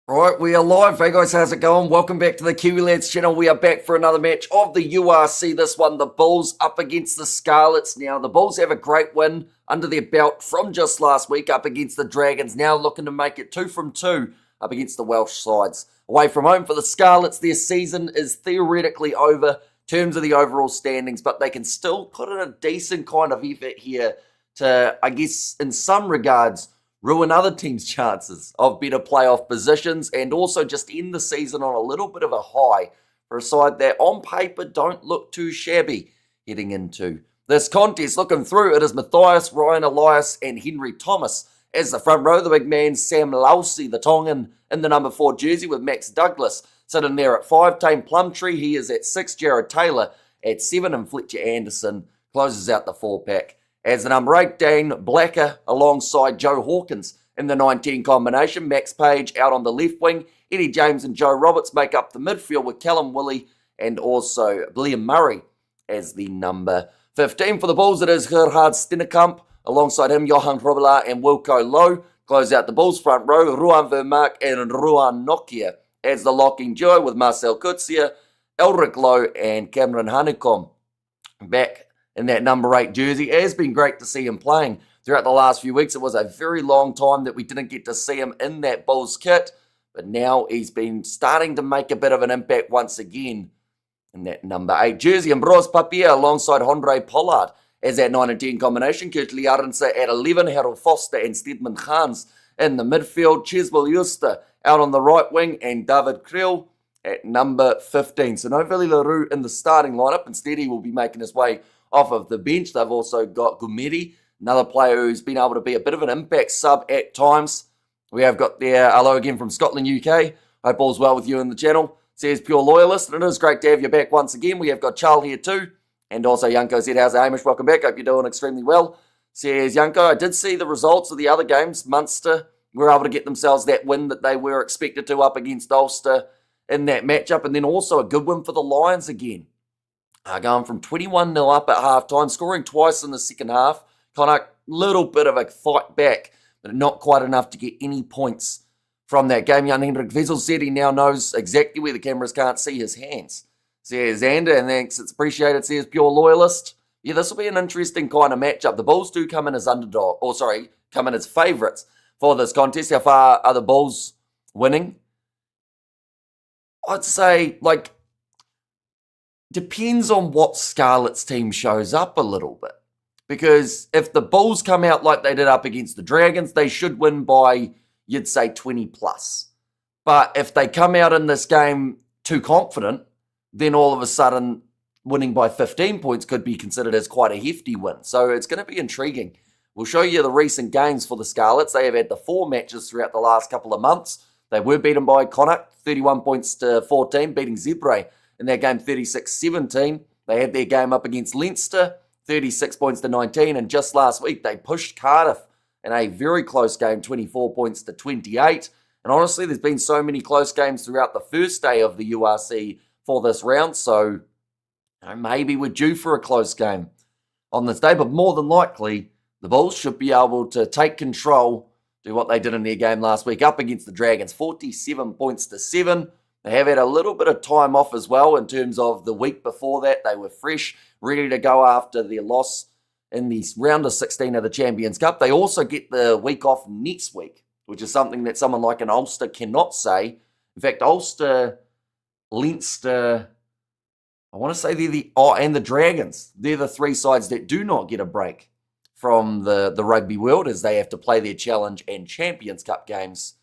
Right, we are live. Hey guys, how's it going? Welcome back to the Kiwi Lads channel. We are back for another match of the URC. This one, the Bulls up against the Scarlets. Now, the Bulls have a great win under their belt from just last week up against the Dragons. Now looking to make it 2 from 2 up against the Welsh sides. Away from home for the Scarlets, their season is theoretically over in terms of the overall standings, but they can still put in a decent kind of effort here to, I guess, in some regards, ruin other teams' chances of better playoff positions and also just end the season on a little bit of a high for a side that on paper don't look too shabby heading into this contest. Looking through, it is Matthias, Ryan Elias and Henry Thomas as the front row. The big man Sam Lousy, the Tongan, in the number 4 jersey with Max Douglas sitting there at 5. Tame Plumtree, he is at 6. Jared Taylor at 7 and Fletcher Anderson closes out the 4-pack. As the number 8, Dane Blacker alongside Joe Hawkins in the 19 combination. Max Page out on the left wing. Eddie James and Joe Roberts make up the midfield with Callum Willie and also Liam Murray as the number 15. For the Bulls, it is Gerhard Stennekamp alongside him, Johan Robela and Wilco Lowe. Close out the Bulls front row, Ruan Vermaak and Ruan Nokia as the locking duo with Marcel Kutsia, Elric Lowe and Cameron Honeycomb back in that number 8 jersey. It has been great to see him playing throughout the last few weeks. It was a very long time that we didn't get to see him in that Bulls kit, but now he's been starting to make a bit of an impact once again in that number 8 jersey. Ambros Papier alongside Andre Pollard as that 9 and 10 combination. Kurtley Arendse at 11, Harold Foster and Stedman Khans in the midfield. Cheswell Juster out on the right wing and David Creel at number 15. So no Billy LaRue in the starting lineup. Instead, he will be making his way off of the bench. They've also got Gumeri, another player who's been able to be a bit of an impact sub at times. We have got there, hello again from Scotland, UK. Hope all's well with you in the channel. Says Pure Loyalist, and it is great to have you back once again. We have got Charles here too. And also Yanko said, how's it, Hamish? Welcome back. Hope you're doing extremely well. Says Yanko, I did see the results of the other games. Munster were able to get themselves that win that they were expected to up against Ulster in that matchup. And then also a good win for the Lions again. Going from 21-0 up at halftime, scoring twice in the second half. Kind of a little bit of a fight back, but not quite enough to get any points from that game. Jan Hendrik Vessel said he now knows exactly where the cameras can't see his hands. Says Xander, and thanks, it's appreciated, says Pure Loyalist. Yeah, this will be an interesting kind of matchup. The Bulls do come in as come in as favourites for this contest. How far are the Bulls winning? I'd say, depends on what Scarlets team shows up a little bit. Because if the Bulls come out like they did up against the Dragons, they should win by, you'd say, 20 plus. But if they come out in this game too confident, then all of a sudden winning by 15 points could be considered as quite a hefty win. So it's going to be intriguing. We'll show you the recent games for the Scarlets. They have had the 4 matches throughout the last couple of months. They were beaten by Connacht, 31 points to 14, beating Zebre in their game 36-17. They had their game up against Leinster, 36 points to 19. And just last week, they pushed Cardiff in a very close game, 24 points to 28. And honestly, there's been so many close games throughout the first day of the URC for this round. So maybe we're due for a close game on this day. But more than likely, the Bulls should be able to take control, do what they did in their game last week up against the Dragons, 47 points to 7. They have had a little bit of time off as well in terms of the week before that. They were fresh, ready to go after their loss in the round of 16 of the Champions Cup. They also get the week off next week, which is something that someone like an Ulster cannot say. In fact, Ulster, Leinster, I want to say and the Dragons. They're the 3 sides that do not get a break from the rugby world as they have to play their Challenge and Champions Cup games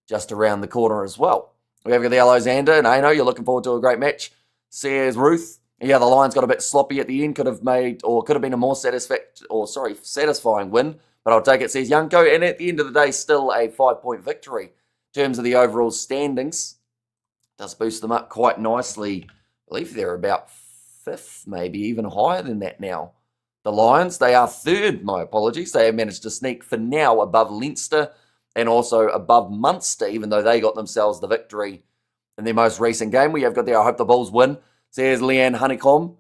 just around the corner as well. We have got the Alexander and I know you're looking forward to a great match. Says Ruth. Yeah, the Lions got a bit sloppy at the end. Could have been a more satisfying win. But I'll take it, says Yanko. And at the end of the day, still a 5-point victory in terms of the overall standings. Does boost them up quite nicely. I believe they're about 5th, maybe even higher than that now. The Lions, they are 3rd, my apologies. They have managed to sneak for now above Leinster and also above Munster, even though they got themselves the victory in their most recent game. We have got there, I hope the Bulls win, says Leanne Honeycomb.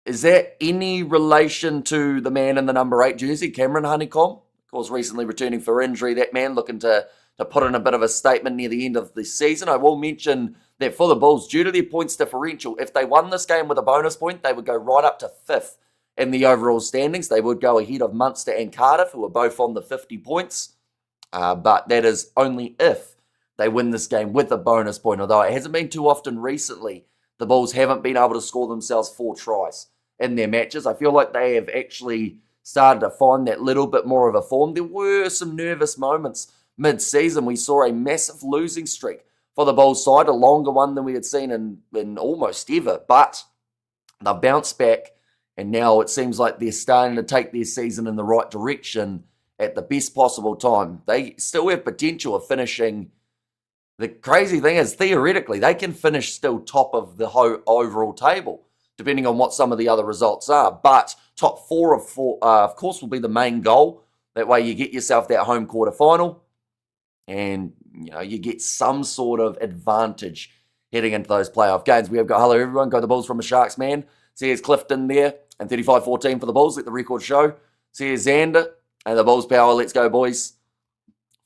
Is that any relation to the man in the number 8 jersey, Cameron Honeycomb? Of course, recently returning for injury. That man looking to to put in a bit of a statement near the end of the season. I will mention that for the Bulls, due to their points differential, if they won this game with a bonus point, they would go right up to 5th in the overall standings. They would go ahead of Munster and Cardiff, who are both on the 50 points. But that is only if they win this game with a bonus point, although it hasn't been too often recently. The Bulls haven't been able to score themselves 4 tries in their matches. I feel like they have actually started to find that little bit more of a form. There were some nervous moments mid-season. We saw a massive losing streak for the Bulls side, a longer one than we had seen in almost ever. But they've bounced back, and now it seems like they're starting to take their season in the right direction at the best possible time. They still have potential of finishing. The crazy thing is, theoretically, they can finish still top of the overall table, depending on what some of the other results are. But top 4 of course, will be the main goal. That way you get yourself that home quarter final, and you get some sort of advantage heading into those playoff games. We have got, hello everyone, go the Bulls from a Sharks man. See, here's Clifton there, and 35-14 for the Bulls. Let the record show. See, here's Xander, and the Bulls power. Let's go, boys.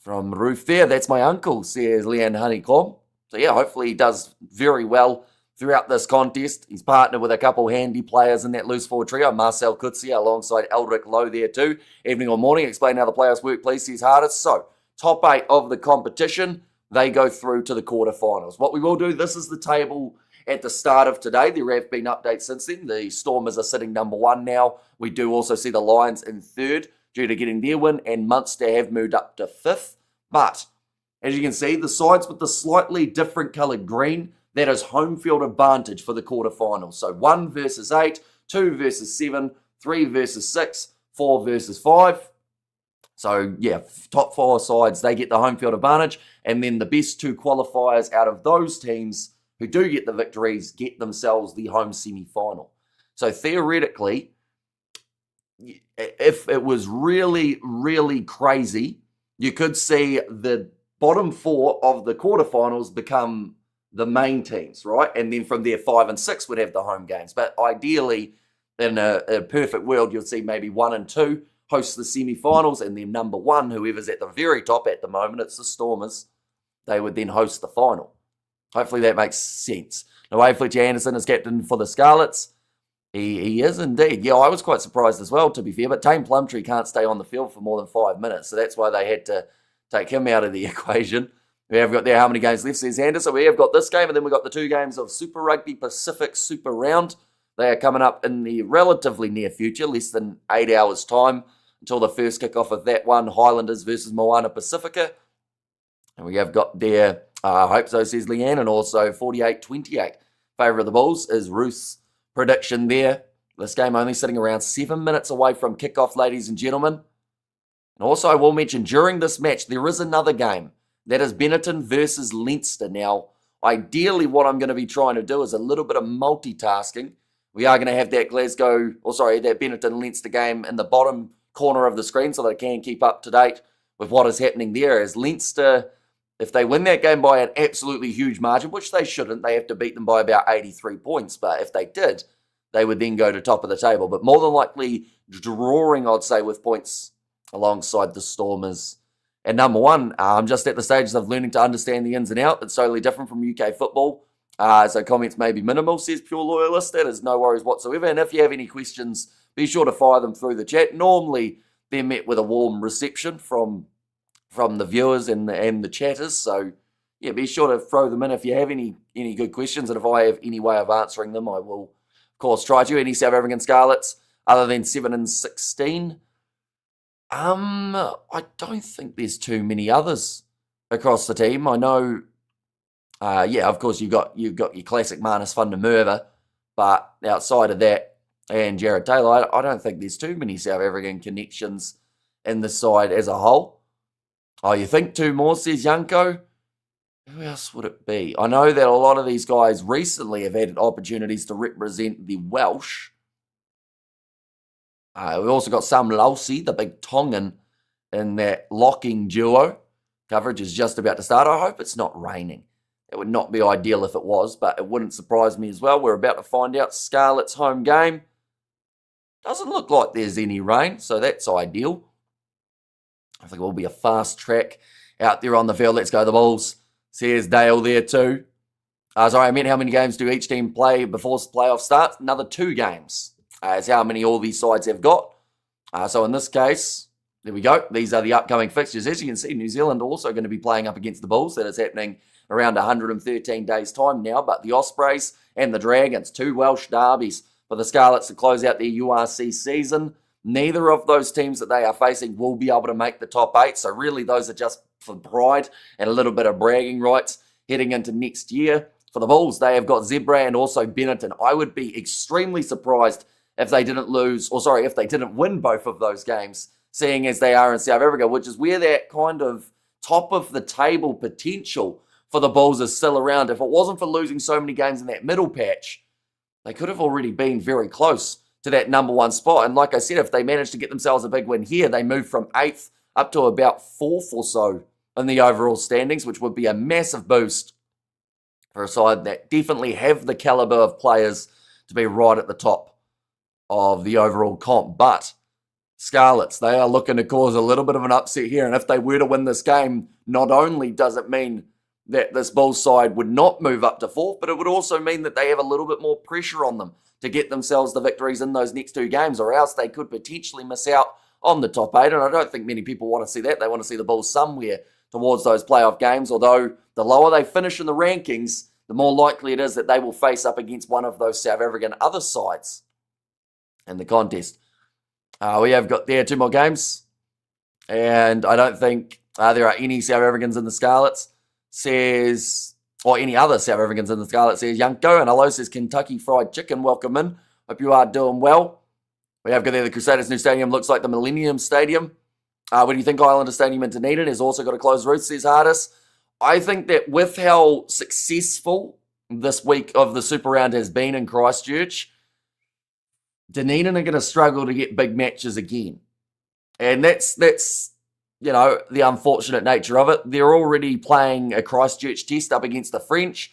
From Roof there, that's my uncle, says Leanne Honeycomb. So yeah, hopefully he does very well throughout this contest. He's partnered with a couple handy players in that loose forward trio. Marcel Kutsia alongside Eldrick Lowe there too. Evening or morning, explain how the playoffs work, please, says Hardest. So, top 8 of the competition, they go through to the quarterfinals. What we will do, this is the table at the start of today. There have been updates since then. The Stormers are sitting number 1 now. We do also see the Lions in 3rd due to getting their win, and Munster have moved up to 5th. But, as you can see, the sides with the slightly different coloured green, that is home field advantage for the quarterfinals. So 1 versus 8, 2 versus 7, 3 versus 6, 4 versus 5. So, yeah, top 4 sides, they get the home field advantage. And then the best 2 qualifiers out of those teams who do get the victories get themselves the home semi-final. So, theoretically, if it was really, really crazy, you could see the bottom 4 of the quarterfinals become the main teams, right? And then from there, 5 and 6 would have the home games. But ideally, in a perfect world, you'll see maybe 1 and 2 host the semi-finals, and then number 1, whoever's at the very top at the moment, it's the Stormers, they would then host the final. Hopefully that makes sense. Now, Fletcher Anderson is captain for the Scarlets. He is indeed. Yeah, I was quite surprised as well, to be fair, but Tame Plumtree can't stay on the field for more than 5 minutes, so that's why they had to take him out of the equation. We have got there how many games left, says Anderson. So we have got this game, and then we've got the 2 games of Super Rugby Pacific Super Round. They are coming up in the relatively near future, less than 8 hours' time, until the first kickoff of that one, Highlanders versus Moana Pacifica. And we have got there, I hope so, says Leanne, and also 48-28. Favour of the Bulls is Ruth's prediction there. This game only sitting around 7 minutes away from kickoff, ladies and gentlemen. And also I will mention, during this match, there is another game. That is Benetton versus Leinster. Now, ideally what I'm going to be trying to do is a little bit of multitasking. We are going to have that that Benetton-Leinster game in the bottom corner of the screen so that I can keep up to date with what is happening there. As Leinster, if they win that game by an absolutely huge margin, which they shouldn't, they have to beat them by about 83 points. But if they did, they would then go to top of the table. But more than likely drawing, I'd say, with points alongside the Stormers. And number 1, I'm just at the stages of learning to understand the ins and outs. It's totally different from UK football. So comments may be minimal, says Pure Loyalist. That is no worries whatsoever. And if you have any questions, be sure to fire them through the chat. Normally, they're met with a warm reception from the viewers and the chatters. So, yeah, be sure to throw them in if you have any good questions. And if I have any way of answering them, I will, of course, try to. Any South African Scarlets other than 7 and 16? I don't think there's too many others across the team. I know, of course, you've got your classic Marnus van der Merwe, but outside of that, and Jared Taylor, I don't think there's too many South African connections in the side as a whole. Oh, you think 2 more, says Yanko? Who else would it be? I know that a lot of these guys recently have had opportunities to represent the Welsh. We've also got Sam Lalsi, the big Tongan, in that locking duo. Coverage is just about to start. I hope it's not raining. It would not be ideal if it was, but it wouldn't surprise me as well. We're about to find out. Scarlets home game. Doesn't look like there's any rain, so that's ideal. I think it will be a fast track out there on the field. Let's go the Bulls. Says Dale there too. Sorry, I meant how many games do each team play before playoff starts? Another 2 games. Is how many all these sides have got. So in this case, there we go. These are the upcoming fixtures. As you can see, New Zealand also going to be playing up against the Bulls. That is happening around 113 days' time now. But the Ospreys and the Dragons, 2 Welsh derbies for the Scarlets to close out their URC season. Neither of those teams that they are facing will be able to make the top 8. So really, those are just for pride and a little bit of bragging rights heading into next year. For the Bulls, they have got Zebra and also Benetton. I would be extremely surprised if they didn't if they didn't win both of those games, seeing as they are in South Africa, which is where that kind of top of the table potential for the Bulls is still around. If it wasn't for losing so many games in that middle patch, they could have already been very close to that number 1 spot. And like I said, if they manage to get themselves a big win here, they move from 8th up to about 4th or so in the overall standings, which would be a massive boost for a side that definitely have the caliber of players to be right at the top of the overall comp. But Scarlets, they are looking to cause a little bit of an upset here. And if they were to win this game, not only does it mean that this Bulls side would not move up to 4th, but it would also mean that they have a little bit more pressure on them to get themselves the victories in those next 2 games, or else they could potentially miss out on the top 8. And I don't think many people want to see that. They want to see the Bulls somewhere towards those playoff games, although the lower they finish in the rankings, the more likely it is that they will face up against one of those South African other sides in the contest. We have got there 2 more games, and I don't think there are any South Africans in the Scarlets, or any other South Africans in the Scarlets, says Yanko. And hello, says Kentucky Fried Chicken. Welcome in. Hope you are doing well. We have got there the Crusaders' new stadium. Looks like the Millennium Stadium. What do you think? Islander Stadium in Dunedin has also got a closed roof, says Hardis. I think that with how successful this week of the Super Round has been in Christchurch, Dunedin are going to struggle to get big matches again. And that's the unfortunate nature of it. They're already playing a Christchurch test up against the French.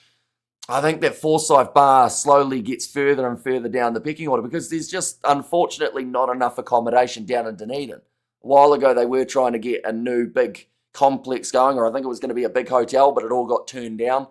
I think that Forsyth Bar slowly gets further and further down the pecking order because there's just, unfortunately, not enough accommodation down in Dunedin. A while ago, they were trying to get a new big complex going, or I think it was going to be a big hotel, but it all got turned down.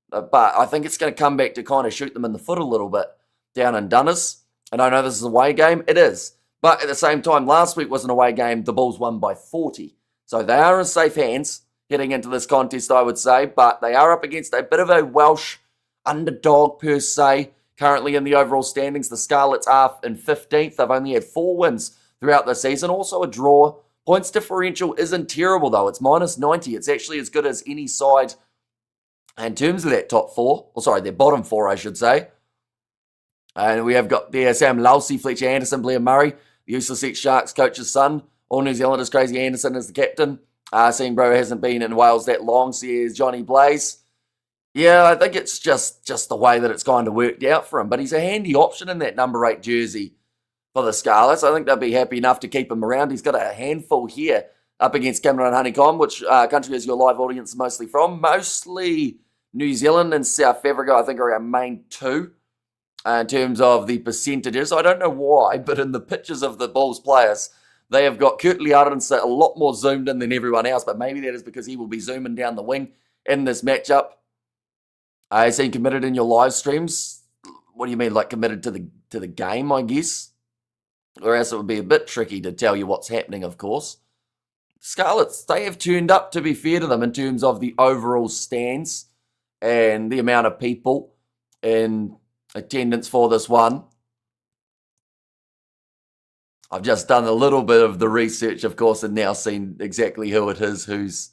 But I think it's going to come back to kind of shoot them in the foot a little bit down in Dunners. And I know this is a away game. It is. But at the same time, last week was an away game. The Bulls won by 40. So they are in safe hands heading into this contest, I would say. But they are up against a bit of a Welsh underdog per se. Currently in the overall standings, the Scarlets are in 15th. They've only had 4 wins throughout the season. Also a draw. Points differential isn't terrible, though. It's minus 90. It's actually as good as any side in terms of that top 4. Their bottom 4, I should say. And we have got there Sam Lousy, Fletcher Anderson, Blair Murray, the useless ex-Sharks coach's son. All New Zealanders, Crazy Anderson is the captain. Seeing bro hasn't been in Wales that long, says Johnny Blaze. Yeah, I think it's just the way that it's kind of worked out for him. But he's a handy option in that number 8 jersey for the Scarlets. I think they'll be happy enough to keep him around. He's got a handful here up against Cameron Honeycomb, which country is your live audience mostly from? Mostly New Zealand and South Africa, I think, are our main 2 in terms of the percentages. I don't know why, but in the pictures of the Bulls players, they have got Kurt Liarense a lot more zoomed in than everyone else, but maybe that is because he will be zooming down the wing in this matchup. I seen committed in your live streams. What do you mean, like committed to the game, I guess? Or else it would be a bit tricky to tell you what's happening, of course. Scarlets, they have turned up, to be fair to them, in terms of the overall stands and the amount of people in attendance for this one. I've just done a little bit of the research, of course, and now seen exactly who it is who's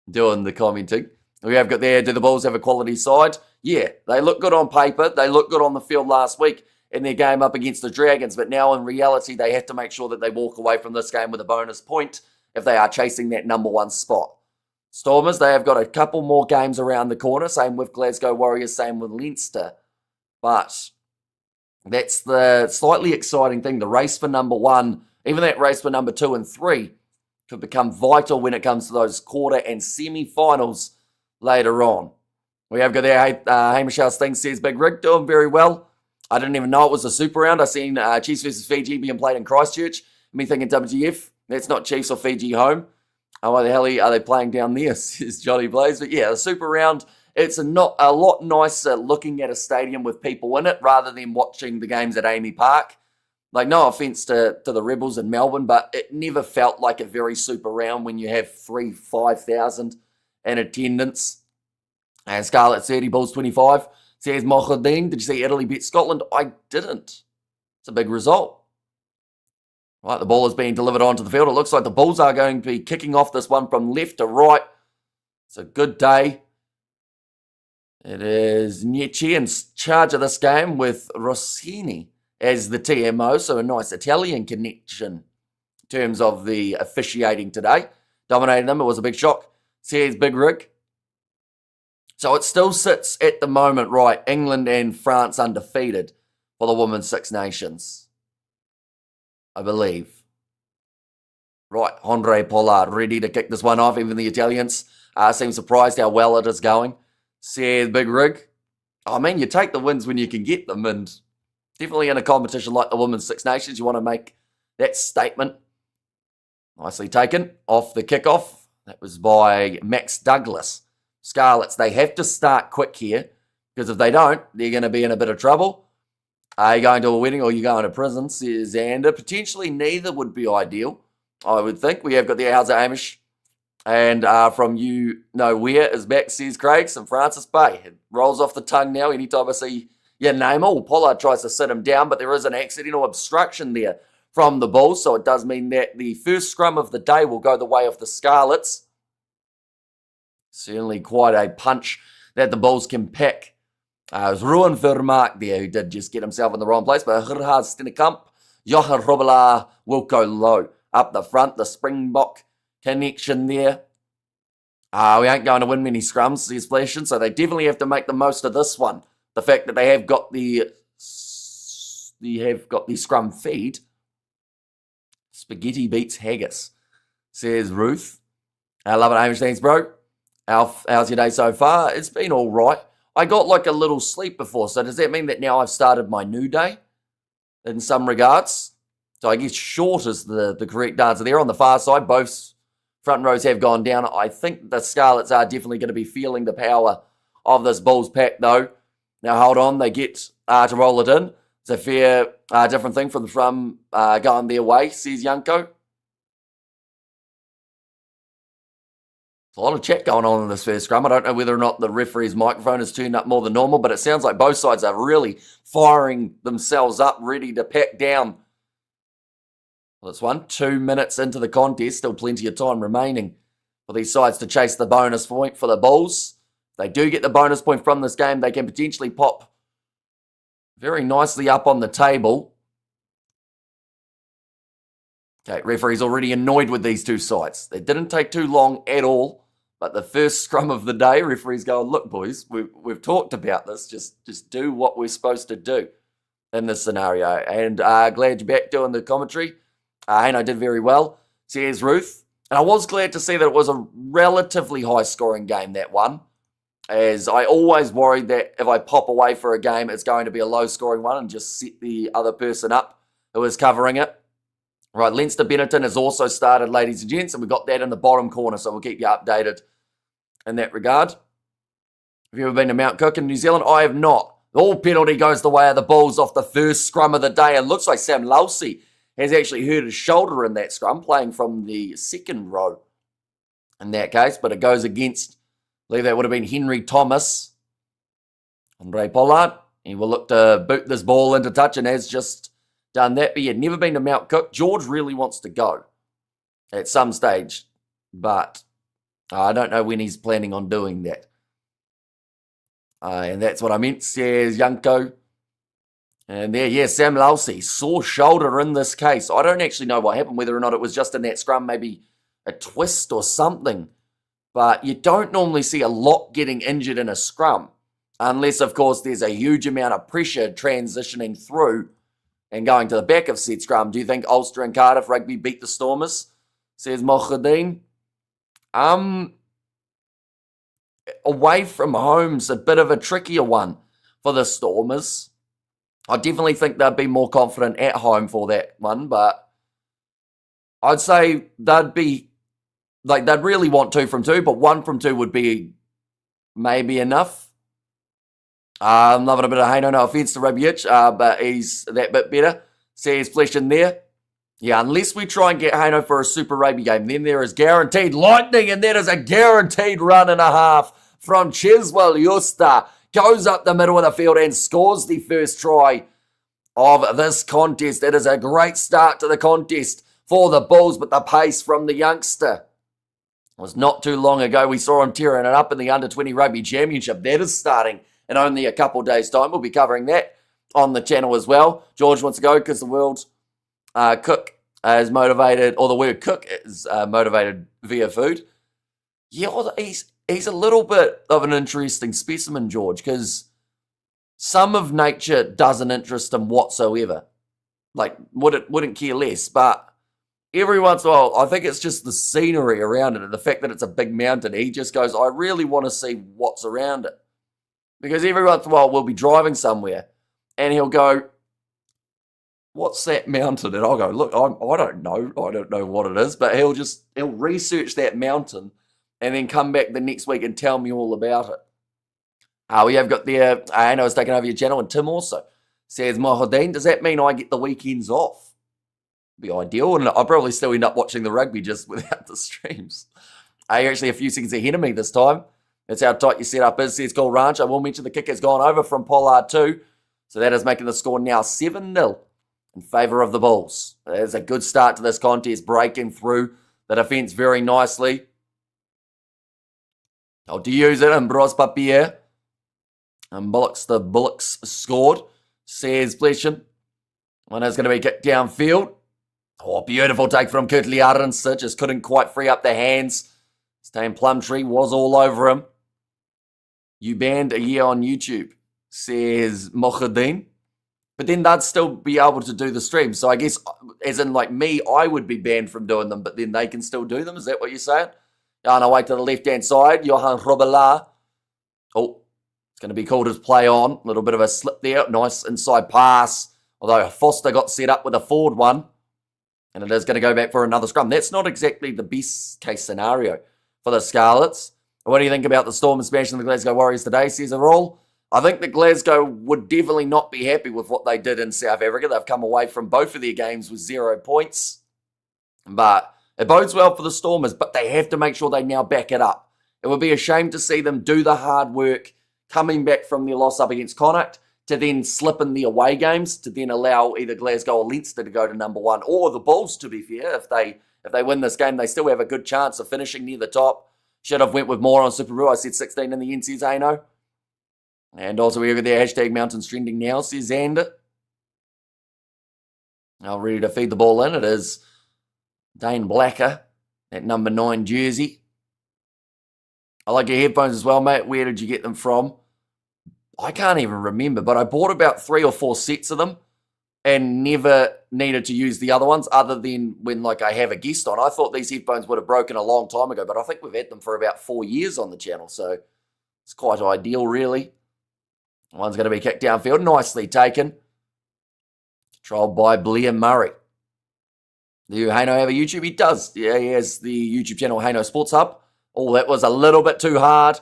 doing the commenting. We have got there, do the Bulls have a quality side? Yeah, they look good on paper. They look good on the field last week in their game up against the Dragons, but now in reality, they have to make sure that they walk away from this game with a bonus point if they are chasing that number 1 spot. Stormers, they have got a couple more games around the corner, same with Glasgow Warriors, same with Leinster. But that's the slightly exciting thing. The race for number 1, even that race for number 2 and 3, could become vital when it comes to those quarter and semi-finals later on. We have got there, Hamish House Thing says, Big Rig doing very well. I didn't even know it was a Super Round. I seen Chiefs versus Fiji being played in Christchurch. Me thinking WGF, that's not Chiefs or Fiji home. why the hell are they playing down there, says Johnny Blaze. But yeah, the Super Round, it's a lot nicer looking at a stadium with people in it rather than watching the games at Amy Park. Like, no offence to the Rebels in Melbourne, but it never felt like a very Super Round when you have 5,000 in attendance. And Scarlets 30, Bulls 25. Says Mohadeen, did you see Italy beat Scotland? I didn't. It's a big result. Right, the ball is being delivered onto the field. It looks like the Bulls are going to be kicking off this one from left to right. It's a good day. It is Nieci in charge of this game with Rossini as the TMO, so a nice Italian connection in terms of the officiating today. Dominating them, it was a big shock. Says Big Rig. So it still sits at the moment, right, England and France undefeated for the Women's Six Nations, I believe. Right, Andre Pollard ready to kick this one off. Even the Italians seem surprised how well it is going. Says Big Rig. I mean, you take the wins when you can get them, and definitely in a competition like the Women's Six Nations, you want to make that statement. Nicely taken off the kickoff. That was by Max Douglas. Scarlets, they have to start quick here, because if they don't, they're going to be in a bit of trouble. Are you going to a wedding or are you going to prison, says Xander? Potentially neither would be ideal, I would think. We have got the Howser Amish. And from you know where is back, says Craig, St. Francis Bay. It rolls off the tongue now anytime I see your name. Oh, Pollard tries to sit him down, but there is an accidental obstruction there from the Bulls, so it does mean that the first scrum of the day will go the way of the Scarlets. Certainly quite a punch that the Bulls can pick. It was Ruan Vermaak there who did just get himself in the wrong place, but Gerhard Stennekamp, Johan Robela, Wilco Low up the front, the Springbok connection there. We ain't going to win many scrums, says Fleshin, so they definitely have to make the most of this one. The fact that they have got the scrum feed. Spaghetti beats haggis, says Ruth. I love it, Hamish. Thanks, bro. How's your day so far? It's been all right. I got like a little sleep before, so does that mean that now I've started my new day in some regards? So I guess short is the correct answer there. On the far side, both front rows have gone down. I think the Scarlets are definitely going to be feeling the power of this Bulls pack, though. Now, hold on. They get to roll it in. It's a fair different thing from going their way, says Yanko. There's a lot of chat going on in this first scrum. I don't know whether or not the referee's microphone is tuned up more than normal, but it sounds like both sides are really firing themselves up, ready to pack down. Well, this one, 2 minutes into the contest, still plenty of time remaining for these sides to chase the bonus point for the Bulls. If they do get the bonus point from this game, they can potentially pop very nicely up on the table. Okay, referee's already annoyed with these two sides. It didn't take too long at all. But the first scrum of the day, referees going, look, boys, we've talked about this. Just do what we're supposed to do in this scenario. And glad you're back doing the commentary. Hano did very well, says Ruth. And I was glad to see that it was a relatively high-scoring game, that one. As I always worried that if I pop away for a game, it's going to be a low-scoring one and just set the other person up who is covering it. Right, Leinster Benetton has also started, ladies and gents, and we've got that in the bottom corner, so we'll keep you updated in that regard. Have you ever been to Mount Cook in New Zealand? I have not. The all penalty goes the way of the Bulls off the first scrum of the day. It looks like Sam Lousy has actually hurt his shoulder in that scrum, playing from the second row in that case, but it goes against, I believe that would have been Henry Thomas. Andre Pollard, he will look to boot this ball into touch and has just done that, but he had never been to Mount Cook. George really wants to go at some stage, but I don't know when he's planning on doing that. And that's what I meant, says Yanko. And there, yeah, Sam Lousy, sore shoulder in this case. I don't actually know what happened, whether or not it was just in that scrum, maybe a twist or something. But you don't normally see a lot getting injured in a scrum, unless, of course, there's a huge amount of pressure transitioning through and going to the back of said scrum. Do you think Ulster and Cardiff Rugby beat the Stormers? Says Mohadeen. Away from home's a bit of a trickier one for the Stormers. I definitely think they'd be more confident at home for that one, but I'd say they'd be like, they'd really want 2 from 2, but 1 from 2 would be maybe enough. I'm loving a bit of Haino, no offense to Rugby Itch, but he's that bit better. Says Flesh in there. Yeah, unless we try and get Haino for a Super Rugby game, then there is guaranteed lightning, and that is a guaranteed run and a half from Chiswell Yusta. Goes up the middle of the field and scores the first try of this contest. It is a great start to the contest for the Bulls, but the pace from the youngster was not too long ago. We saw him tearing it up in the Under-20 Rugby Championship. That is starting in only a couple days' time. We'll be covering that on the channel as well. George wants to go because the world cook is motivated, or the word cook is motivated via food. Yeah, well, he's a little bit of an interesting specimen, George, because some of nature doesn't interest him whatsoever. Like, wouldn't care less, but every once in a while, I think it's just the scenery around it and the fact that it's a big mountain. He just goes, I really want to see what's around it. Because every once in a while, we'll be driving somewhere and he'll go, what's that mountain? And I'll go, look, I don't know. I don't know what it is. But he'll research that mountain and then come back the next week and tell me all about it. We have got there, I know it's taken over your channel, and Tim also says, Mahadeen, does that mean I get the weekends off? Be ideal, and I'll probably still end up watching the rugby just without the streams. You're actually a few seconds ahead of me this time. That's how tight your setup is, says Gold Ranch. I will mention the kick has gone over from Pollard too, so that is making the score now 7-0 in favour of the Bulls. There's a good start to this contest, breaking through the defence very nicely. To use it, and Bros Papier. And the Bullocks scored, says Fleshin. One is going to be kicked downfield. Beautiful take from Kurtley Arendse. Just couldn't quite free up the hands. Stan Plumtree was all over him. You banned a year on YouTube, says Mohadeen. But then they'd still be able to do the stream. So I guess, as in like me, I would be banned from doing them, but then they can still do them. Is that what you're saying? On our way to the left-hand side, Johan Robela. It's going to be called as play on. A little bit of a slip there. Nice inside pass. Although Foster got set up with a forward one. And it is going to go back for another scrum. That's not exactly the best case scenario for the Scarlets. What do you think about the Storm and smashing the Glasgow Warriors today, says Arul? I think that Glasgow would definitely not be happy with what they did in South Africa. They've come away from both of their games with 0 points. But it bodes well for the Stormers, but they have to make sure they now back it up. It would be a shame to see them do the hard work coming back from their loss up against Connacht to then slip in the away games to then allow either Glasgow or Leinster to go to number 1, or the Bulls, to be fair. If they win this game, they still have a good chance of finishing near the top. Should have went with more on Super Rule. I said 16 in the end, says Aino. And also we have there, hashtag Mountains trending now, says Xander. Now ready to feed the ball in. It is Dane Blacker, that number 9 jersey. I like your headphones as well, mate. Where did you get them from? I can't even remember, but I bought about 3 or 4 sets of them and never needed to use the other ones other than when I have a guest on. I thought these headphones would have broken a long time ago, but I think we've had them for about 4 years on the channel, so it's quite ideal, really. One's going to be kicked downfield. Nicely taken. Controlled by Blair Murray. Do Haino have a YouTube? He does. Yeah, he has the YouTube channel Haino Sports Hub. That was a little bit too hard.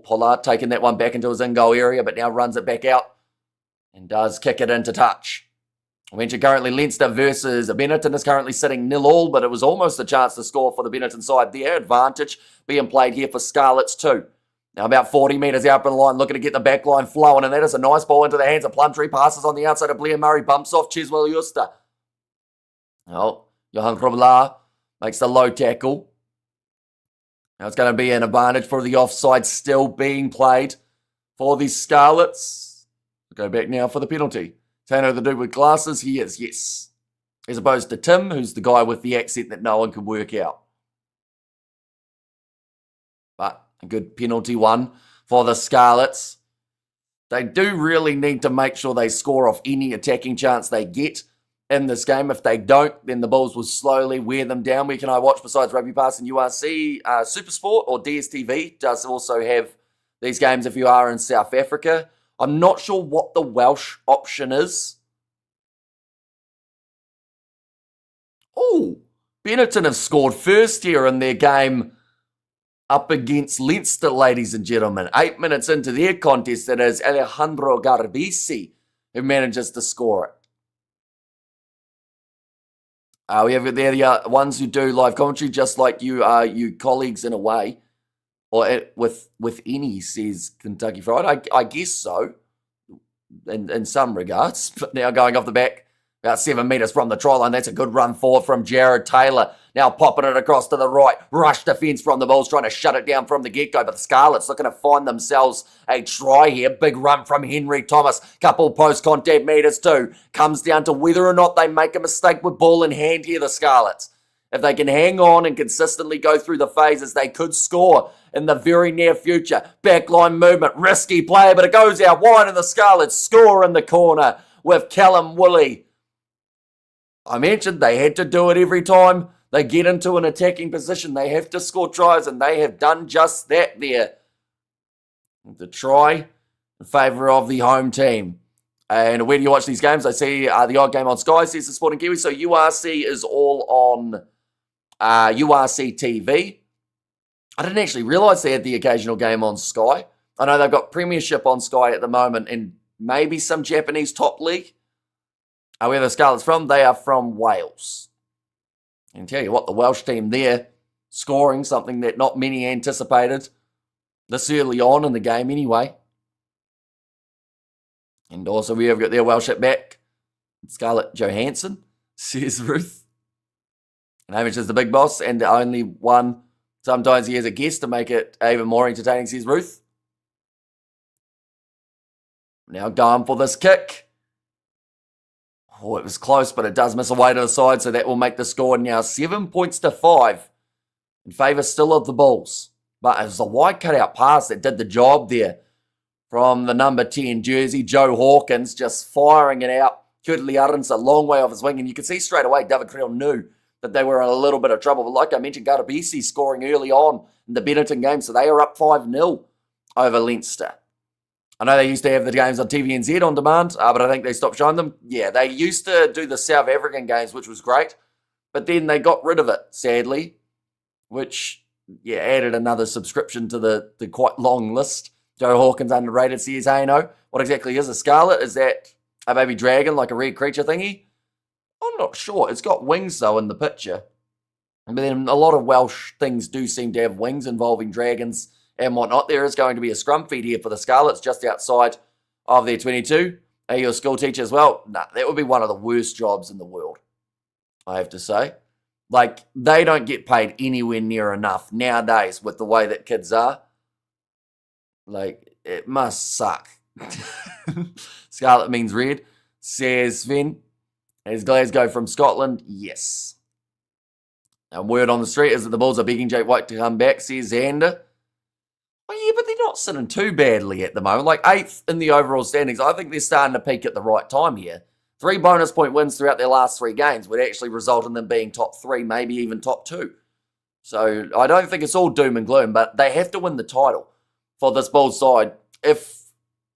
Pollard taking that one back into his in-goal area, but now runs it back out and does kick it into touch. I mentioned currently Leinster versus Benetton is currently sitting 0-0, but it was almost a chance to score for the Benetton side there. Advantage being played here for Scarlets too. Now about 40 metres out from the line, looking to get the back line flowing, and that is a nice ball into the hands of Plumtree. Passes on the outside of Blair Murray, bumps off Chiswell Yusta. Johan Kroblar makes the low tackle. Now it's going to be an advantage for the offside still being played for the Scarlets. We'll go back now for the penalty. Tano the dude with glasses, he is, yes. As opposed to Tim, who's the guy with the accent that no one can work out. But a good penalty one for the Scarlets. They do really need to make sure they score off any attacking chance they get in this game. If they don't, then the Bulls will slowly wear them down. Where can I watch besides Rugby Pass and URC? Supersport or DSTV does also have these games if you are in South Africa. I'm not sure what the Welsh option is. Benetton have scored first here in their game up against Leinster, ladies and gentlemen. 8 minutes into their contest, it is Alejandro Garbisi who manages to score it. We have there the ones who do live commentary, just like you are, you colleagues in a way, or with any, says Kentucky Fried. I guess so, in some regards. But now going off the back, about 7 metres from the try line. That's a good run forward from Jared Taylor. Now popping it across to the right. Rush defence from the Bulls, trying to shut it down from the get-go. But the Scarlets looking to find themselves a try here. Big run from Henry Thomas. Couple post-contact metres too. Comes down to whether or not they make a mistake with ball in hand here, the Scarlets. If they can hang on and consistently go through the phases, they could score in the very near future. Backline movement, risky play, but it goes out wide and the Scarlets score in the corner with Callum Woolley. I mentioned they had to do it every time they get into an attacking position. They have to score tries, and they have done just that there. The try in favour of the home team. And where do you watch these games? I see the odd game on Sky, says the Sporting Kiwi. So URC is all on URC TV. I didn't actually realise they had the occasional game on Sky. I know they've got Premiership on Sky at the moment and maybe some Japanese top league. Where the Scarlets from? They are from Wales. And tell you what, the Welsh team there, scoring something that not many anticipated this early on in the game anyway. And also we have got their Welsh at back, Scarlett Johansson, says Ruth. And Hamish is the big boss and the only one. Sometimes he has a guest to make it even more entertaining, says Ruth. Now going for this kick. Oh, it was close, but it does miss away to the side, so that will make the score now 7 points to 5 in favour still of the Bulls. But it was a wide cutout pass that did the job there from the number 10 jersey, Joe Hawkins, just firing it out. Kudley Arons a long way off his wing, and you could see straight away David Creel knew that they were in a little bit of trouble. But like I mentioned, Garbisi scoring early on in the Benetton game, so they are up 5-0 over Leinster. I know they used to have the games on TVNZ on demand, but I think they stopped showing them. Yeah, they used to do the South African games, which was great, but then they got rid of it, sadly, which, yeah, added another subscription to the quite long list. Joe Hawkins underrated, says, hey, no. What exactly is a Scarlet? Is that a baby dragon, like a red creature thingy? I'm not sure. It's got wings, though, in the picture. But then a lot of Welsh things do seem to have wings involving dragons and whatnot. There is going to be a scrum feed here for the Scarlets just outside of their 22. Are you a school teacher as well? Nah, that would be one of the worst jobs in the world, I have to say. Like, they don't get paid anywhere near enough nowadays with the way that kids are. Like, it must suck. Scarlet means red, says Sven. Is Glasgow from Scotland? Yes. And word on the street is that the Bulls are begging Jake White to come back, says Xander. Well, yeah, but they're not sitting too badly at the moment. Like 8th in the overall standings. I think they're starting to peak at the right time here. 3 bonus point wins throughout their last 3 games would actually result in them being top 3, maybe even top 2. So I don't think it's all doom and gloom, but they have to win the title for this Bulls side if,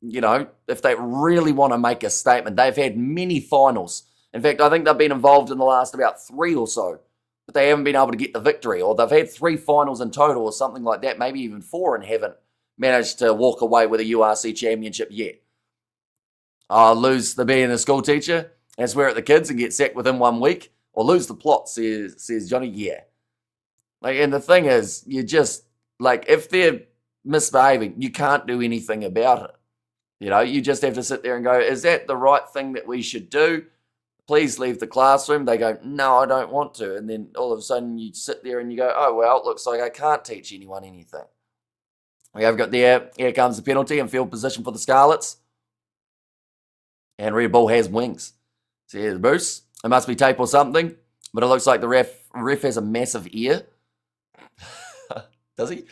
you know, if they really want to make a statement. They've had many finals. In fact, I think they've been involved in the last about 3 or so. But they haven't been able to get the victory, or they've had 3 finals in total or something like that, maybe even 4, and haven't managed to walk away with a URC championship yet. Lose the being a school teacher and swear at the kids and get sacked within 1 week, or lose the plot, says Johnny. Yeah. Like, and the thing is, you just, like, if they're misbehaving, you can't do anything about it. You know, you just have to sit there and go, is that the right thing that we should do? Please leave the classroom. They go, no, I don't want to. And then all of a sudden you sit there and you go, oh, well, it looks like I can't teach anyone anything. We have got there, here comes the penalty and field position for the Scarlets. And Red Bull has wings. So here's Bruce. It must be tape or something, but it looks like the ref has a massive ear. Does he?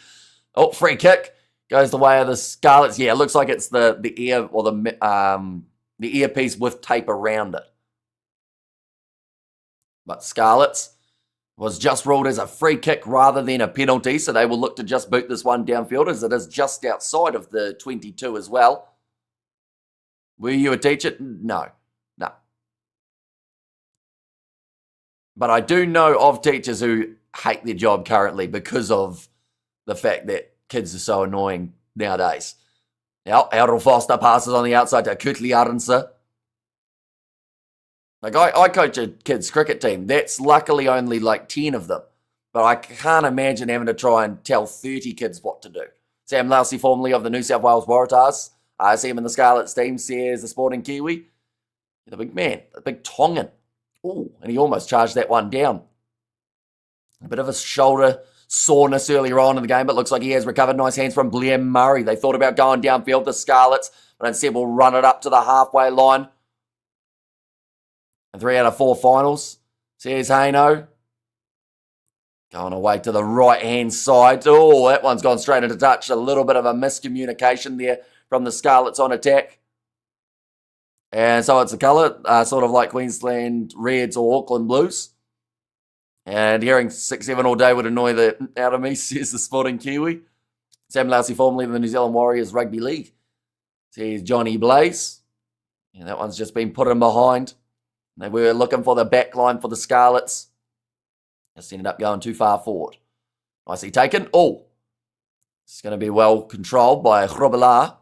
Oh, free kick. Goes the way of the Scarlets. Yeah, it looks like it's the ear or the earpiece with tape around it. But Scarlets was just ruled as a free kick rather than a penalty, so they will look to just boot this one downfield as it is just outside of the 22 as well. Were you a teacher? No. But I do know of teachers who hate their job currently because of the fact that kids are so annoying nowadays. Now, Errol Foster passes on the outside to Kutli Aronsa. Like, I coach a kids' cricket team. That's luckily only like 10 of them. But I can't imagine having to try and tell 30 kids what to do. Sam Lousy, formerly of the New South Wales Waratahs. I see him in the Scarlets team, says the Sporting Kiwi. The big man, the big Tongan. Oh, and he almost charged that one down. A bit of a shoulder soreness earlier on in the game, but looks like he has recovered. Nice hands from Blair Murray. They thought about going downfield, the Scarlets, but instead will run it up to the halfway line. And 3 out of 4 finals. Says Haino. Going away to the right-hand side. Oh, that one's gone straight into touch. A little bit of a miscommunication there from the Scarlets on attack. And so it's a colour, sort of like Queensland Reds or Auckland Blues. And hearing 6-7 all day would annoy the out of me, says the Sporting Kiwi. Sam Lousy, formerly of the New Zealand Warriors Rugby League. Says Johnny Blaze. And that one's just been put in behind. They were looking for the back line for the Scarlets. Just ended up going too far forward. Nicely taken. Oh, it's going to be well controlled by Robillard.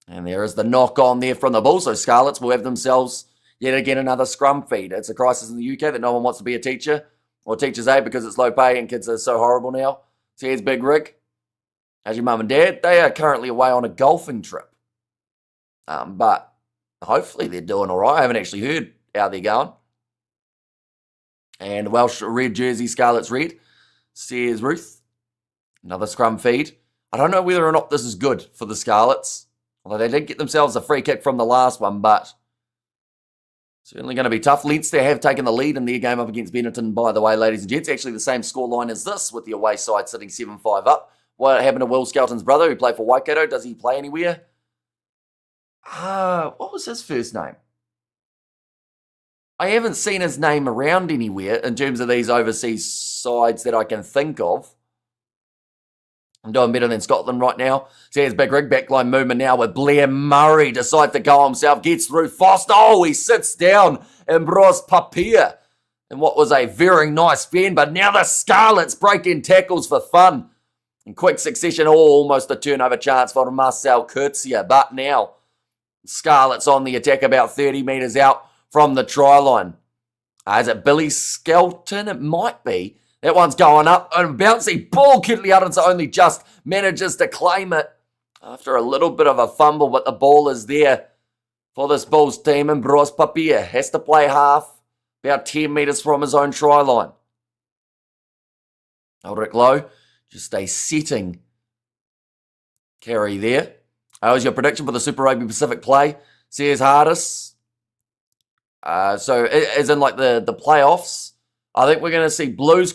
And there is the knock on there from the Bulls. So Scarlets will have themselves yet again another scrum feed. It's a crisis in the UK that no one wants to be a teacher or teacher's aide because it's low pay and kids are so horrible now. So here's Big Rick. How's your mum and dad? They are currently away on a golfing trip. But hopefully they're doing all right. I haven't actually heard how they're going. And Welsh red jersey, Scarlets red, says Ruth. Another scrum feed. I don't know whether or not this is good for the Scarlets. Although they did get themselves a free kick from the last one, but certainly going to be tough. Leinster have taken the lead in their game up against Benetton, by the way, ladies and gents. Actually the same scoreline as this, with the away side sitting 7-5 up. What happened to Will Skelton's brother, who played for Waikato? Does he play anywhere? What was his first name? I haven't seen his name around anywhere in terms of these overseas sides that I can think of. I'm doing better than Scotland right now. Says Big Rig, backline movement now with Blair Murray. Decides to go himself, gets through Foster. Oh, he sits down and Bros Papia. And what was a very nice fend, but now the Scarlets breaking tackles for fun. In quick succession, almost a turnover chance for Marcel Kurtzia. But now, Scarlets on the attack about 30 metres out from the try line. Is it Billy Skelton? It might be. That one's going up. And bouncy ball. Kidley Aronsa only just manages to claim it after a little bit of a fumble, but the ball is there for this Bulls team. And Bros Papia has to play half, about 10 metres from his own try line. Ulrich Lowe, just a setting carry there. How was your prediction for the Super Rugby Pacific play? Says Hardis. So as in like the playoffs, I think we're going to see Blues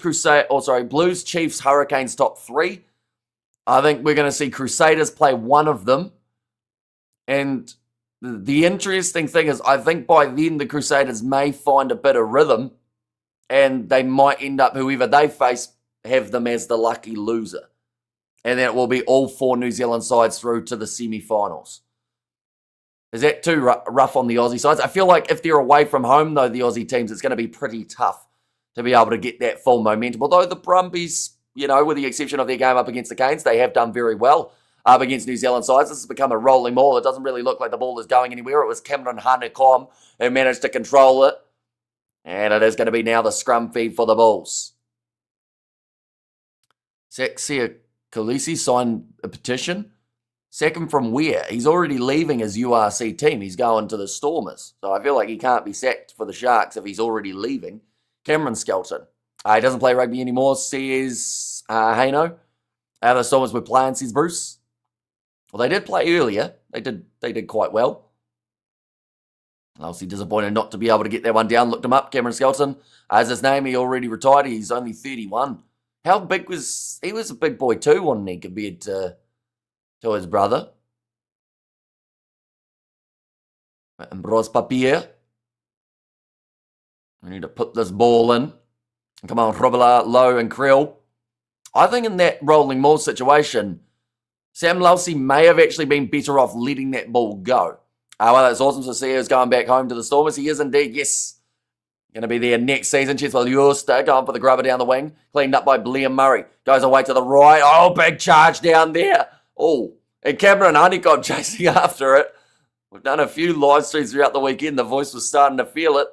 Chiefs Hurricanes top 3. I think we're going to see Crusaders play one of them. And the interesting thing is, I think by then the Crusaders may find a bit of rhythm and they might end up, whoever they face, have them as the lucky loser. And then it will be all 4 New Zealand sides through to the semi-finals. Is that too rough on the Aussie sides? I feel like if they're away from home, though, the Aussie teams, it's going to be pretty tough to be able to get that full momentum. Although the Brumbies, with the exception of their game up against the Canes, they have done very well up against New Zealand sides. This has become a rolling ball. It doesn't really look like the ball is going anywhere. It was Cameron Hanekom who managed to control it. And it is going to be now the scrum feed for the Bulls. Saxia Khaleesi signed a petition. Sack him from where? He's already leaving his URC team. He's going to the Stormers. So I feel like he can't be sacked for the Sharks if he's already leaving. Cameron Skelton. He doesn't play rugby anymore, says Haino. The Stormers were playing, says Bruce. Well, they did play earlier. They did quite well. Obviously disappointed not to be able to get that one down. Looked him up, Cameron Skelton. As his name, he already retired. He's only 31. How big was... He was a big boy too, wasn't he, compared to his brother. And Bros Papier. We need to put this ball in. Come on, Robillard, Lowe and Krill. I think in that rolling maul situation, Sam Lousy may have actually been better off letting that ball go. Well, that's awesome to see he's going back home to the Stormers. He is indeed, yes. Going to be there next season. Cheers for Ulster, going for the grubber down the wing. Cleaned up by Liam Murray. Goes away to the right. Oh, big charge down there. Oh, and Cameron Honeycomb chasing after it. We've done a few live streams throughout the weekend. The voice was starting to feel it.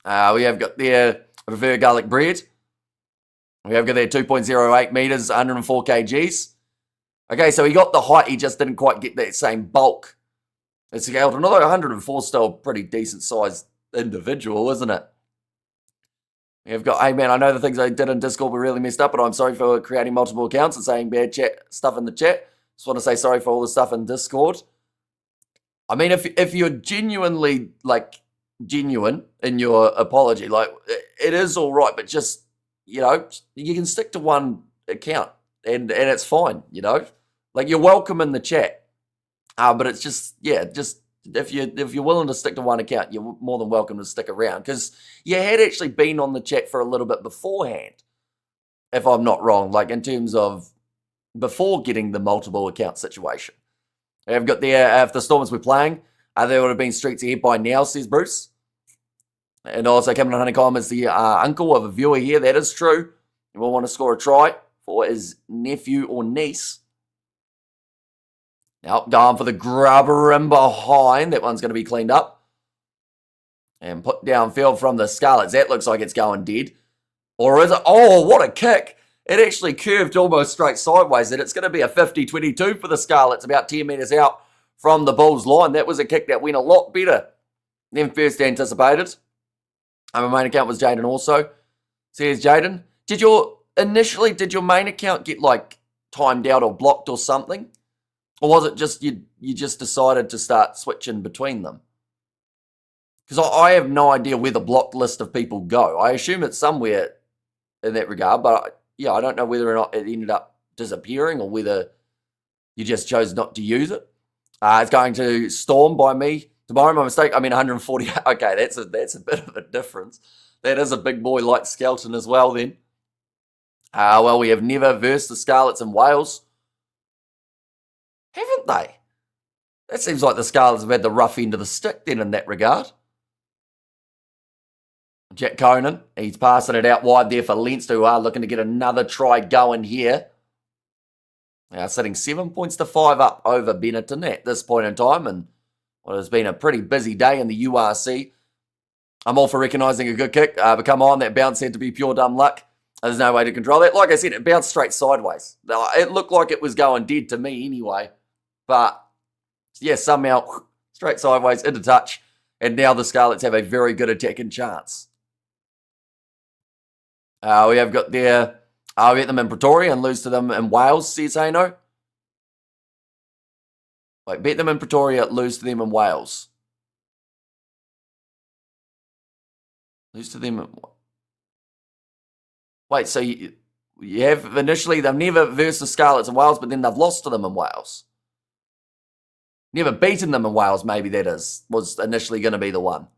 We have got their preferred garlic bread. We have got their 2.08 meters, 104 kgs. Okay, so he got the height. He just didn't quite get that same bulk. It's scaled. Another 104 still pretty decent sized individual, isn't it? We've got, hey man, I know the things I did in Discord were really messed up, but I'm sorry for creating multiple accounts and saying bad stuff in the chat. Just want to say sorry for all the stuff in Discord. I mean, if you're genuinely, genuine in your apology, it is all right, but just, you can stick to one account and it's fine, you're welcome in the chat. But it's just if you're willing to stick to one account, you're more than welcome to stick around, because you had actually been on the chat for a little bit beforehand, if I'm not wrong, in terms of before getting the multiple account situation. I've got there, if the Stormers were playing, they would have been streets ahead by now, says Bruce. And also, Cameron Honeycomb is the uncle of a viewer here. That is true. He will want to score a try for his nephew or niece. Now, going for the grubber in behind. That one's going to be cleaned up. And put downfield from the Scarlets. That looks like it's going dead. Or is it? Oh, what a kick. It actually curved almost straight sideways. And it's going to be a 50-22 for the Scarlets, about 10 metres out from the Bulls line. That was a kick that went a lot better than first anticipated. My main account was Jaden also. Says Jaden, did your main account get timed out or blocked or something? Or was it just you just decided to start switching between them? Because I have no idea where the blocked list of people go. I assume it's somewhere in that regard, but I don't know whether or not it ended up disappearing or whether you just chose not to use it. It's going to Storm by me. To borrow my mistake, 140. Okay, that's a bit of a difference. That is a big boy like Skelton as well then. Well, we have never versed the Scarlets in Wales. Haven't they? That seems like the Scarlets have had the rough end of the stick then in that regard. Jack Conan, he's passing it out wide there for Leinster, who are looking to get another try going here. Now sitting 7 points to 5 up over Benetton at this point in time, and what has been a pretty busy day in the URC. I'm all for recognising a good kick, but come on, that bounce had to be pure dumb luck. There's no way to control that. Like I said, it bounced straight sideways. It looked like it was going dead to me anyway. But, somehow, straight sideways, into touch. And now the Scarlets have a very good attacking chance. We have got their... we beat them in Pretoria and lose to them in Wales, says Hano. Beat them in Pretoria, lose to them in Wales. Lose to them in... Wait, so you have initially, they've never versed the Scarlets in Wales, but then they've lost to them in Wales. Never beaten them in Wales, maybe that was initially going to be the one.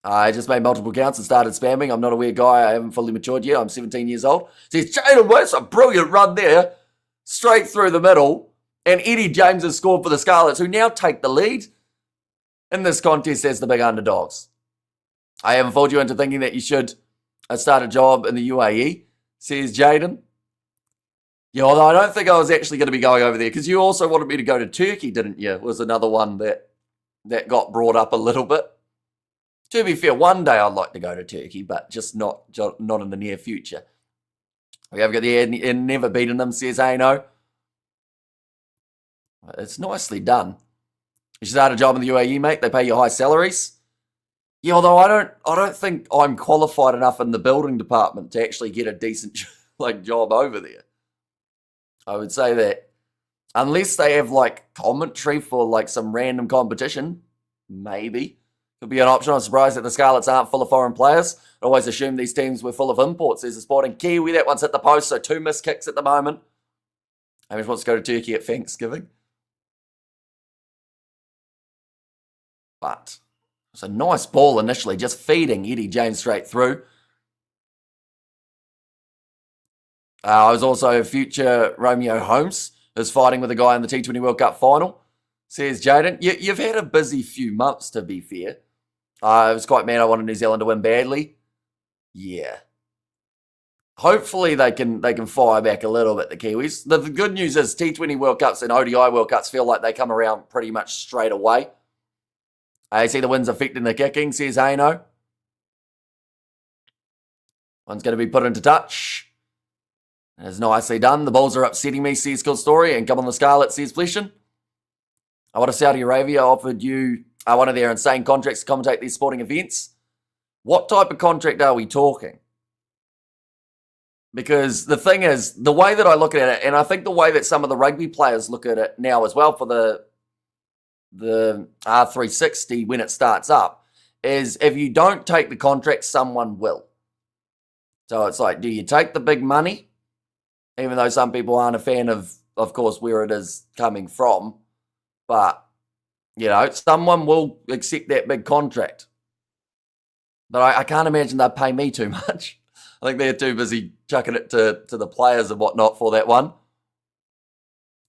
I just made multiple counts and started spamming. I'm not a weird guy. I haven't fully matured yet. I'm 17 years old. Says, Jaden West, a brilliant run there. Straight through the middle. And Eddie James has scored for the Scarlets, who now take the lead in this contest as the big underdogs. I haven't fooled you into thinking that you should start a job in the UAE, says Jaden. Yeah, although I don't think I was actually going to be going over there, because you also wanted me to go to Turkey, didn't you? Was another one that got brought up a little bit. To be fair, one day I'd like to go to Turkey, but just not in the near future. We have got the and never beaten them, says Hano. It's nicely done. You should start a job in the UAE, mate. They pay you high salaries. Yeah, although I don't think I'm qualified enough in the building department to actually get a decent job over there. I would say that unless they have commentary for some random competition, maybe could be an option. I'm surprised that the Scarlets aren't full of foreign players. I always assumed these teams were full of imports. There's a Sporting Kiwi, that one's hit the post, so 2 missed kicks at the moment. Hamish wants to go to Turkey at Thanksgiving. But it's a nice ball initially, just feeding Eddie James straight through. I was also future Romeo Holmes, who's fighting with a guy in the T20 World Cup final. says Jaden. You've had a busy few months, to be fair. I was quite mad I wanted New Zealand to win badly. Yeah. Hopefully they can fire back a little bit, the Kiwis. The good news is T20 World Cups and ODI World Cups feel like they come around pretty much straight away. I see the wins affecting the kicking, says Haino. One's going to be put into touch. It's nicely done. The Bulls are upsetting me, says Cool Story. And come on the Scarlets, says Fleshin. What if Saudi Arabia offered you one of their insane contracts to commentate these sporting events? What type of contract are we talking? Because the thing is, the way that I look at it, and I think the way that some of the rugby players look at it now as well for the R360 when it starts up, is if you don't take the contract, someone will. So it's like, do you take the big money? Even though some people aren't a fan of course, where it is coming from. But, someone will accept that big contract. But I can't imagine they'd pay me too much. I think they're too busy chucking it to the players and whatnot for that one.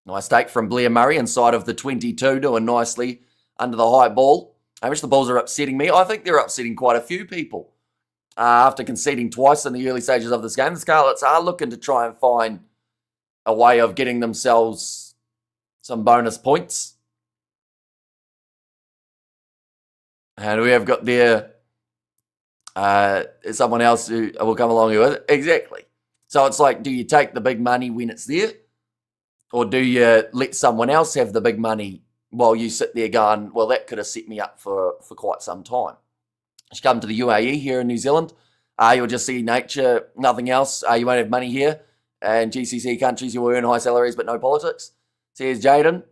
Nice take from Blair Murray inside of the 22, doing nicely under the high ball. I wish the Bulls are upsetting me. I think they're upsetting quite a few people. After conceding twice in the early stages of this game, the Scarlets are looking to try and find a way of getting themselves some bonus points. And we have got there someone else who will come along with it. Exactly. So it's like, do you take the big money when it's there? Or do you let someone else have the big money while you sit there going, well, that could have set me up for quite some time. You come to the UAE here in New Zealand. You'll just see nature, nothing else. You won't have money here. And GCC countries, you will earn high salaries, but no politics. Says Jaden.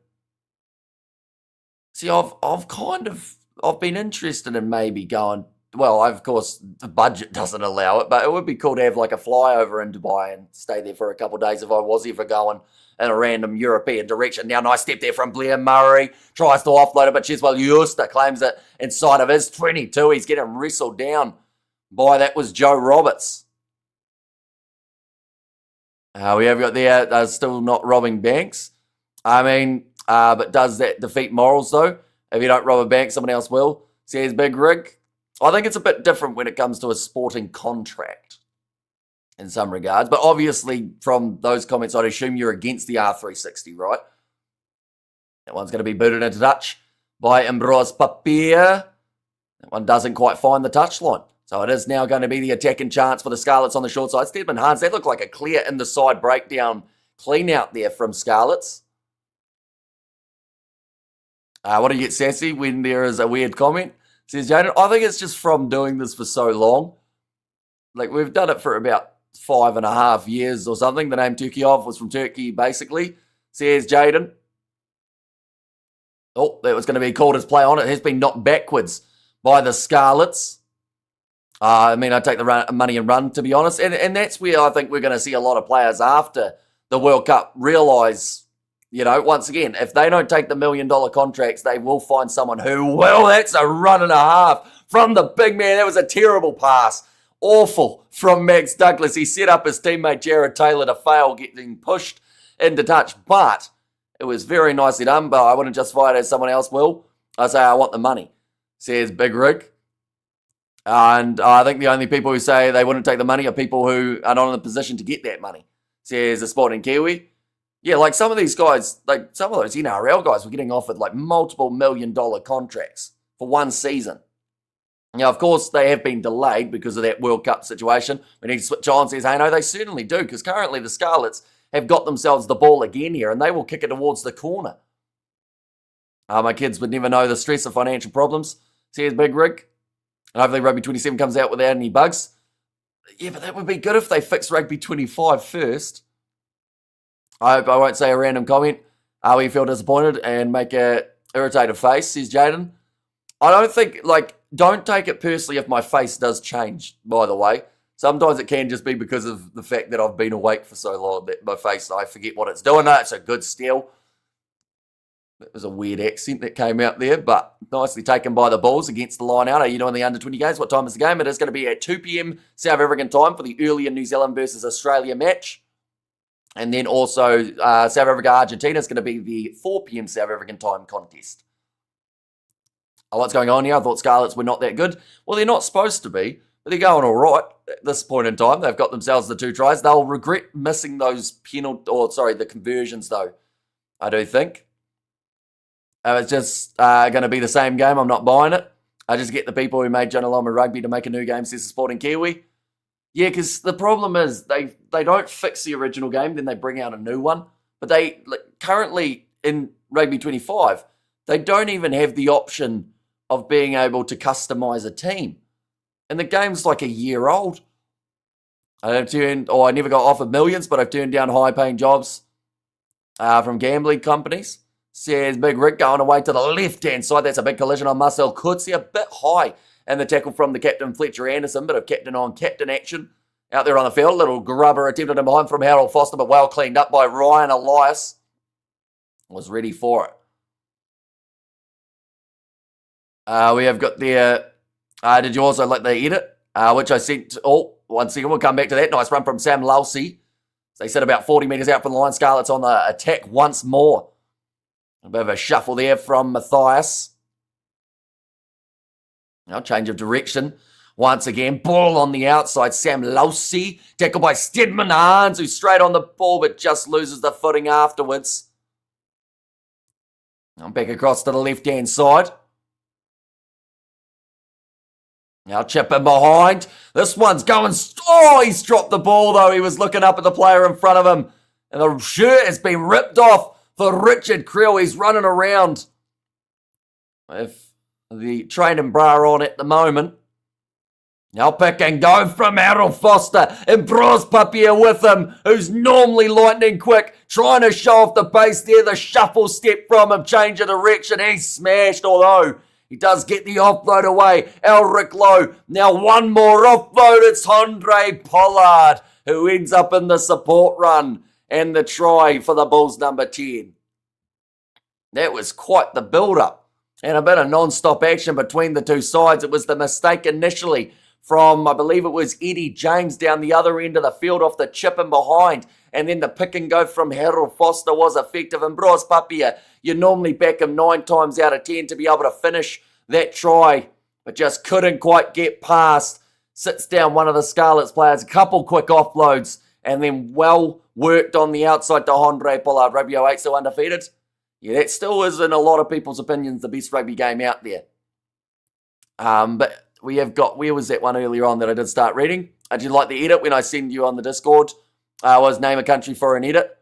See, I've been interested in maybe going, well, of course, the budget doesn't allow it, but it would be cool to have like a flyover in Dubai and stay there for a couple of days if I was ever going in a random European direction. Now, nice step there from Blair Murray. Tries to offload it, but Chiswell Euster claims it inside of his 22. He's getting wrestled down by, that was Joe Roberts. We have got there, still not robbing banks. But does that defeat morals, though? If you don't rob a bank, someone else will, says Big Rig. I think it's a bit different when it comes to a sporting contract in some regards. But obviously, from those comments, I'd assume you're against the R360, right? That one's going to be booted into touch by Ambrose Papier. That one doesn't quite find the touchline. So it is now going to be the attacking chance for the Scarlets on the short side. Stedman Hans, that looked like a clear in the side breakdown clean out there from Scarlets. What do you get sassy when there is a weird comment? Says Jaden, I think it's just from doing this for so long. Like, we've done it for about 5.5 years or something. The name Turkeyov was from Turkey, basically. Says Jaden. Oh, that was going to be called as play on. It has been knocked backwards by the Scarlets. I'd take the money and run, to be honest. And that's where I think we're going to see a lot of players after the World Cup realise, once again, if they don't take the $1 million contracts, they will find someone who will. That's a run and a half from the big man. That was a terrible pass. Awful from Max Douglas. He set up his teammate Jared Taylor to fail getting pushed into touch. But it was very nicely done, but I wouldn't justify it as someone else will. I say I want the money, says Big Rig. And I think the only people who say they wouldn't take the money are people who are not in a position to get that money, says the Sporting Kiwi. Yeah, like some of these guys, like some of those NRL guys were getting offered like multiple $1 million contracts for one season. Now, of course, they have been delayed because of that World Cup situation. We need to switch on, says, hey, no, they certainly do, because currently the Scarlets have got themselves the ball again here, and they will kick it towards the corner. My kids would never know the stress of financial problems, says Big Rig. And hopefully Rugby 27 comes out without any bugs. Yeah, but that would be good if they fix Rugby 25 first. I hope I won't say a random comment where you feel disappointed and make a irritated face, says Jaden. I don't think, don't take it personally if my face does change, by the way. Sometimes it can just be because of the fact that I've been awake for so long that my face, I forget what it's doing. It's a good still. That was a weird accent that came out there, but nicely taken by the Bulls against the line out. Are you doing the under 20 games? What time is the game? It is going to be at 2 p.m. South African time for the earlier New Zealand versus Australia match. And then also South Africa-Argentina is going to be the 4 p.m. South African time contest. What's going on here? I thought Scarlets were not that good. Well, they're not supposed to be, but they're going all right at this point in time. They've got themselves the 2 tries. They'll regret missing those the conversions, though, I do think. It's just going to be the same game. I'm not buying it. I just get the people who made United Rugby to make a new game, says the Sporting Kiwi. Yeah, because the problem is they don't fix the original game, then they bring out a new one. But they currently in Rugby 25, they don't even have the option of being able to customize a team. And the game's like a year old. I never got offered millions, but I've turned down high-paying jobs from gambling companies. Says Big Rick going away to the left-hand side. That's a big collision on Marcel Coetzee, a bit high. And the tackle from the captain, Fletcher Anderson, bit of captain-on-captain action out there on the field. Little grubber attempted in behind from Harold Foster, but well cleaned up by Ryan Elias. Was ready for it. We have got the, did you also like the edit? Which I sent, one second, we'll come back to that. Nice run from Sam Lousy. They sit about 40 metres out from the line. Scarlets on the attack once more. A bit of a shuffle there from Matthias. Now, change of direction. Once again, ball on the outside. Sam Lousy, tackled by Stedman Hans, who's straight on the ball, but just loses the footing afterwards. Now back across to the left-hand side. Now chip in behind. This one's going... he's dropped the ball, though. He was looking up at the player in front of him. And the shirt has been ripped off for Richard Creel. He's running around with the training bra on at the moment. Now pick and go from Harold Foster. And Bros Papia with him, who's normally lightning quick. Trying to show off the pace there. The shuffle step from him. Change of direction. He's smashed, although... he does get the offload away. Elric Lowe. Now one more offload. It's Andre Pollard who ends up in the support run and the try for the Bulls number 10. That was quite the build-up and a bit of non-stop action between the two sides. It was the mistake initially from, I believe it was Eddie James down the other end of the field off the chip and behind. And then the pick and go from Harold Foster was effective. And Bros Papia, you normally back him 9 times out of 10 to be able to finish that try, but just couldn't quite get past. Sits down one of the Scarlets players, a couple quick offloads, and then well worked on the outside to Andre Pollard. Rugby 08 still undefeated. Yeah, that still is, in a lot of people's opinions, the best rugby game out there. But we have got, where was that one earlier on that I did start reading? Did you like the edit when I send you on the Discord? Was name a country for an edit.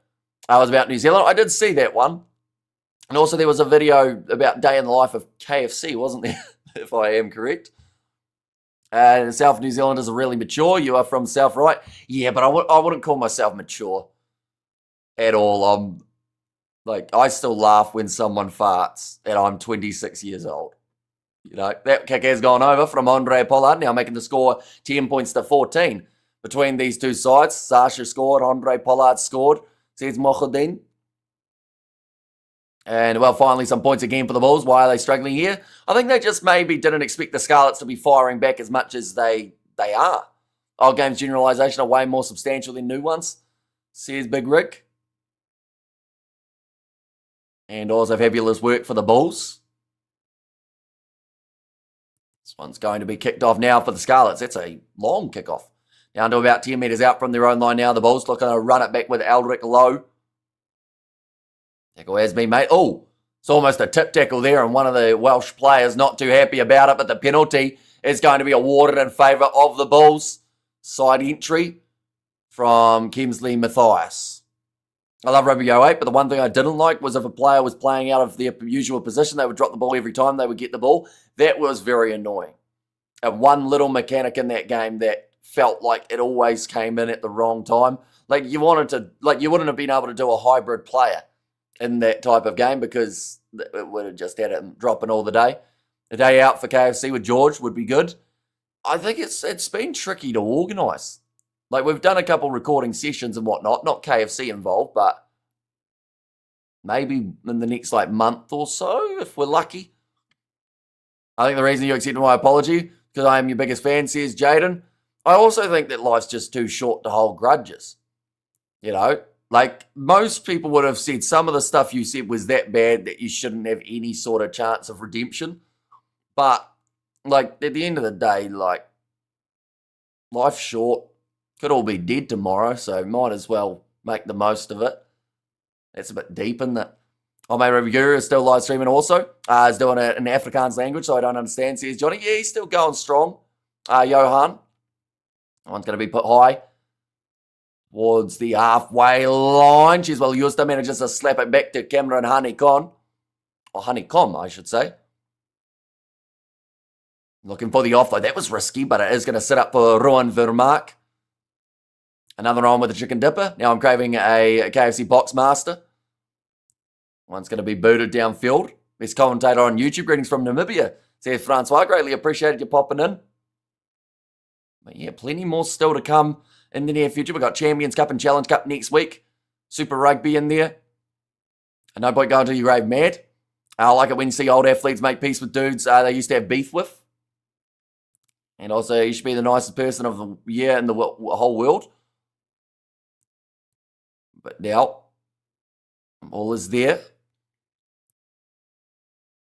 Was about New Zealand. I did see that one. And also there was a video about day in the life of KFC, wasn't there? If I am correct. South New Zealanders are really mature. You are from South, right? Yeah, but I wouldn't call myself mature at all. I still laugh when someone farts and I'm 26 years old. You know, that kick has gone over from Andre Pollard, now making the score 10 points to 14 between these two sides. Sasha scored, Andre Pollard scored, says Mohadin. And, well, finally some points again for the Bulls. Why are they struggling here? I think they just maybe didn't expect the Scarlets to be firing back as much as they are. Old games generalisation are way more substantial than new ones, says Big Rick. And also fabulous work for the Bulls. This one's going to be kicked off now for the Scarlets. That's a long kickoff. Down to about 10 metres out from their own line now. The Bulls looking to run it back with Eldrick Lowe. Tackle has been made. Oh, it's almost a tip tackle there, and one of the Welsh players not too happy about it, but the penalty is going to be awarded in favour of the Bulls. Side entry from Kemsley Matthias. I love Rugby 08, but the one thing I didn't like was if a player was playing out of their usual position, they would drop the ball every time they would get the ball. That was very annoying. And one little mechanic in that game that felt like it always came in at the wrong time. You wouldn't have been able to do a hybrid player in that type of game because it would have just had it dropping all the day. A day out for KFC with George would be good. I think it's been tricky to organise. We've done a couple recording sessions and whatnot, not KFC involved, but maybe in the next month or so, if we're lucky. I think the reason you accepted my apology, because I am your biggest fan, says Jaden. I also think that life's just too short to hold grudges. You know, like, most people would have said some of the stuff you said was that bad that you shouldn't have any sort of chance of redemption. But, like, at the end of the day, like, life's short. Could all be dead tomorrow, so might as well make the most of it. That's a bit deep, isn't it? Oh, my reviewer is still live streaming also. He's doing it in Afrikaans language, so I don't understand, says Johnny. Yeah, he's still going strong. Johan. That one's going to be put high towards the halfway line. Jeez, well, Justa manages to slap it back to Cameron Honeycomb. Or Honeycomb, I should say. Looking for the offload. That was risky, but it is going to sit up for Rowan Vermaak. Another on with the chicken dipper. Now I'm craving a KFC Boxmaster. One's going to be booted downfield. Best commentator on YouTube. Greetings from Namibia. Says Francois. Greatly appreciated you popping in. But yeah, plenty more still to come in the near future. We've got Champions Cup and Challenge Cup next week. Super Rugby in there. And no point going to your grave mad. I like it when you see old athletes make peace with dudes they used to have beef with. And also, you should be the nicest person of the year in the whole world. But now, all is there.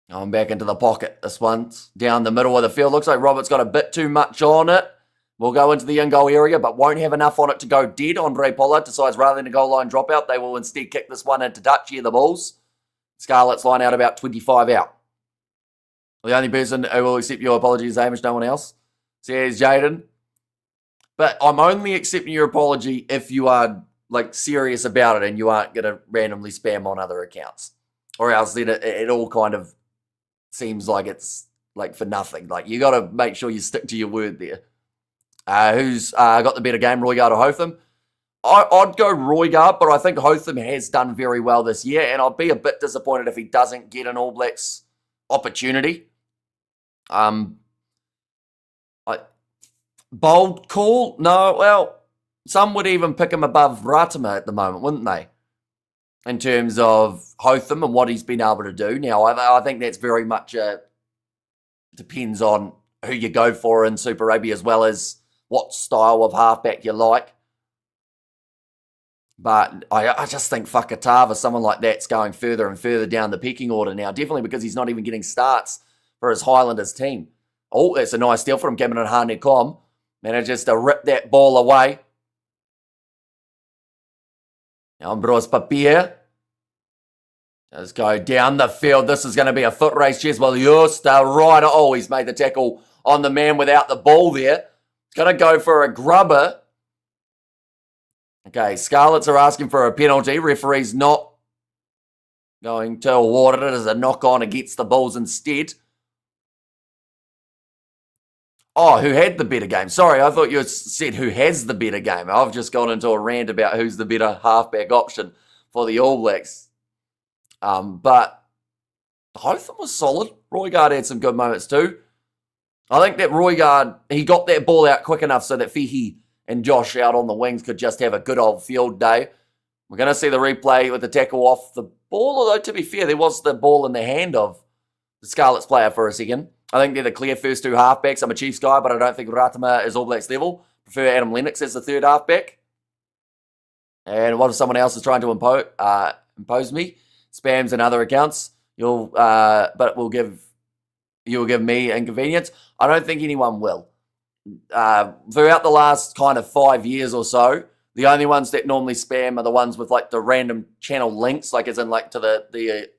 I'm back into the pocket. This one's down the middle of the field. Looks like Robert's got a bit too much on it. We'll go into the in-goal area, but won't have enough on it to go dead. Andre Pollard decides rather than a goal line dropout, they will instead kick this one into touch here, the Bulls. Scarlets line out about 25 out. The only person who will accept your apology is Hamish, no one else. Says Jaden. But I'm only accepting your apology if you are like serious about it and you aren't going to randomly spam on other accounts. Or else then it all kind of seems like it's like for nothing. Like you got to make sure you stick to your word there. Who's got the better game, Roygaard or Hotham? I'd go Roygaard, but I think Hotham has done very well this year, and I'll be a bit disappointed if he doesn't get an All Blacks opportunity. Bold call? No, well, some would even pick him above Ratama at the moment, wouldn't they? In terms of Hotham and what he's been able to do. Now, I think that's very much depends on who you go for in Super Rugby as well as what style of halfback you like. But I just think Fakatava, someone like that's going further and further down the pecking order now. Definitely because he's not even getting starts for his Highlanders team. Oh, that's a nice steal from Cameron Honeycomb. Manages to rip that ball away. Ambrose Papier. Does go down the field. This is going to be a foot race. Cheswell Justa right. Oh, he's made the tackle on the man without the ball there. He's going to go for a grubber. Okay, Scarlets are asking for a penalty. Referee's not going to award it as a knock-on against the Bulls instead. Oh, who had the better game? Sorry, I thought you said who has the better game. I've just gone into a rant about who's the better halfback option for the All Blacks. But Hotham was solid. Roygaard had some good moments too. I think that Roygaard, he got that ball out quick enough so that Fihi and Josh out on the wings could just have a good old field day. We're going to see the replay with the tackle off the ball, although to be fair, there was the ball in the hand of the Scarlets player for a second. I think they're the clear first two halfbacks. I'm a Chiefs guy, but I don't think Ratama is All Blacks level. Prefer Adam Lennox as the third halfback. And what if someone else is trying to impose me? Spams and other accounts. You'll give me inconvenience. I don't think anyone will. Throughout the last kind of 5 years or so, the only ones that normally spam are the ones with like the random channel links, like as in like to the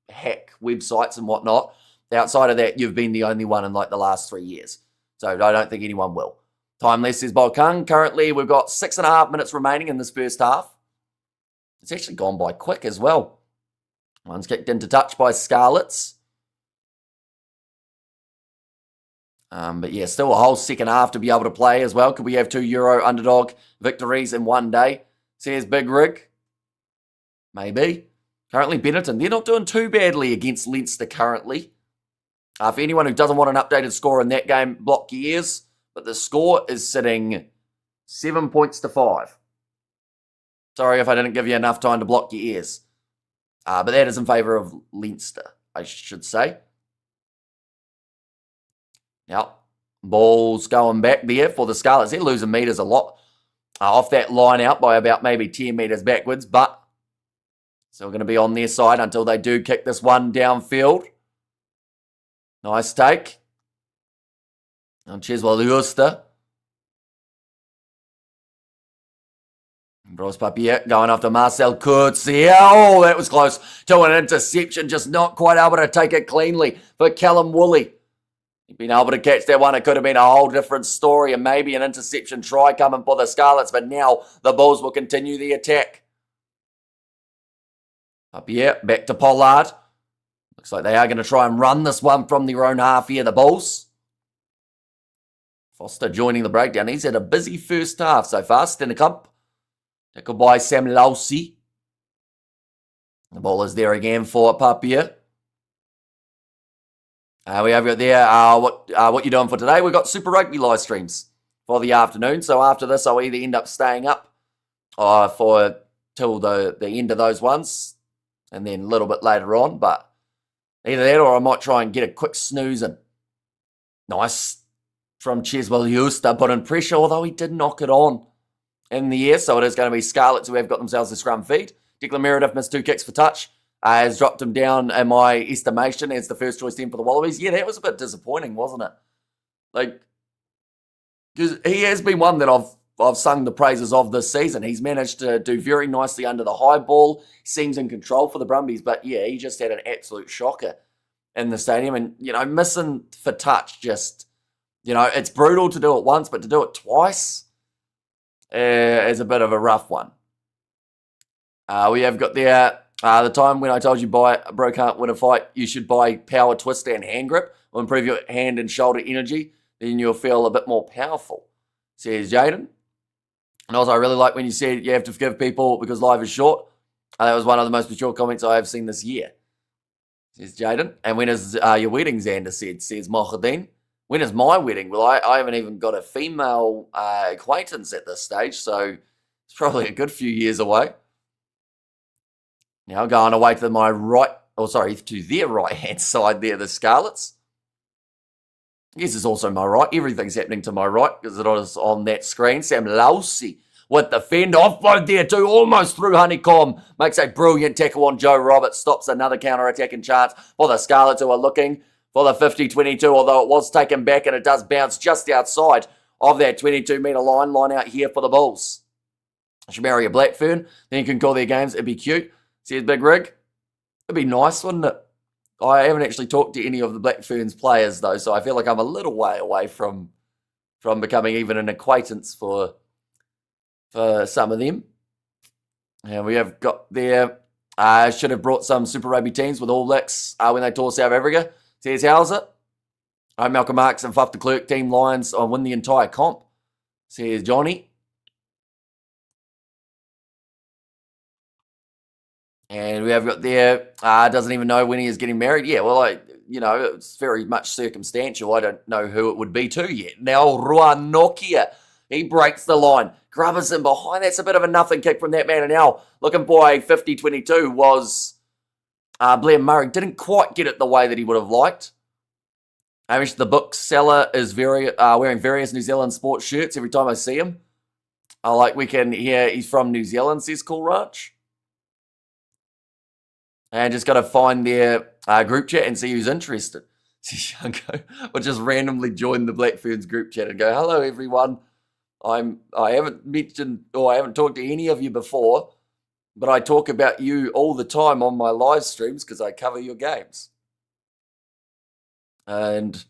hack websites and whatnot. Outside of that, you've been the only one in like the last 3 years. So I don't think anyone will. Timeless says Balkung. Currently, we've got 6.5 minutes remaining in this first half. It's actually gone by quick as well. One's kicked into touch by Scarlets. But yeah, still a whole second half to be able to play as well. Could we have 2 Euro underdog victories in one day? Says Big Rig. Maybe. Currently, Benetton, they're not doing too badly against Leinster currently. For anyone who doesn't want an updated score in that game, block your ears. But the score is sitting 7 points to 5. Sorry if I didn't give you enough time to block your ears. But that is in favour of Leinster, I should say. Now, ball's going back there for the Scarlets. They're losing meters a lot. off that line out by about maybe 10 metres backwards, but still going to be on their side until they do kick this one downfield. Nice take. On Cheswell Uster. Bros Papier going after Marcel Coetzee. Oh, that was close to an interception. Just not quite able to take it cleanly for Callum Woolley. He'd been able to catch that one. It could have been a whole different story and maybe an interception try coming for the Scarlets. But now the Bulls will continue the attack. Papier back to Pollard. Looks like they are going to try and run this one from their own half here, the Bulls. Foster joining the breakdown. He's had a busy first half so far. Stennekamp. Tackled by Sam Lausey. The ball is there again for Papier. We have got there, what you doing for today? We've got Super Rugby live streams for the afternoon. So after this, I'll either end up staying up for till the end of those ones. And then a little bit later on. But either that or I might try and get a quick snooze in. Nice from Cheswell Uster, put in pressure, although he did knock it on in the air, so it is going to be Scarlets who have got themselves a scrum feed. Declan Meredith missed 2 kicks for touch. Has dropped him down in my estimation as the first choice team for the Wallabies. Yeah, that was a bit disappointing, wasn't it? Like, because he has been one that I've sung the praises of this season. He's managed to do very nicely under the high ball. Seems in control for the Brumbies, but yeah, he just had an absolute shocker in the stadium. And, missing for touch just, it's brutal to do it once, but to do it twice is a bit of a rough one. We have got there the time when I told you bro can't win a fight, you should buy power twister and hand grip. Will improve your hand and shoulder energy. Then you'll feel a bit more powerful, says Jaden. And also, I really like when you said you have to forgive people because life is short. That was one of the most mature comments I have seen this year, says Jaden. And when is your wedding, Xander says Mohadeen. When is my wedding? Well, I haven't even got a female acquaintance at this stage, so it's probably a good few years away. Now going away to to their right-hand side there, the Scarlets. I guess it's also my right. Everything's happening to my right because it is on that screen. Sam Lausey with the fend offload there too, almost through Honeycomb. Makes a brilliant tackle on Joe Roberts. Stops another counter-attacking chance for the Scarlets who are looking for the 50-22, although it was taken back and it does bounce just outside of that 22-metre line out here for the Bulls. Should marry a Blackfern, then you can call their games. It'd be cute. Says Big Rig. It'd be nice, wouldn't it? I haven't actually talked to any of the Black Ferns players, though, so I feel like I'm a little way away from becoming even an acquaintance for some of them. And we have got there, should have brought some Super Rugby teams with All Blacks when they tour South Africa. Says, how's it? Malcolm Marks and Fuff de Klerk team Lions win the entire comp. Says Johnny. And we have got there, doesn't even know when he is getting married. Yeah, well, it's very much circumstantial. I don't know who it would be to yet. Now, Ruan Nokia, he breaks the line. Grubbers in behind. That's a bit of a nothing kick from that man. And now, looking for a 50-22 was Blair Murray. Didn't quite get it the way that he would have liked. Hamish, the bookseller, is wearing various New Zealand sports shirts every time I see him. We can hear he's from New Zealand, says Cool Ranch. And just got to find their group chat and see who's interested. Or just randomly join the Black Ferns group chat and go, hello, everyone. I haven't mentioned or I haven't talked to any of you before, but I talk about you all the time on my live streams because I cover your games. And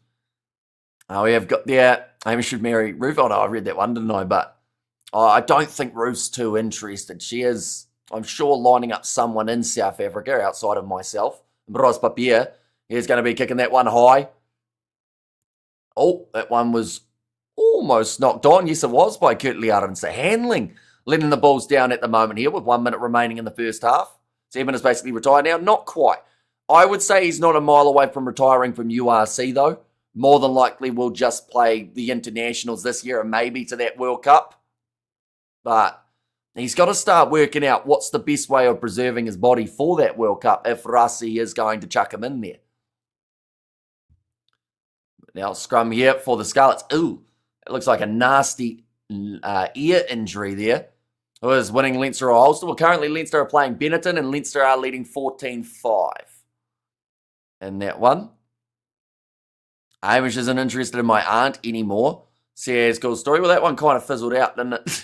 we have got there, Amy should marry Ruth. Oh, no, I read that one, didn't I? But I don't think Ruth's too interested. She is, I'm sure, lining up someone in South Africa outside of myself. Bros Papier is going to be kicking that one high. Oh, that one was almost knocked on. Yes, it was by Kurt Liarense. Handling, letting the Bulls down at the moment here with 1 minute remaining in the first half. Seaman is basically retired now. Not quite. I would say he's not a mile away from retiring from URC, though. More than likely will just play the internationals this year and maybe to that World Cup. But he's got to start working out what's the best way of preserving his body for that World Cup if Rassi is going to chuck him in there. Now, scrum here for the Scarlets. Ooh, it looks like a nasty ear injury there. Who is winning Leinster or Ulster? Well, currently Leinster are playing Benetton and Leinster are leading 14-5 in that one. Hamish isn't interested in my aunt anymore. Says, cool story. Well, that one kind of fizzled out, didn't it?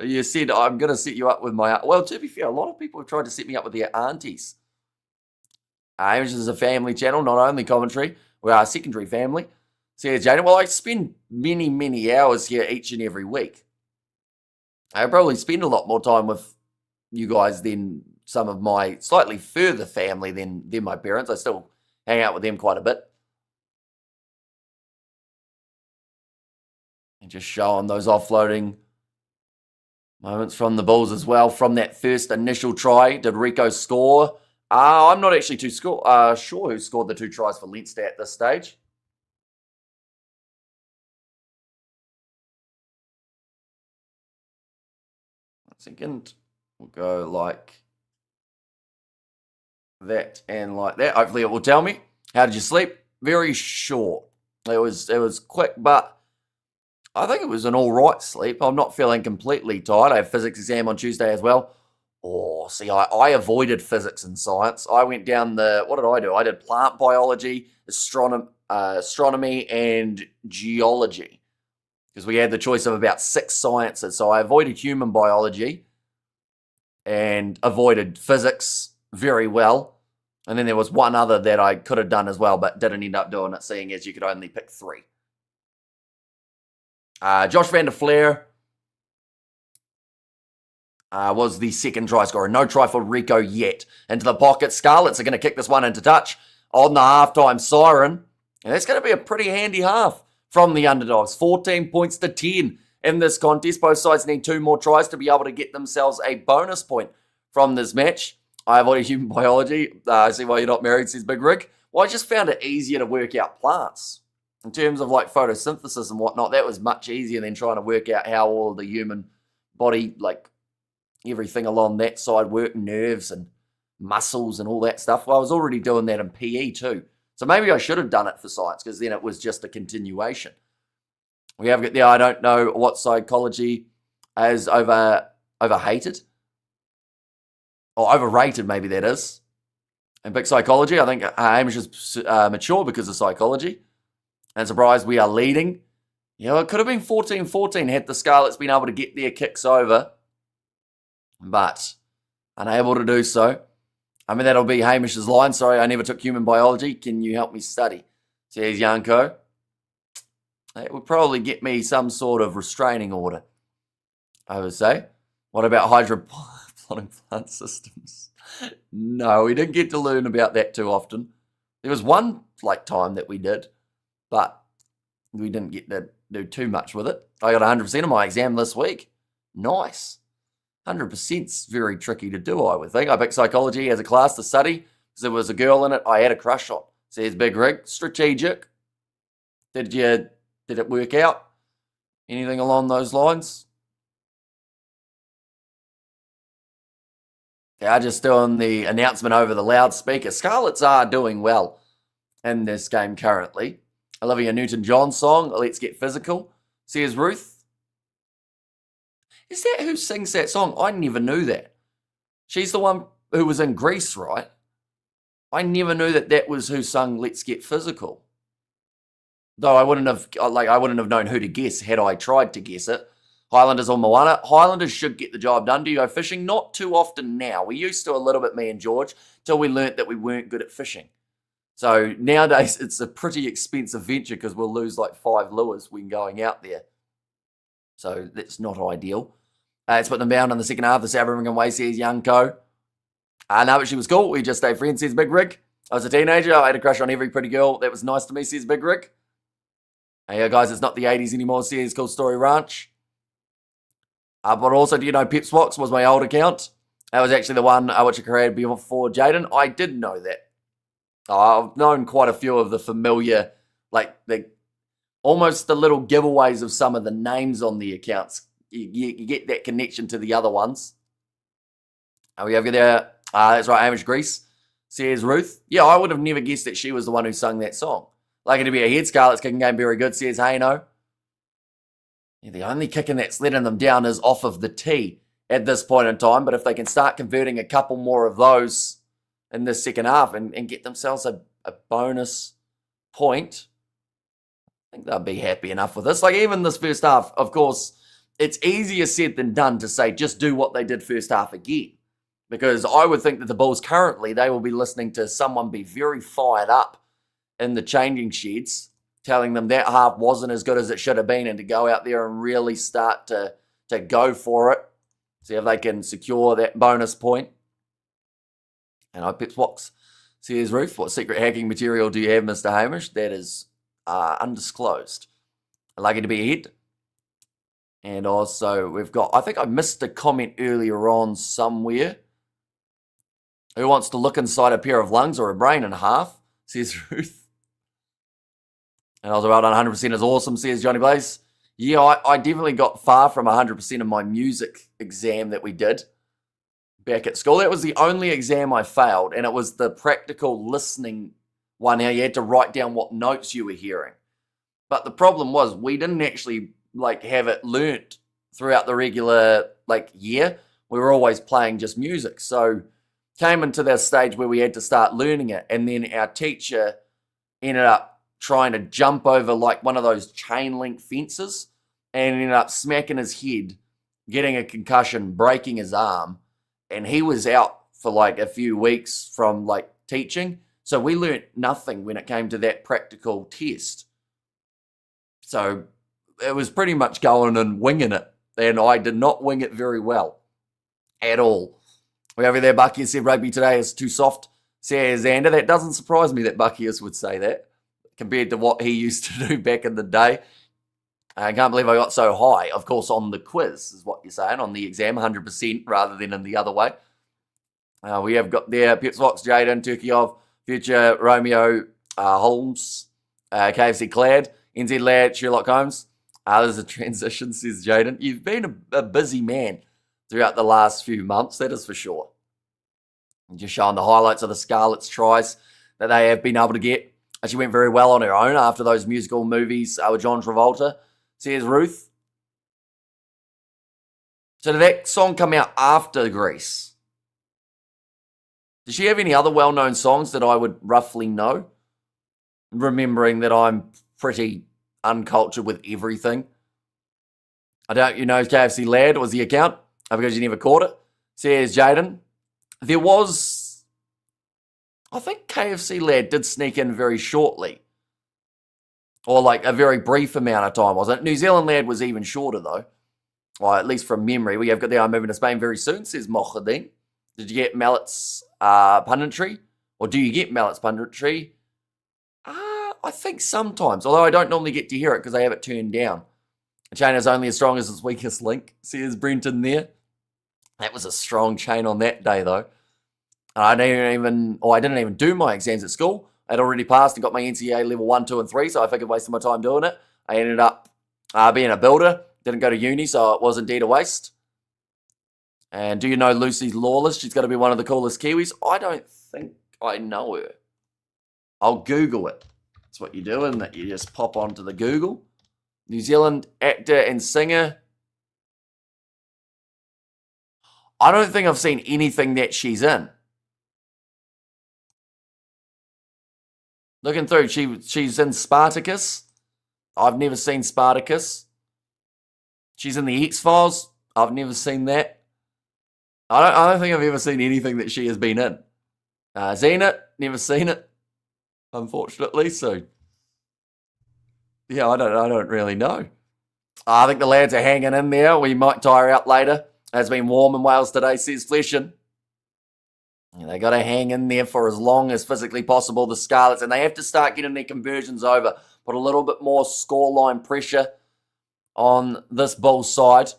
You said, I'm going to set you up with my aunt. Well, to be fair, a lot of people have tried to set me up with their aunties. Hamish is a family channel, not only commentary. We are a secondary family. Says, Jaden, well, I spend many, many hours here each and every week. I probably spend a lot more time with you guys than some of my slightly further family than my parents. I still hang out with them quite a bit. And just showing those offloading moments from the Bulls as well. From that first initial try, did Rico score? I'm not actually too sure who scored the 2 tries for Leinster at this stage. Second, we'll go like that and like that. Hopefully it will tell me. How did you sleep? Very short. It was quick, but I think it was an all right sleep. I'm not feeling completely tired. I have physics exam on Tuesday as well. Oh, see, I avoided physics and science. I went down what did I do? I did plant biology, astronomy, and geology. Because we had the choice of about 6 sciences. So I avoided human biology and avoided physics very well. And then there was one other that I could have done as well, but didn't end up doing it, seeing as you could only pick 3. Josh van der Fleer was the second try scorer. No try for Rico yet. Into the pocket. Scarlets are going to kick this one into touch on the halftime siren. And that's going to be a pretty handy half from the underdogs. 14 points to 10 in this contest. Both sides need 2 more tries to be able to get themselves a bonus point from this match. I avoided human biology. I see why you're not married, says Big Rig. Well, I just found it easier to work out plants. In terms of like photosynthesis and whatnot, that was much easier than trying to work out how all of the human body, like everything along that side work, nerves and muscles and all that stuff. Well, I was already doing that in PE too. So maybe I should have done it for science because then it was just a continuation. We have got there, I don't know what psychology is overhated. Or overrated, maybe that is. And big psychology, I think Hamish is mature because of psychology. And surprised we are leading. Yeah, it could have been 14-14 had the Scarlets been able to get their kicks over. But unable to do so. I mean, that'll be Hamish's line. Sorry, I never took human biology. Can you help me study? Says Yanko. It would probably get me some sort of restraining order, I would say. What about hydroponic plant systems? No, we didn't get to learn about that too often. There was one time that we did, but we didn't get to do too much with it. I got 100% on my exam this week. Nice. 100% is very tricky to do, I would think. I picked psychology as a class to study because there was a girl in it I had a crush on. Says Big Rig. Strategic. Did it work out? Anything along those lines? They are just doing the announcement over the loudspeaker. Scarlets are doing well in this game currently. Olivia Newton-John song, Let's Get Physical. Says Ruth. Is that who sings that song? I never knew that. She's the one who was in Greece, right? I never knew that was who sung Let's Get Physical. Though I wouldn't have known who to guess had I tried to guess it. Highlanders or Moana. Highlanders should get the job done. Do you go fishing? Not too often now. We used to a little bit, me and George, till we learnt that we weren't good at fishing. So nowadays it's a pretty expensive venture because we'll lose like 5 lures when going out there. So that's not ideal. Let's put them down in the second half. The South African way, says Young Co. No, but she was cool. We just stayed friends, says Big Rig. I was a teenager. I had a crush on every pretty girl. That was nice to me, says Big Rig. Hey guys, it's not the 80s anymore, says Cool Story Ranch. But also, do you know Pepsbox was my old account? That was actually the one which I created before Jaden. I did know that. I've known quite a few of the familiar, almost the little giveaways of some of the names on the accounts. You get that connection to the other ones. We have there, that's right, Hamish Grease, says Ruth. Yeah, I would have never guessed that she was the one who sung that song. Like it to be a head, Scarlet's kicking game, very good, says Hayno. The only kicking that's letting them down is off of the tee at this point in time. But if they can start converting a couple more of those in the second half and get themselves a bonus point, I think they'll be happy enough with this. Like, even this first half, of course, it's easier said than done to say just do what they did first half again. Because I would think that the Bulls currently, they will be listening to someone be very fired up in the changing sheds, telling them that half wasn't as good as it should have been, and to go out there and really start to go for it, see if they can secure that bonus point. And I Pips Box says, Ruth, what secret hacking material do you have, Mr. Hamish? That is undisclosed. Lucky to be ahead. And also, we've got, I think I missed a comment earlier on somewhere. Who wants to look inside a pair of lungs or a brain in half, says Ruth. And I was about 100% is awesome, says Johnny Blaze. Yeah, I definitely got far from 100% of my music exam that we did back at school. That was the only exam I failed, and it was the practical listening one, how you had to write down what notes you were hearing. But the problem was we didn't actually have it learnt throughout the regular year. We were always playing just music. So came into that stage where we had to start learning it, and then our teacher ended up trying to jump over one of those chain link fences and ended up smacking his head, getting a concussion, breaking his arm, and he was out for a few weeks from teaching. So we learnt nothing when it came to that practical test. So it was pretty much going and winging it, and I did not wing it very well at all. We over there, Buckius said rugby today is too soft, says Xander. That doesn't surprise me that Buckius would say that compared to what he used to do back in the day. I can't believe I got so high. Of course, on the quiz is what you're saying, on the exam, 100% rather than in the other way. We have got there Pips Fox, Jaden, Turkeyov, Future, Romeo, Holmes, KFC Clad, NZ Lad, Sherlock Holmes. There's a transition, says Jaden. You've been a busy man throughout the last few months, that is for sure. And just showing the highlights of the Scarlets tries that they have been able to get. She went very well on her own after those musical movies with John Travolta, says Ruth. So did that song come out after Grease? Does she have any other well-known songs that I would roughly know? Remembering that I'm pretty uncultured with everything. I don't, KFC Lad was the account because you never caught it, says Jaden. There was, I think KFC Lad did sneak in very shortly. Or a very brief amount of time, wasn't it? New Zealand Lad was even shorter though. Well, at least from memory. We have got there, I'm moving to Spain very soon, says Mohadin. Did you get Mallet's punditry? Or do you get Mallet's punditry? I think sometimes, although I don't normally get to hear it because I have it turned down. A chain is only as strong as its weakest link, says Brenton there. That was a strong chain on that day though. I didn't even do my exams at school. I'd already passed and got my NCAA level 1, 2, and 3, so I figured wasting my time doing it. I ended up being a builder. Didn't go to uni, so it was indeed a waste. And do you know Lucy Lawless? She's got to be one of the coolest Kiwis. I don't think I know her. I'll Google it. That's what you do, isn't it? You just pop onto the Google. New Zealand actor and singer. I don't think I've seen anything that she's in. Looking through, she's in Spartacus. I've never seen Spartacus. She's in the X-Files. I've never seen that. I don't think I've ever seen anything that she has been in. Zenit, never seen it, unfortunately. So, yeah, I don't really know. I think the lads are hanging in there. We might tire out later. It's been warm in Wales today, says Fleshin. They got to hang in there for as long as physically possible, the Scarlets, and they have to start getting their conversions over. Put a little bit more scoreline pressure on this Bulls side.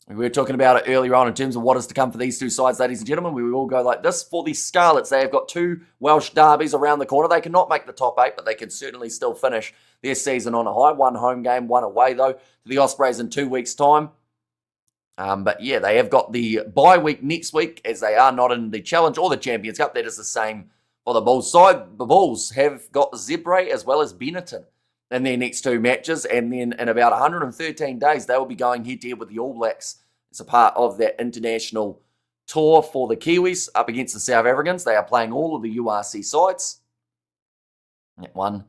We were talking about it earlier on in terms of what is to come for these two sides, ladies and gentlemen. We will all go like this. For the Scarlets, they have got 2 Welsh derbies around the corner. They cannot make the top 8, but they can certainly still finish their season on a high. 1 home game, 1 away, though, to the Ospreys in 2 weeks' time. But yeah, they have got the bye week next week, as they are not in the Challenge or the Champions Cup. That is the same for the Bulls side. The Bulls have got Zebre as well as Benetton in their next 2 matches, and then in about 113 days, they will be going head-to-head with the All Blacks. It's a part of that international tour for the Kiwis up against the South Africans. They are playing all of the URC sides. That one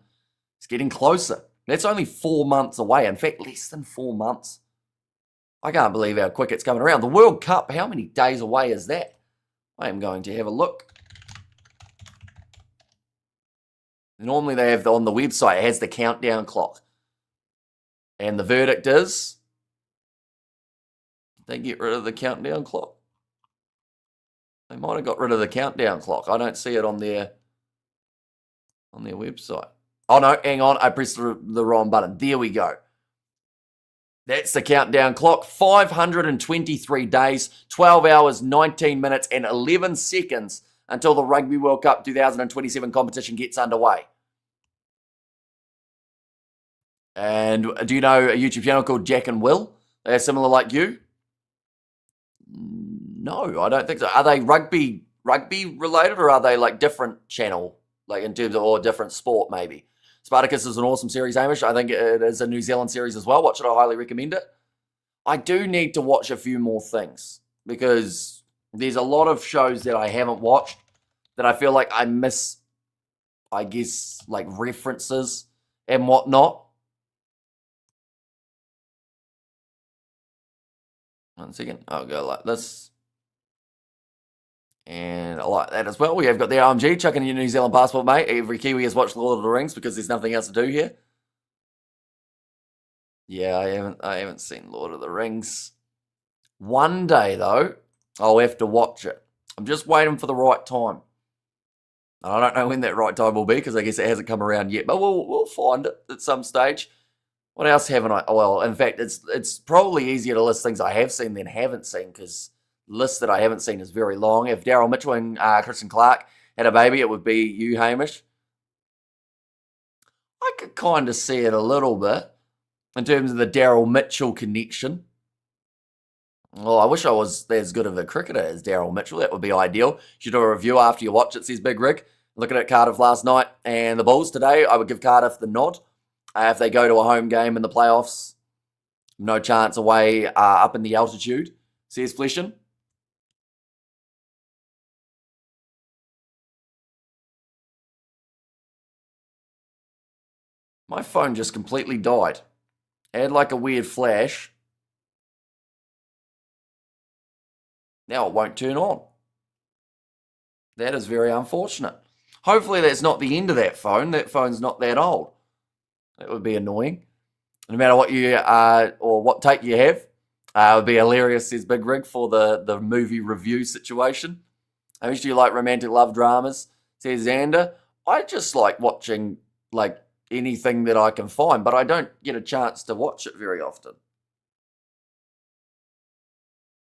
is getting closer. That's only 4 months away. In fact, less than 4 months. I can't believe how quick it's coming around. The World Cup, how many days away is that? I am going to have a look. Normally they have on the website, it has the countdown clock. And the verdict is, they get rid of the countdown clock. They might have got rid of the countdown clock. I don't see it on their website. Oh no, hang on, I pressed the wrong button. There we go. That's the countdown clock. 523 days, 12 hours, 19 minutes, and 11 seconds until the Rugby World Cup 2027 competition gets underway. And do you know a YouTube channel called Jack and Will? They're similar like you? No, I don't think so. Are they rugby related, or are they like different channel, like in terms of, or different sport maybe? Spartacus is an awesome series, Hamish. I think it is a New Zealand series as well. Watch it, I highly recommend it. I do need to watch a few more things because there's a lot of shows that I haven't watched that I feel like I miss, I guess, like references and whatnot. 1 second. I'll go like this. And I like that as well. We have got the RMG chucking in your New Zealand passport, mate. Every Kiwi has watched Lord of the Rings because there's nothing else to do here. Yeah, I haven't seen Lord of the Rings. One day though, I'll have to watch it. I'm just waiting for the right time. I don't know when that right time will be because I guess it hasn't come around yet, but we'll find it at some stage. What else haven't I? Well, in fact, it's probably easier to list things I have seen than haven't seen because the list that I haven't seen is very long. If Daryl Mitchell and Kristen Clark had a baby, it would be you, Hamish. I could kind of see it a little bit in terms of the Daryl Mitchell connection. Well, I wish I was as good of a cricketer as Daryl Mitchell. That would be ideal. You should do a review after you watch it, says Big Rig. Looking at Cardiff last night and the Bulls today, I would give Cardiff the nod. If they go to a home game in the playoffs, no chance away up in the altitude, says Fleshin. My phone just completely died. It had like a weird flash. Now it won't turn on. That is very unfortunate. Hopefully that's not the end of that phone. That phone's not that old. That would be annoying. No matter what you or what take you have, it would be hilarious, says Big Rig, for the movie review situation. How much do you like romantic love dramas, says Xander? I just like watching like anything that I can find, but I don't get a chance to watch it very often.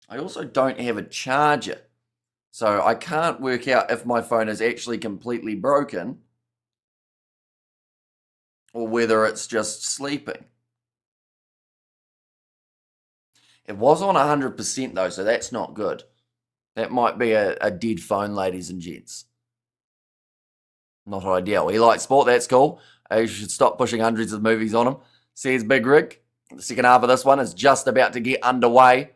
I also don't have a charger, so I can't work out if my phone is actually completely broken or whether it's just sleeping. It was on 100% though, so that's not good. That might be a dead phone, ladies and gents. Not ideal. He likes sport, that's cool. You should stop pushing hundreds of movies on him, says Big Rig. The second half of this one is just about to get underway.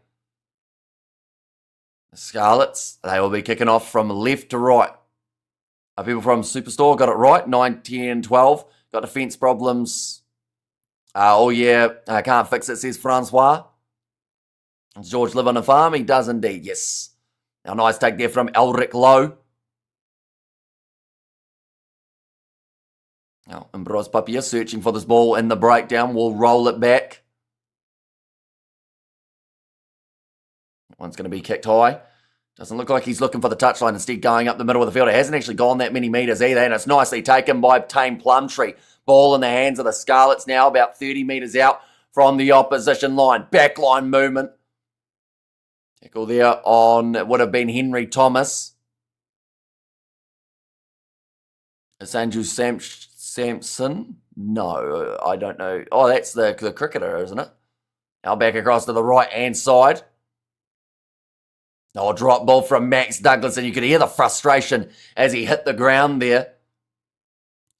The Scarlets, they will be kicking off from left to right. People from Superstore got it right, 9, 10, 12. Got defence problems. Oh yeah, I can't fix it, says Francois. Does George live on a farm? He does indeed, yes. Now nice take there from Elric Lowe. Now Ambrose Papia searching for this ball in the breakdown. We'll roll it back. One's going to be kicked high. Doesn't look like he's looking for the touchline. Instead, going up the middle of the field. It hasn't actually gone that many metres either, and it's nicely taken by Tame Plumtree. Ball in the hands of the Scarlets now, about 30 metres out from the opposition line. Backline movement. Tackle there on, it would have been Henry Thomas. It's Andrew Sampson? No, I don't know. Oh, that's the cricketer, isn't it? Now back across to the right-hand side. Oh, drop ball from Max Douglas, and you could hear the frustration as he hit the ground there.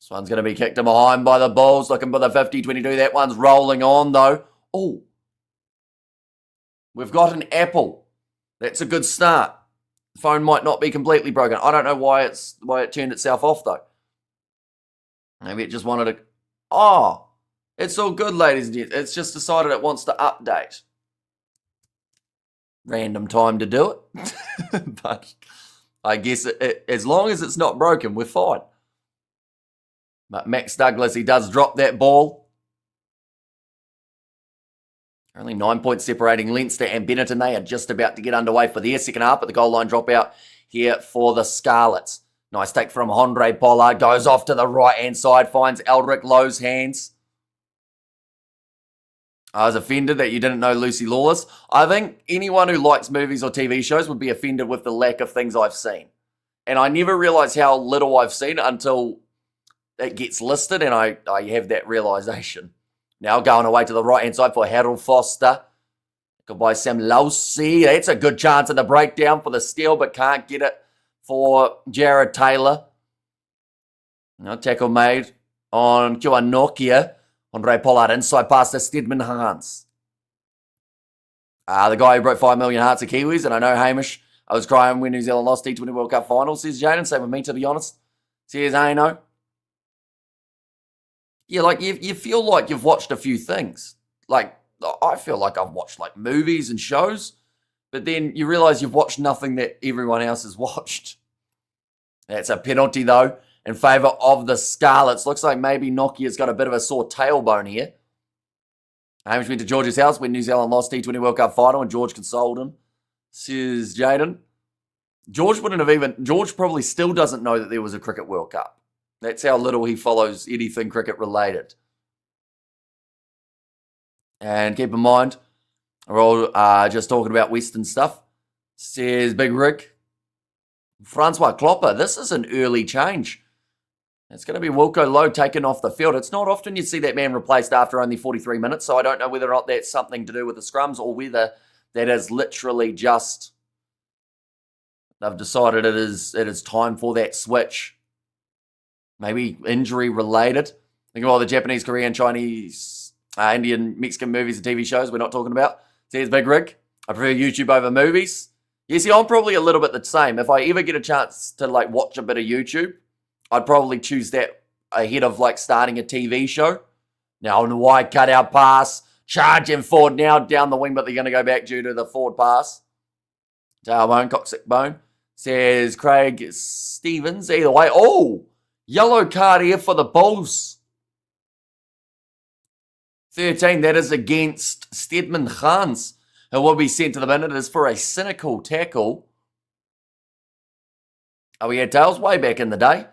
This one's going to be kicked in behind by the Bulls, looking for the 50-22. That one's rolling on, though. Oh, we've got an apple. That's a good start. The phone might not be completely broken. I don't know why it turned itself off, though. Maybe it just wanted to... Oh, it's all good, ladies and gents. It's just decided it wants to update. Random time to do it. But I guess as long as it's not broken, we're fine. But Max Douglas, he does drop that ball. Only 9 points separating Leinster and Benetton. They are just about to get underway for their second half, but the goal line dropout here for the Scarlets. Nice take from Andre Pollard. Goes off to the right-hand side. Finds Eldrick Lowe's hands. I was offended that you didn't know Lucy Lawless. I think anyone who likes movies or TV shows would be offended with the lack of things I've seen. And I never realised how little I've seen until it gets listed and I have that realisation. Now going away to the right-hand side for Harold Foster. Goodbye, Sam Lowsey. That's a good chance in the breakdown for the steal, but can't get it for Jared Taylor. Now tackle made on Kiwanokia. Andre Pollard inside pass to Stedman Hans. The guy who broke 5 million hearts of Kiwis, and I know Hamish, I was crying when New Zealand lost T20 World Cup final, says Jaden. Same with me, to be honest. Says Aino. Yeah, like you feel like you've watched a few things. Like, I feel like I've watched like movies and shows, but then you realise you've watched nothing that everyone else has watched. That's a penalty, though, in favour of the Scarlets. Looks like maybe Nokia's got a bit of a sore tailbone here. Hamish went to George's house when New Zealand lost T20 World Cup final and George consoled him, says Jaden. George probably still doesn't know that there was a Cricket World Cup. That's how little he follows anything cricket related. And keep in mind, we're all just talking about Western stuff, says Big Rick. Francois Klopper, this is an early change. It's going to be Wilco Lowe taken off the field. It's not often you see that man replaced after only 43 minutes, so I don't know whether or not that's something to do with the scrums or whether that is literally just they've decided it is time for that switch. Maybe injury related. Think of all the Japanese, Korean, Chinese, Indian, Mexican movies and TV shows we're not talking about. Says Big Rick. I prefer YouTube over movies. You see, I'm probably a little bit the same. If I ever get a chance to like watch a bit of YouTube, I'd probably choose that ahead of like starting a TV show. Now on the wide cutout pass, charging forward now down the wing, but they're going to go back due to the forward pass. Tailbone, coccyx bone, says Craig Stevens. Either way, oh, yellow card here for the Bulls. 13, that is against Stedman Hans, who will be sent to the bin. It is for a cynical tackle. Oh, we had tails way back in the day.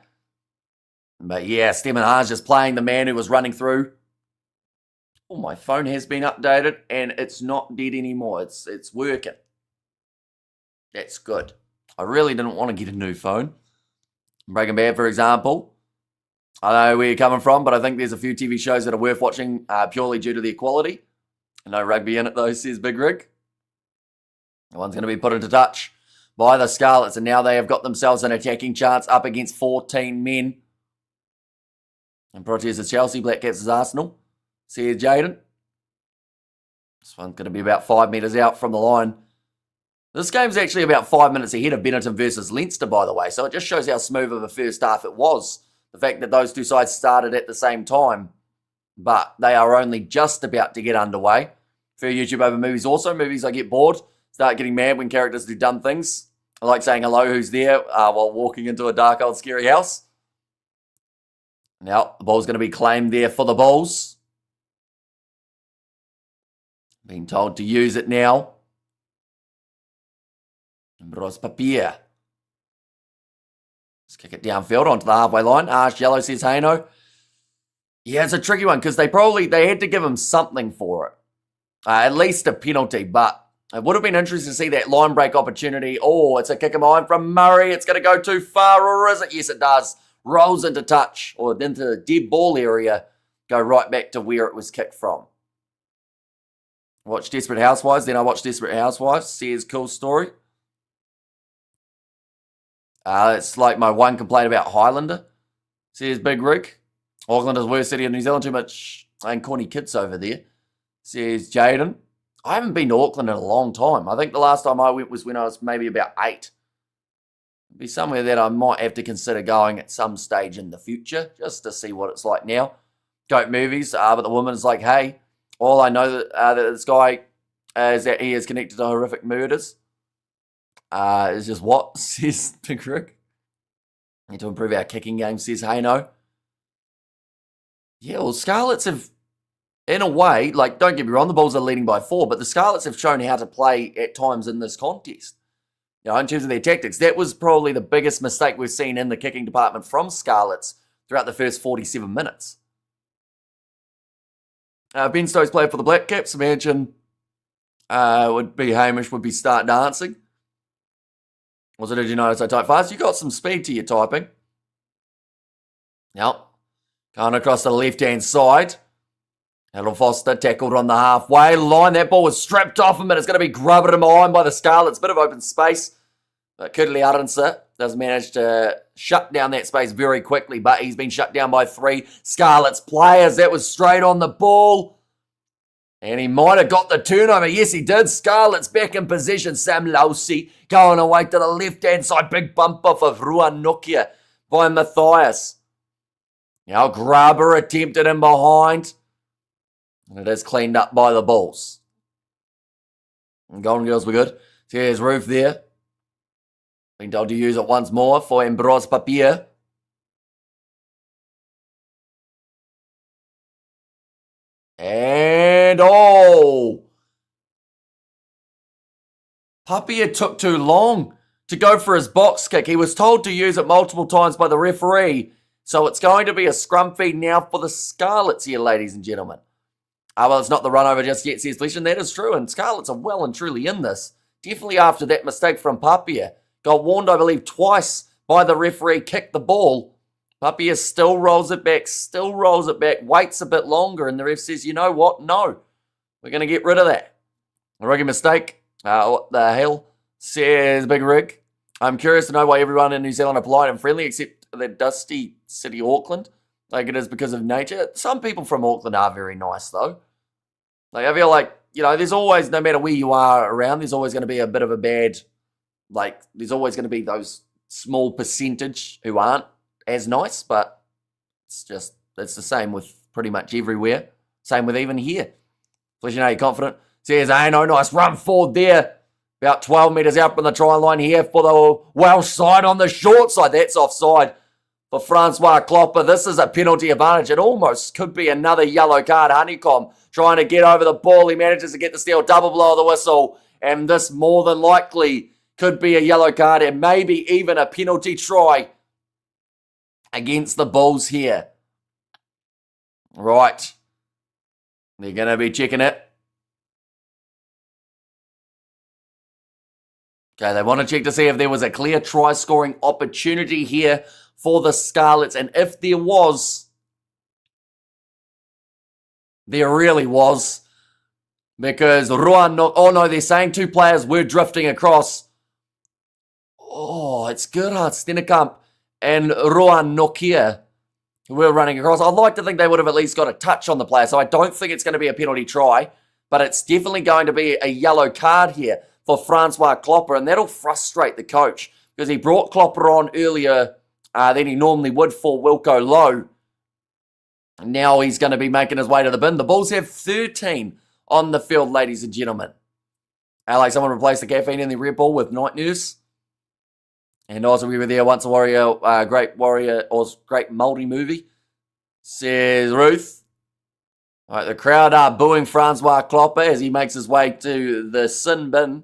But yeah, Stedman Hans just playing the man who was running through. Oh, my phone has been updated and it's not dead anymore. It's working. That's good. I really didn't want to get a new phone. Breaking Bad, for example. I know where you're coming from, but I think there's a few TV shows that are worth watching purely due to their quality. No rugby in it, though, says Big Rig. The one's going to be put into touch by the Scarlets, and now they have got themselves an attacking chance up against 14 men. And Proteas is Chelsea, Black Caps is Arsenal, says Jaden. This one's going to be about 5 metres out from the line. This game's actually about 5 minutes ahead of Benetton versus Leinster, by the way, so it just shows how smooth of a first half it was. The fact that those two sides started at the same time, but they are only just about to get underway. For YouTube over movies also. Movies, I get bored, start getting mad when characters do dumb things. I like saying hello, who's there, while walking into a dark old scary house. Now, the ball's going to be claimed there for the Bulls. Being told to use it now. Bros Papier. Let's kick it downfield onto the halfway line. Arch Yellow, says Haino. Yeah, it's a tricky one because they had to give him something for it. At least a penalty, but it would have been interesting to see that line break opportunity. Oh, it's a kick in behind from Murray. It's going to go too far, or is it? Yes, it does. Rolls into touch or into the dead ball area. Go right back to where it was kicked from. Watch Desperate Housewives, then I watch Desperate Housewives. Says cool story. It's like my one complaint about Highlander, says Big Rick. Auckland is the worst city in New Zealand. Too much and corny kids over there, says Jaden. I haven't been to Auckland in a long time. I think the last time I went was when I was maybe about 8. It'd be somewhere that I might have to consider going at some stage in the future, just to see what it's like now. Goat movies, but the woman's like, hey, all I know that this guy is that he is connected to horrific murders. It's just what, says Big Rick. Need to improve our kicking game, says Hey No. Yeah, well, Scarlets have, in a way, like, don't get me wrong, the Bulls are leading by 4, but the Scarlets have shown how to play at times in this contest. You know, in terms of their tactics, that was probably the biggest mistake we've seen in the kicking department from Scarlets throughout the first 47 minutes. Ben Stokes played for the Black Caps. Imagine would be Hamish would be start dancing. Was it, did you notice I type fast? You got some speed to your typing. Yep. Going across to the left-hand side. Harold Foster tackled on the halfway line. That ball was stripped off him, and it's going to be grubbed in behind by the Scarlets. Bit of open space. But Kudley Aronsa does manage to shut down that space very quickly, but he's been shut down by 3 Scarlets players. That was straight on the ball. And he might have got the turnover. Yes, he did. Scarlets back in position. Sam Lausi going away to the left-hand side. Big bump off of Ruan Nokia by Matthias. Now Grabber attempted in behind. And it is cleaned up by the Bulls. And Golden Girls were good. So here's Roof there. Been told to use it once more for Ambrose Papier. And Papier took too long to go for his box kick. He was told to use it multiple times by the referee. So it's going to be a scrum feed now for the Scarlets here, ladies and gentlemen. Well, it's not the run over just yet, says Flesh, and that is true. And Scarlets are well and truly in this. Definitely after that mistake from Papier. Got warned, I believe, twice by the referee, kicked the ball. Papier still rolls it back, waits a bit longer, and the ref says, you know what? No, we're going to get rid of that. A rookie mistake. What the hell, says Big Rig. I'm curious to know why everyone in New Zealand are polite and friendly, except the dusty city Auckland. Like it is because of nature. Some people from Auckland are very nice, though. Like I feel like, you know, there's always, no matter where you are around, there's always going to be a bit of a bad, like, there's always going to be those small percentage who aren't as nice, but it's the same with pretty much everywhere. Same with even here. Please, you know, you're confident. Says, hey, no, nice run forward there. About 12 metres out from the try line here for the Welsh side on the short side. That's offside for Francois Klopper. This is a penalty advantage. It almost could be another yellow card. Honeycomb trying to get over the ball. He manages to get the steal. Double blow of the whistle. And this more than likely could be a yellow card and maybe even a penalty try against the Bulls here. Right. They're going to be checking it. Okay, they want to check to see if there was a clear try-scoring opportunity here for the Scarlets. And if there was, there really was. Because they're saying 2 players were drifting across. Oh, it's Gerhard Stennekamp and Ruan Nokia who were running across. I'd like to think they would have at least got a touch on the player. So I don't think it's going to be a penalty try. But it's definitely going to be a yellow card here for Francois Klopper, and that'll frustrate the coach because he brought Klopper on earlier than he normally would for Wilco Lowe. And now he's going to be making his way to the bin. The Bulls have 13 on the field, ladies and gentlemen. Like someone replaced the caffeine in the Red Bull with Night Nurse. And also we were there once a warrior, great Māori movie, says Ruth. All right, the crowd are booing Francois Klopper as he makes his way to the sin bin.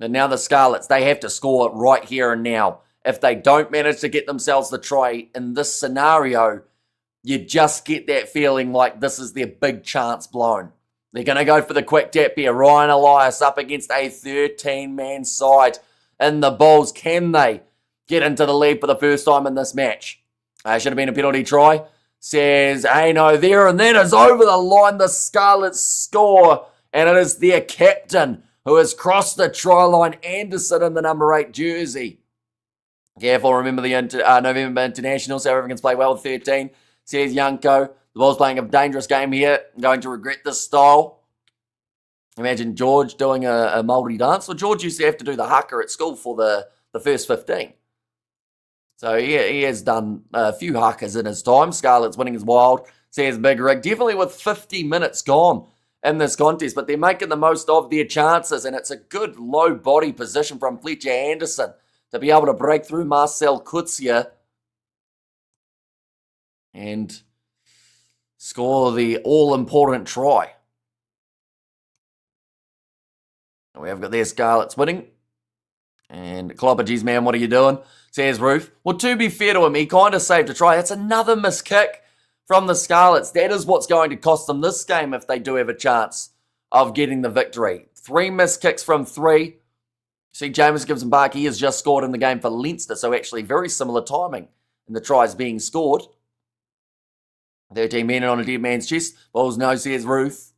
And now the Scarlets, they have to score right here and now. If they don't manage to get themselves the try in this scenario, you just get that feeling like this is their big chance blown. They're going to go for the quick tap here. Ryan Elias up against a 13-man side in the Bulls. Can they get into the lead for the first time in this match? Should have been a penalty try. Says, hey, no, there, and that is over the line. The Scarlets score, and it is their captain who has crossed the try line, Anderson in the number 8 jersey. Careful, remember the November International, South Africans play well with 13. says Yanko. The Bulls playing a dangerous game here. I'm going to regret this style. Imagine George doing a Māori dance. Well, George used to have to do the haka at school for the first 15. So he has done a few hakas in his time. Scarlets winning is wild, says Big Rig. Definitely with 50 minutes gone in this contest, but they're making the most of their chances, and it's a good low body position from Fletcher Anderson to be able to break through Marcel Kutsia and score the all-important try. And we have got their Scarlets winning. And Clopper, geez, man, what are you doing? Says Ruth. Well, to be fair to him, he kind of saved a try. That's another missed kick from the Scarlets. That is what's going to cost them this game if they do have a chance of getting the victory. 3 missed kicks from 3. See, James Gibson Park, he has just scored in the game for Leinster, so actually very similar timing in the tries being scored. 13 men on a dead man's chest. Bulls no, says Ruth.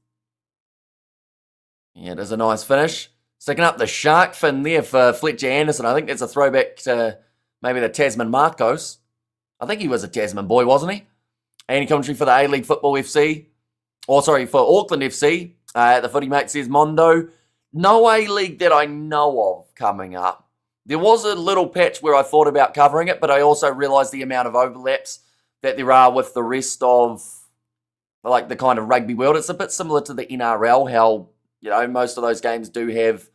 Yeah, it is a nice finish. Sticking up the shark fin there for Fletcher Anderson. I think that's a throwback to maybe the Tasman Marcos. I think he was a Tasman boy, wasn't he? Any commentary for the A-League Football FC. For Auckland FC. The footy mate says Mondo. No A-League that I know of coming up. There was a little patch where I thought about covering it, but I also realised the amount of overlaps that there are with the rest of like the kind of rugby world. It's a bit similar to the NRL, how, you know, most of those games do have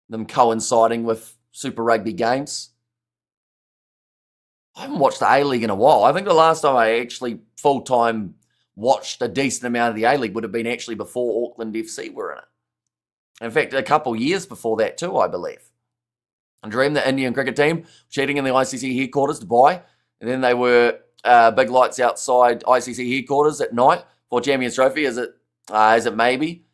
them coinciding with Super Rugby games. I haven't watched the A-League in a while. I think the last time I actually full-time watched a decent amount of the A-League would have been actually before Auckland FC were in it. In fact, a couple years before that too, I believe. I dream the Indian cricket team cheating in the ICC headquarters, Dubai, and then they were big lights outside ICC headquarters at night for Champions Trophy. Is it maybe?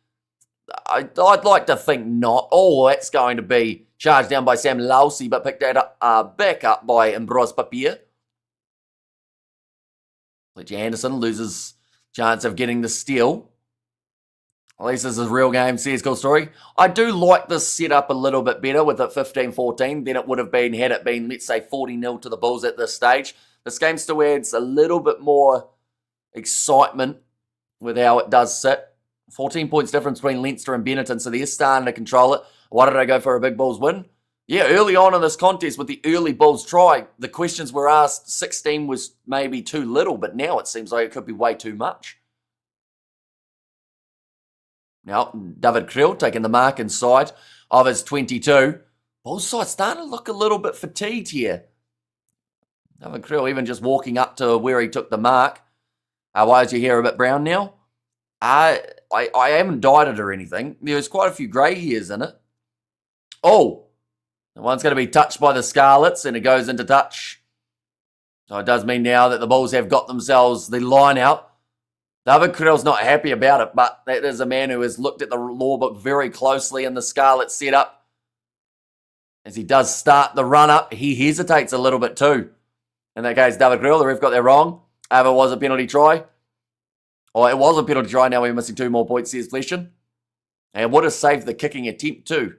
I'd like to think not. Oh, that's going to be charged down by Sam Lousy, but picked that up, back up by Ambrose Papier. Fletcher Anderson loses chance of getting the steal. At least this is a real game, says Cool Story. I do like this setup a little bit better with it 15-14 than it would have been had it been, let's say, 40-0 to the Bulls at this stage. This game still adds a little bit more excitement with how it does sit. 14 points difference between Leinster and Benetton, so they're starting to control it. Why did I go for a big Bulls win? Yeah, early on in this contest with the early Bulls try, the questions were asked, 16 was maybe too little, but now it seems like it could be way too much. Now, David Krill taking the mark inside of his 22. Bulls side starting to look a little bit fatigued here. David Krill even just walking up to where he took the mark. Why is your hair a bit brown now? I haven't dyed it or anything. There's quite a few grey hairs in it. Oh, the one's going to be touched by the Scarlets, and it goes into touch. So it does mean now that the Bulls have got themselves the line out. David Krill's not happy about it, but that is a man who has looked at the law book very closely in the Scarlet setup. As he does start the run-up, he hesitates a little bit too. In that case, David Krill, the ref got that wrong. However, it was a penalty try. Or it was a penalty try, now we're missing 2 more points, says Fleshin. And would have saved the kicking attempt too.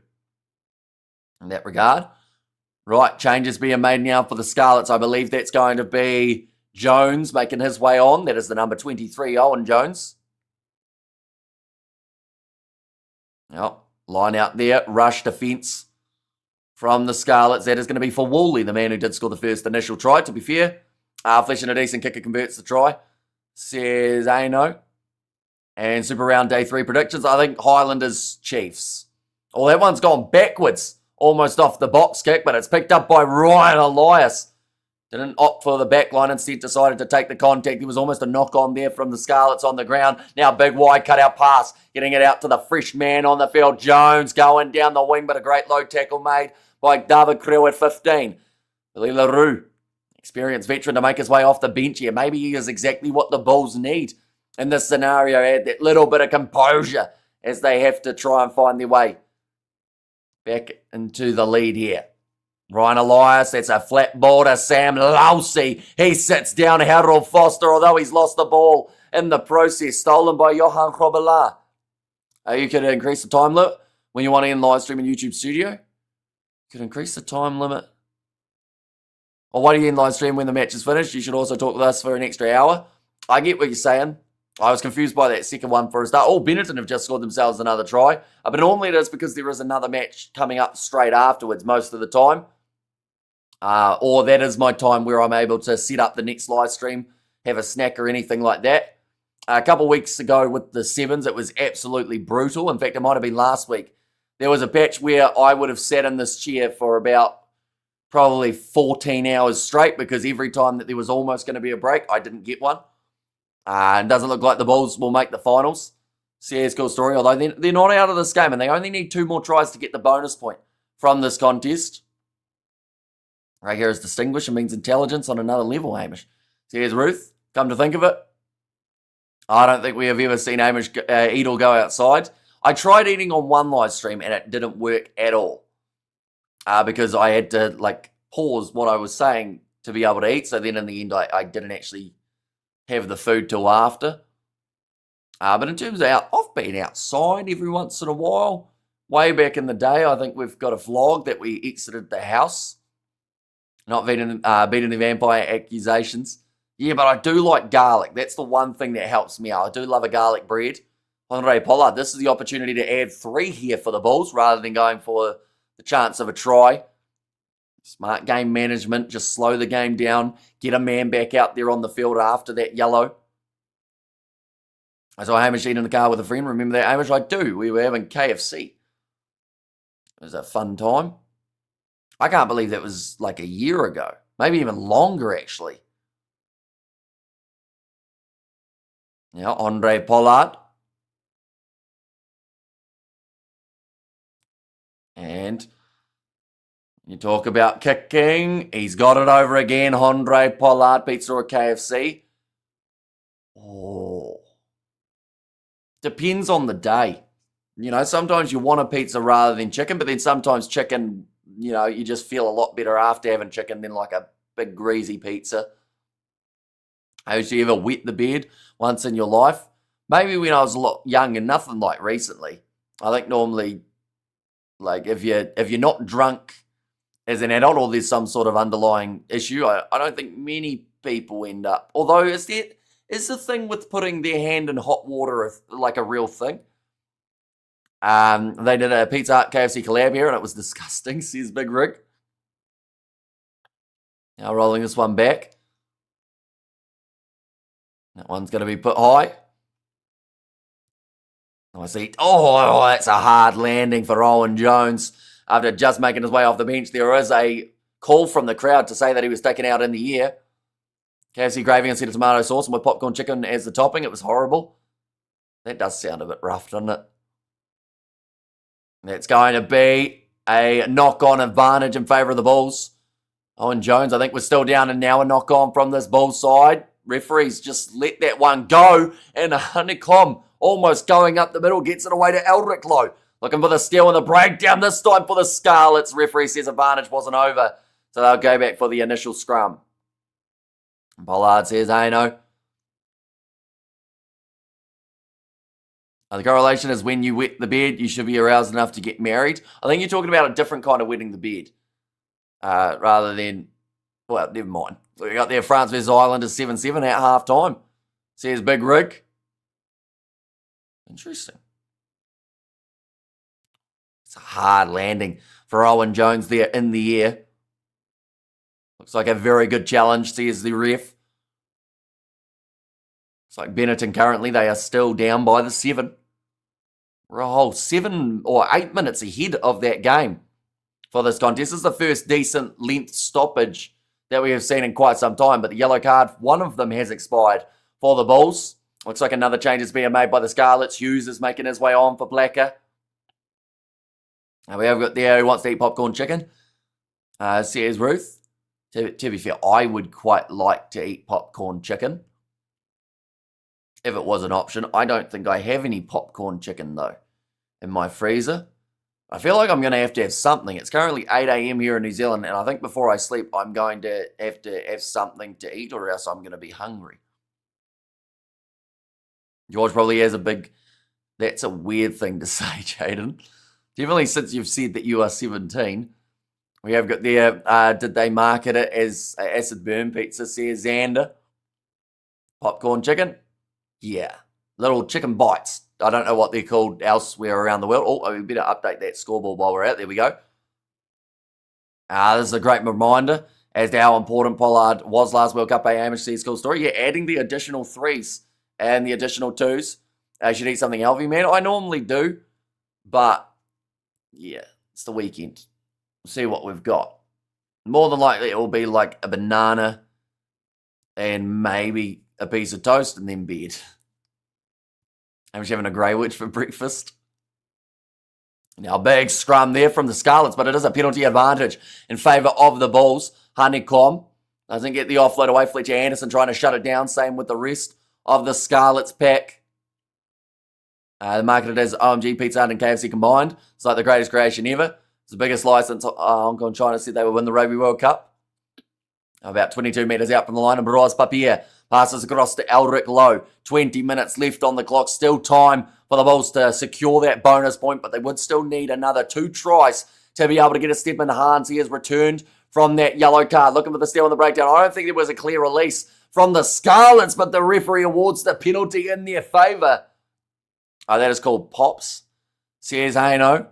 In that regard. Right, changes being made now for the Scarlets. I believe that's going to be Jones making his way on. That is the number 23, Owen Jones. Well, line out there. Rush defence from the Scarlets. That is going to be for Woolley, the man who did score the first initial try, to be fair. Fleshin, a decent kicker, converts the try. Says Aino. And Super Round Day 3 predictions. I think Highlanders Chiefs. Oh, that one's gone backwards. Almost off the box kick, but it's picked up by Ryan Elias. Didn't opt for the back line, instead decided to take the contact. There was almost a knock on there from the Scarlets on the ground. Now big wide cutout pass. Getting it out to the fresh man on the field. Jones going down the wing, but a great low tackle made by David Krill at 15. Billy LaRue, experienced veteran, to make his way off the bench here. Maybe he is exactly what the Bulls need in this scenario. Add that little bit of composure as they have to try and find their way back into the lead here. Ryan Elias, that's a flat ball to Sam Lousy. He sits down Harold Foster, although he's lost the ball in the process. Stolen by Johan Krobela. You could increase the time limit when you want to end live stream in YouTube Studio. You could increase the time limit. Or why do you end live stream when the match is finished? You should also talk with us for an extra hour. I get what you're saying. I was confused by that second one for a start. Oh, Benetton have just scored themselves another try. But normally it is because there is another match coming up straight afterwards most of the time. Or that is my time where I'm able to set up the next live stream, have a snack or anything like that. A couple of weeks ago with the sevens, it was absolutely brutal. In fact, it might have been last week. There was a patch where I would have sat in this chair for about probably 14 hours straight because every time that there was almost going to be a break, I didn't get one. And doesn't look like the Bulls will make the finals. CS cool story, although they're not out of this game and they only need 2 more tries to get the bonus point from this contest. Right here is distinguished and means intelligence on another level, Hamish. So here's Ruth. Come to think of it, I don't think we have ever seen Hamish eat or go outside. I tried eating on one live stream and it didn't work at all. Because I had to pause what I was saying to be able to eat. So then in the end, I didn't actually have the food till after. But in terms of I've been outside every once in a while. Way back in the day, I think we've got a vlog that we exited the house. Not beating the vampire accusations. Yeah, but I do like garlic. That's the one thing that helps me out. I do love a garlic bread. Andre Pollard, this is the opportunity to add 3 here for the Bulls rather than going for the chance of a try. Smart game management, just slow the game down, get a man back out there on the field after that yellow. I saw Hamish eat in the car with a friend. Remember that, Hamish? I do. We were having KFC. It was a fun time. I can't believe that was like a year ago. Maybe even longer, actually. Yeah, Andre Pollard. And you talk about kicking. He's got it over again. Andre Pollard, pizza or KFC. Oh. Depends on the day. You know, sometimes you want a pizza rather than chicken, but then sometimes chicken, you know, you just feel a lot better after having chicken than like a big greasy pizza. Have you ever wet the bed once in your life? Maybe when I was a lot young and nothing like recently. I think normally, like if you're not drunk as an adult or there's some sort of underlying issue, I don't think many people end up. Although is the thing with putting their hand in hot water like a real thing? They did a Pizza Hut KFC collab here and it was disgusting, says Big Rig. Now rolling this one back. That one's going to be put high. I see. Oh, that's a hard landing for Owen Jones. After just making his way off the bench, there is a call from the crowd to say that he was taken out in the air. KFC gravy instead of tomato sauce and with popcorn chicken as the topping. It was horrible. That does sound a bit rough, doesn't it? That's going to be a knock-on advantage in favour of the Bulls. Owen Jones, I think we're still down and now a knock-on from this Bulls side. Referees just let that one go. And Honeycomb almost going up the middle, gets it away to Eldrick Lowe. Looking for the steal and the breakdown this time for the Scarlets. Referee says advantage wasn't over. So they'll go back for the initial scrum. Pollard says, hey, no. The correlation is when you wet the bed, you should be aroused enough to get married. I think you're talking about a different kind of wetting the bed. Rather than, well, never mind. We got there France vs Ireland is 7-7 at half time. Says Big Rig. Interesting. It's a hard landing for Owen Jones there in the air. Looks like a very good challenge, says the ref. Looks like Benetton currently, they are still down by the 7. We're a whole 7 or 8 minutes ahead of that game for this contest. This is the first decent length stoppage that we have seen in quite some time, but the yellow card, one of them has expired for the Bulls. Looks like another change is being made by the Scarlets. Hughes is making his way on for Blacker. And we have got there who wants to eat popcorn chicken. Says Ruth. To be fair, I would quite like to eat popcorn chicken if it was an option. I don't think I have any popcorn chicken, though, in my freezer. I feel like I'm going to have something. It's currently 8 a.m. here in New Zealand, and I think before I sleep, I'm going to have something to eat, or else I'm going to be hungry. George probably has a big... That's a weird thing to say, Jaden. Definitely since you've said that you are 17. We have got there, did they market it as acid burn pizza, says Xander. Popcorn chicken? Yeah. Little chicken bites. I don't know what they're called elsewhere around the world. Oh, we better update that scoreboard while we're out. There we go. This is a great reminder as to how important Pollard was last World Cup. Hamish says, cool story. Yeah, adding the additional 3s and the additional 2s. I should eat something healthy, man. I normally do, but yeah, it's the weekend. We'll see what we've got. More than likely, it will be like a banana and maybe a piece of toast and then bed. I'm just having a Greywich for breakfast. Now, big scrum there from the Scarlets, but it is a penalty advantage in favour of the Bulls. Honeycomb doesn't get the offload away. Fletcher Anderson trying to shut it down. Same with the rest of the Scarlets pack. The marketed as OMG, Pizza Hut and KFC combined. It's like the greatest creation ever. It's the biggest license. Hong Kong China said they would win the Rugby World Cup. About 22 metres out from the line, and Baroz Papier passes across to Eldrick Lowe. 20 minutes left on the clock. Still time for the Bulls to secure that bonus point, but they would still need another 2 tries to be able to get a step in Hans. He has returned from that yellow card, looking for the steal on the breakdown. I don't think there was a clear release from the Scarlets, but the referee awards the penalty in their favour. That is called Pops, says Haino.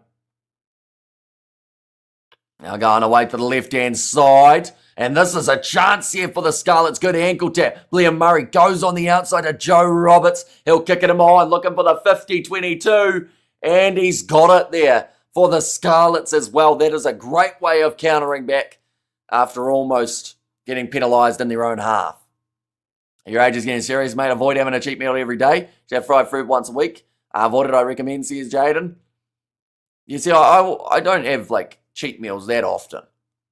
Now going away to the left-hand side. And this is a chance here for the Scarlets. Good ankle tap. Liam Murray goes on the outside to Joe Roberts. He'll kick it him on, looking for the 50-22. And he's got it there for the Scarlets as well. That is a great way of countering back after almost getting penalised in their own half. Your age is getting serious, mate. Avoid having a cheat meal every day. Just have fried fruit once a week. What did I recommend, says Jaden? You see, I don't have, like, cheat meals that often.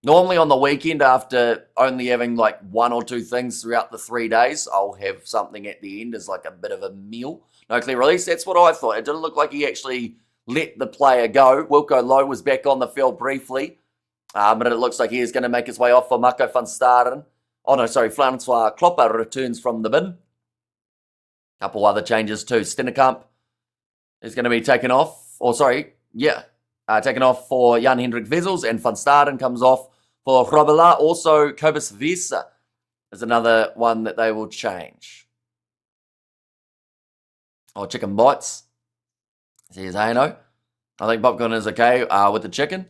Normally on the weekend, after only having, like, 1 or 2 things throughout the 3 days, I'll have something at the end as, like, a bit of a meal. No clear release. That's what I thought. It didn't look like he actually let the player go. Wilco Lowe was back on the field briefly, but it looks like he is going to make his way off for Marco van Staden. Oh, no, sorry. Francois Klopper returns from the bin. Couple other changes too. Stennekamp is going to be taken off. Taken off for Jan Hendrik Vessels, and Van Staden comes off for Robela. Also, Kobus Vesa is another one that they will change. Oh, chicken bites. Says Hano. I think popcorn is okay with the chicken.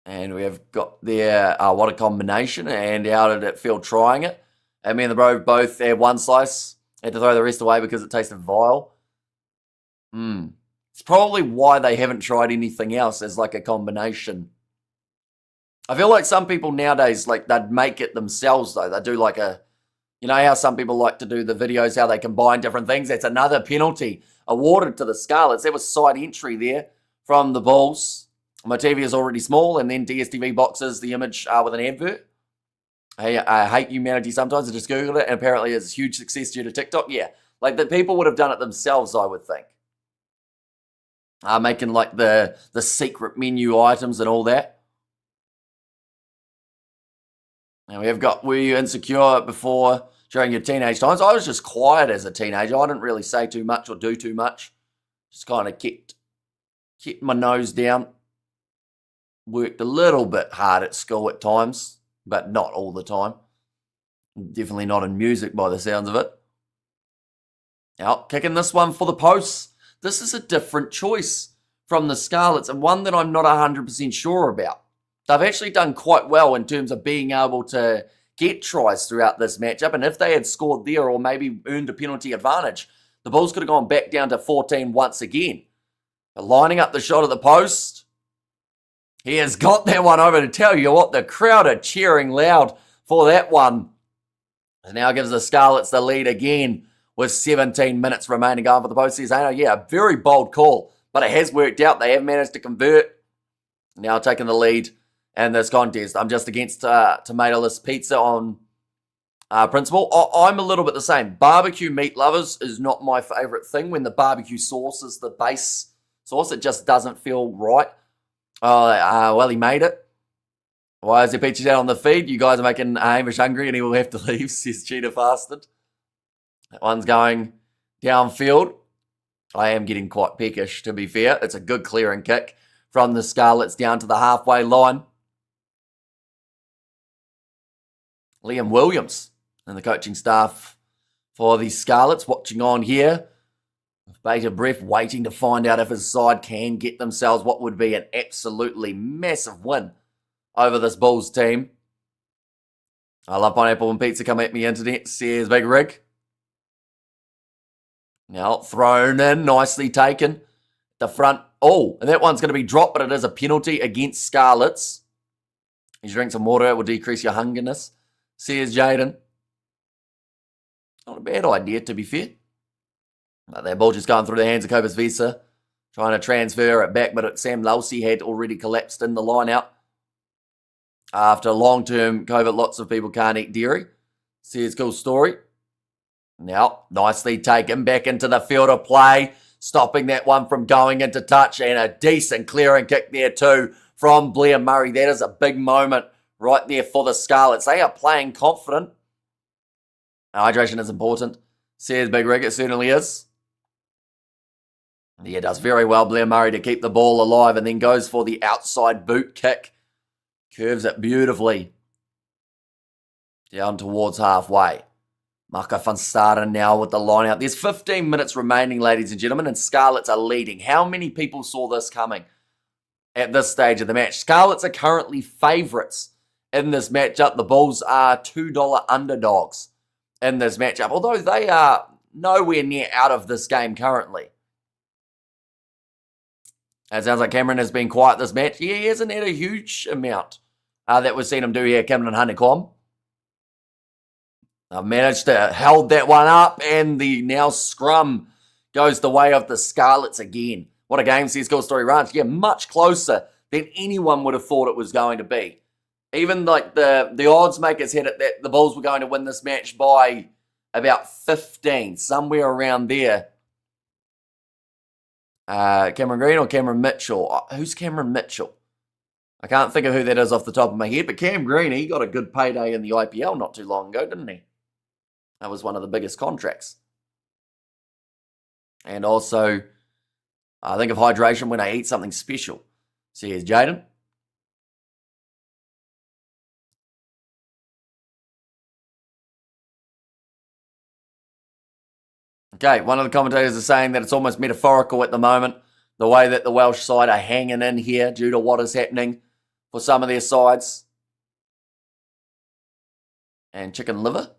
And we have got there, what a combination, and how did it feel trying it? And me and the bro both had 1 slice, had to throw the rest away because it tasted vile. It's probably why they haven't tried anything else as like a combination. I feel like some people nowadays, like, they'd make it themselves though. They do like a, you know how some people like to do the videos, how they combine different things? That's another penalty awarded to the Scarlets. There was side entry there from the Bulls. My TV is already small, and then DSTV boxes the image with an advert. I hate humanity sometimes. I just Googled it, and apparently it's a huge success due to TikTok. Yeah, like the people would have done it themselves, I would think. Making like the secret menu items and all that. Now we have got, were you insecure before, during your teenage times? I was just quiet as a teenager. I didn't really say too much or do too much. Just kind of kept my nose down. Worked a little bit hard at school at times, but not all the time. Definitely not in music by the sounds of it. Now, kicking this one for the posts. This is a different choice from the Scarlets, and one that I'm not 100% sure about. They've actually done quite well in terms of being able to get tries throughout this matchup, and if they had scored there or maybe earned a penalty advantage, the Bulls could have gone back down to 14 once again. But lining up the shot at the post, he has got that one over. To tell you what, the crowd are cheering loud for that one. And now gives the Scarlets the lead again with 17 minutes remaining on for the post. Yeah, a very bold call, but it has worked out. They have managed to convert. Now taking the lead in this contest. I'm just against tomatoless pizza on principle. I'm a little bit the same. Barbecue meat lovers is not my favourite thing. When the barbecue sauce is the base sauce, it just doesn't feel right. Well, he made it. Why is there peaches out on the feed? You guys are making Hamish hungry and he will have to leave, says Cheetah Fasted. That one's going downfield. I am getting quite peckish, to be fair. It's a good clearing kick from the Scarlets down to the halfway line. Liam Williams and the coaching staff for the Scarlets watching on here. Bated breath, waiting to find out if his side can get themselves what would be an absolutely massive win over this Bulls team. I love pineapple and pizza. Come at me, internet, says Big Rig. Now thrown in, nicely taken. The front. Oh, and that one's going to be dropped, but it is a penalty against Scarlets. You drink some water, it will decrease your hungerness, says Jaden. Not a bad idea, to be fair. But that ball just going through the hands of Cobus Visa, trying to transfer it back, but Sam Lelsey had already collapsed in the line out. After long-term COVID, lots of people can't eat dairy. Says cool story. Now, nicely taken back into the field of play, stopping that one from going into touch, and a decent clearing kick there too from Blair Murray. That is a big moment right there for the Scarlets. They are playing confident. Hydration is important, says Big Rig. It certainly is. Yeah, does very well, Blair Murray, to keep the ball alive, and then goes for the outside boot kick. Curves it beautifully down towards halfway. Marco van Staden now with the line out. There's 15 minutes remaining, ladies and gentlemen, and Scarlets are leading. How many people saw this coming at this stage of the match? Scarlets are currently favourites in this matchup. The Bulls are $2 underdogs in this matchup, although they are nowhere near out of this game currently. It sounds like Cameron has been quiet this match. Yeah, he hasn't had a huge amount that we've seen him do here, Cameron Honeycomb. I've managed to hold that one up, and the now scrum goes the way of the Scarlets again. What a game, says Cool Story Ranch. Yeah, much closer than anyone would have thought it was going to be. Even like the odds makers had it that the Bulls were going to win this match by about 15, somewhere around there. Cameron Green or Cameron Mitchell? Who's Cameron Mitchell? I can't think of who that is off the top of my head, but Cam Green, he got a good payday in the IPL not too long ago, didn't he? That was one of the biggest contracts. And also, I think of hydration when I eat something special. So here's Jaden. Okay, one of the commentators is saying that it's almost metaphorical at the moment, the way that the Welsh side are hanging in here due to what is happening for some of their sides. And chicken liver,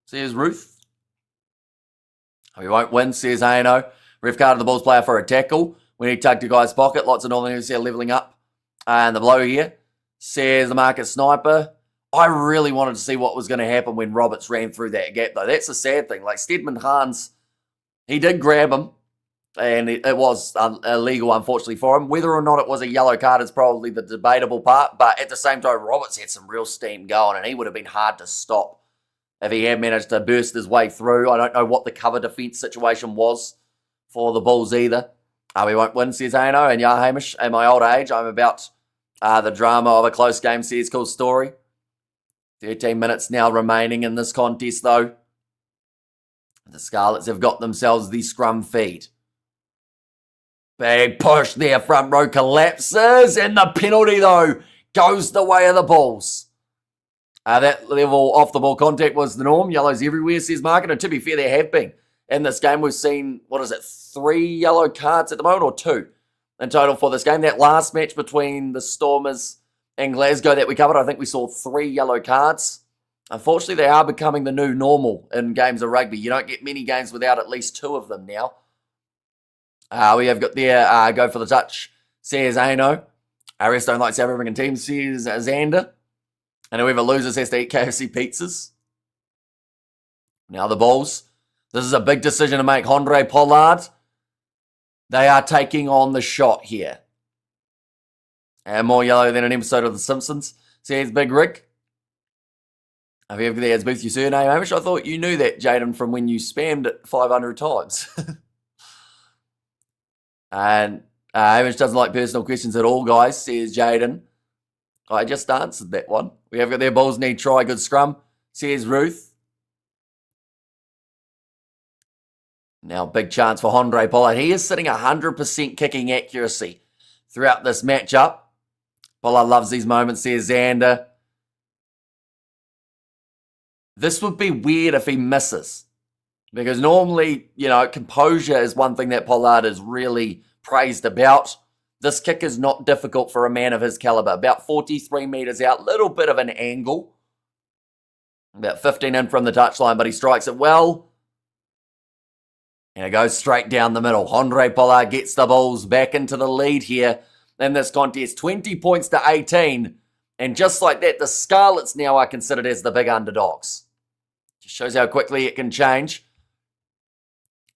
says Ruth. We won't win, says A&O. Ref carded the Bulls player for a tackle when he tugged a guy's pocket. Lots of Northerners here levelling up. And the blow here, says the market sniper. I really wanted to see what was going to happen when Roberts ran through that gap, though. That's the sad thing. Like, Stedman Hans, he did grab him, and it was illegal, unfortunately, for him. Whether or not it was a yellow card is probably the debatable part, but at the same time, Roberts had some real steam going, and he would have been hard to stop if he had managed to burst his way through. I don't know what the cover defence situation was for the Bulls either. We won't win, says A&O, and yeah, Hamish, at my old age, I'm about the drama of a close game, says Cool Story. 13 minutes now remaining in this contest, though. The Scarlets have got themselves the scrum feed. Big push there, front row collapses, and the penalty, though, goes the way of the Bulls. That level off the ball contact was the norm. Yellows everywhere, says Market. And to be fair, there have been. In this game, we've seen, 3 yellow cards at the moment, or 2 in total for this game. That last match between the Stormers and Glasgow that we covered, I think we saw 3 yellow cards. Unfortunately, they are becoming the new normal in games of rugby. You don't get many games without at least 2 of them now. We have got there, go for the touch, says A&O. Rest don't like South African team, says Xander. And whoever loses has to eat KFC pizzas. Now the Bulls. This is a big decision to make. Andre Pollard. They are taking on the shot here. And more yellow than an episode of The Simpsons, says Big Rick. If you have there as Booth your surname, Hamish, I thought you knew that, Jaden, from when you spammed it 500 times. And Hamish doesn't like personal questions at all, guys, says Jaden. I just answered that one. We have got their Bulls need try, good scrum, says Ruth. Now, big chance for Andre Pollard. He is sitting 100% kicking accuracy throughout this matchup. Pollard loves these moments, says Xander. This would be weird if he misses. Because normally, composure is one thing that Pollard is really praised about. This kick is not difficult for a man of his caliber. About 43 metres out, little bit of an angle. About 15 in from the touchline, but he strikes it well. And it goes straight down the middle. Andre Pollard gets the Bulls back into the lead here in this contest. 20 points to 18. And just like that, the Scarlets now are considered as the big underdogs. Just shows how quickly it can change.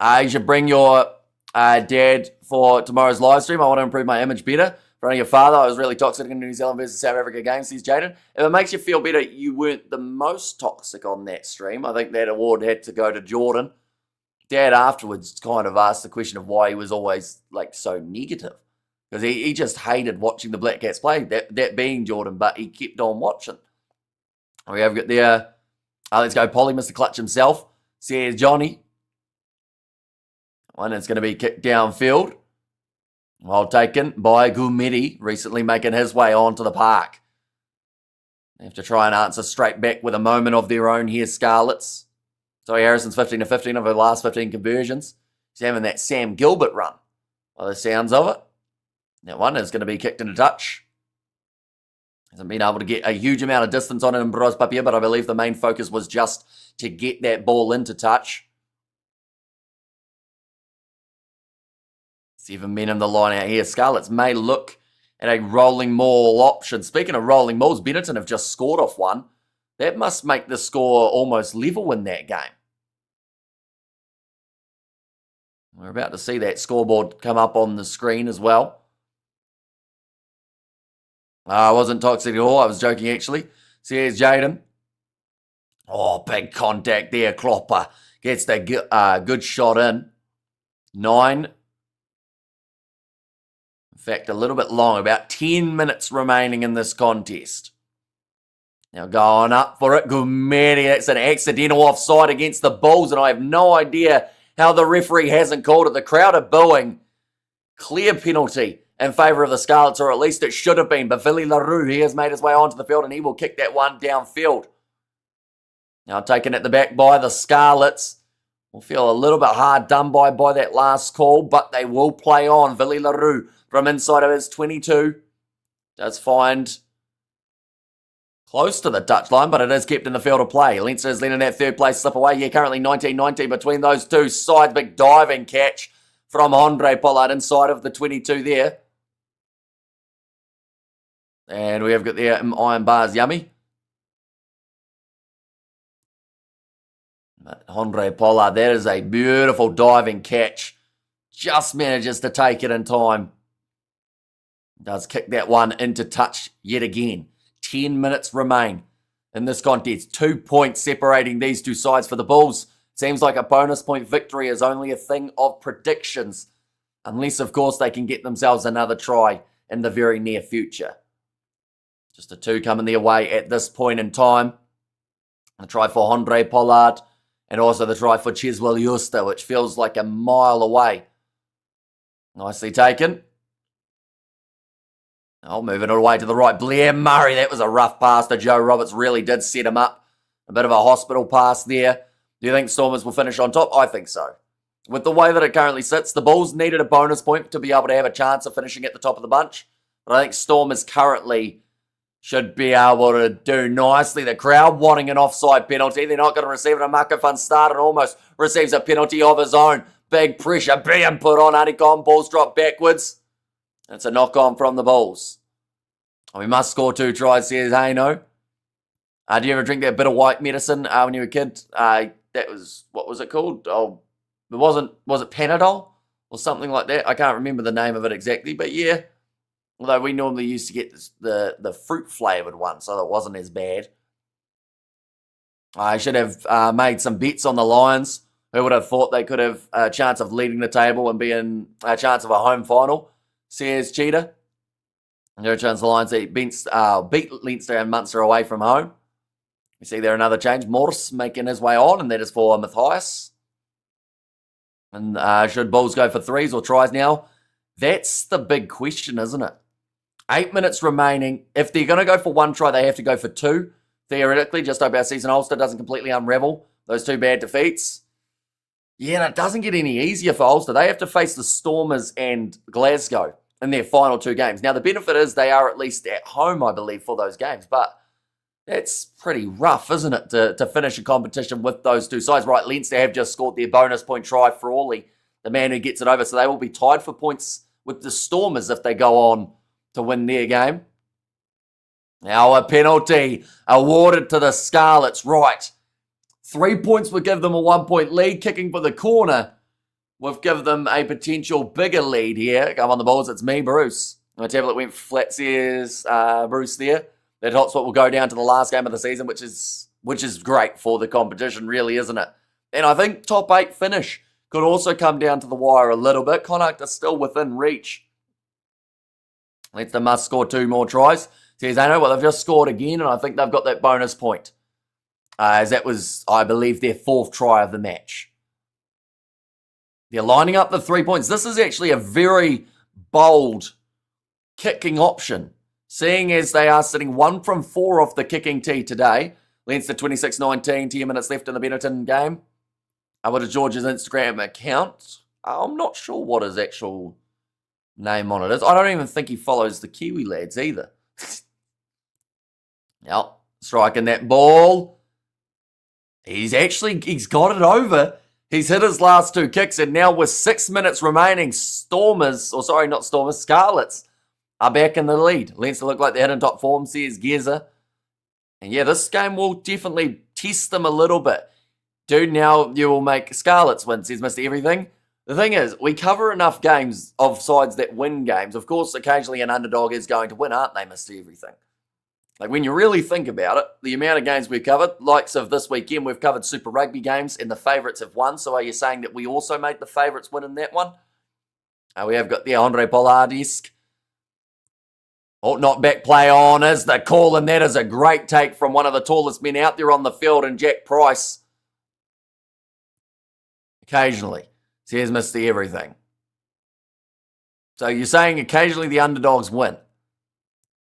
You should bring your dad for tomorrow's live stream. I want to improve my image better. For your father, I was really toxic in the New Zealand versus South Africa game, says Jaden. If it makes you feel better, you weren't the most toxic on that stream. I think that award had to go to Jordan. Dad afterwards kind of asked the question of why he was always so negative. Because he just hated watching the Black Cats play, that being Jordan, but he kept on watching. We have got there, let's go, Polly, Mr. Clutch himself, says Johnny. One is going to be kicked downfield. Well taken by Gumedi, recently making his way onto the park. They have to try and answer straight back with a moment of their own here, Scarlets. Sorry, Harrison's 15 to 15 of her last 15 conversions. He's having that Sam Gilbert run, by the sounds of it. That one is going to be kicked into touch. Hasn't been able to get a huge amount of distance on it in Bros Papier, but I believe the main focus was just to get that ball into touch. 7 men in the line out here. Scarlets may look at a rolling maul option. Speaking of rolling mauls, Benetton have just scored off one. That must make the score almost level in that game. We're about to see that scoreboard come up on the screen as well. I wasn't toxic at all. I was joking, actually. So here's Jaden. Oh, big contact there. Klopper gets that good shot in. 9. In fact, a little bit long. About 10 minutes remaining in this contest. Now going up for it. Gumedi. That's an accidental offside against the Bulls, and I have no idea how the referee hasn't called it. The crowd are booing. Clear penalty in favour of the Scarlets, or at least it should have been. But Billy LaRue, he has made his way onto the field, and he will kick that one downfield. Now taken at the back by the Scarlets. Will feel a little bit hard done by that last call, but they will play on. Billy LaRue from inside of his 22 does find close to the touchline, but it is kept in the field of play. Leinster is letting that third place slip away. Yeah, currently 19-19 between those two sides. Big diving catch from Andre Pollard inside of the 22 there. And we have got the iron bars, yummy. But Andre Pollard, that is a beautiful diving catch. Just manages to take it in time. Does kick that one into touch yet again. 10 minutes remain in this contest. 2 points separating these two sides for the Bulls. Seems like a bonus point victory is only a thing of predictions. Unless, of course, they can get themselves another try in the very near future. Just a 2 coming their way at this point in time. A try for Andre Pollard. And also the try for Cheswell Juster, which feels like a mile away. Nicely taken. Oh, moving it away to the right. Blair Murray, that was a rough pass to Joe Roberts. Really did set him up. A bit of a hospital pass there. Do you think Stormers will finish on top? I think so. With the way that it currently sits, the Bulls needed a bonus point to be able to have a chance of finishing at the top of the bunch. But I think Stormers currently should be able to do nicely. The crowd wanting an offside penalty. They're not going to receive it. Marco van Staden almost receives a penalty of his own. Big pressure being put on Honeycomb. Balls drop backwards. It's a knock-on from the Bulls. We must score 2 tries, says Hayno. Do you ever drink that bit of white medicine when you were a kid? That was, what was it called? Oh, was it Panadol? Or something like that? I can't remember the name of it exactly, but yeah. Although we normally used to get the fruit-flavoured one, so it wasn't as bad. I should have made some bets on the Lions. Who would have thought they could have a chance of leading the table and being a chance of a home final? Says Cheetah. There are a chance the Lions beat Leinster and Munster away from home. We see there another change. Morse making his way on, and that is for Matthias. And should Bulls go for 3s or tries now? That's the big question, isn't it? 8 minutes remaining. If they're going to go for 1 try, they have to go for 2. theoretically. Just hope our season Ulster doesn't completely unravel those 2 bad defeats. Yeah, and it doesn't get any easier for Ulster. They have to face the Stormers and Glasgow in their final 2 games. Now, the benefit is they are at least at home, I believe, for those games. But it's pretty rough, isn't it, to finish a competition with those 2 sides. Right, Leinster have just scored their bonus point try for Frawley, the man who gets it over. So they will be tied for points with the Stormers if they go on to win their game. Now a penalty awarded to the Scarlets. Right, 3 points would give them a 1-point lead. Kicking for the corner would give them a potential bigger lead here. Come on the Bulls, it's me, Bruce. My tablet went flat, says Bruce there. That hotspot will go down to the last game of the season, which is great for the competition, really, isn't it? And I think top 8 finish could also come down to the wire a little bit. Connacht are still within reach. Leinster must score 2 more tries. Says, I know, well, they've just scored again, and I think they've got that bonus point. As that was, I believe, their 4th try of the match. They're lining up the 3 points. This is actually a very bold kicking option, seeing as they are sitting 1 from 4 off the kicking tee today. Leinster 26-19, 10 minutes left in the Benetton game. Over to George's Instagram account. I'm not sure what his actual name on it is. I don't even think he follows the Kiwi lads either. Now, striking that ball. He's got it over. He's hit his last 2 kicks, and now with 6 minutes remaining, Scarlets are back in the lead. Leinster look like they're hitting top form, says Geza. And yeah, this game will definitely test them a little bit. Dude, now you will make Scarlets win, says Mr. Everything. The thing is, we cover enough games of sides that win games. Of course, occasionally an underdog is going to win, aren't they, Mr. Everything? Like, when you really think about it, the amount of games we've covered, likes of this weekend, we've covered Super Rugby games, and the favourites have won. So are you saying that we also made the favourites win in that one? We have got the Andre Pollard-esque. Oh, not back play on is the call, and that is a great take from one of the tallest men out there on the field, and Jack Price. Occasionally, says Mr. Everything. So you're saying occasionally the underdogs win,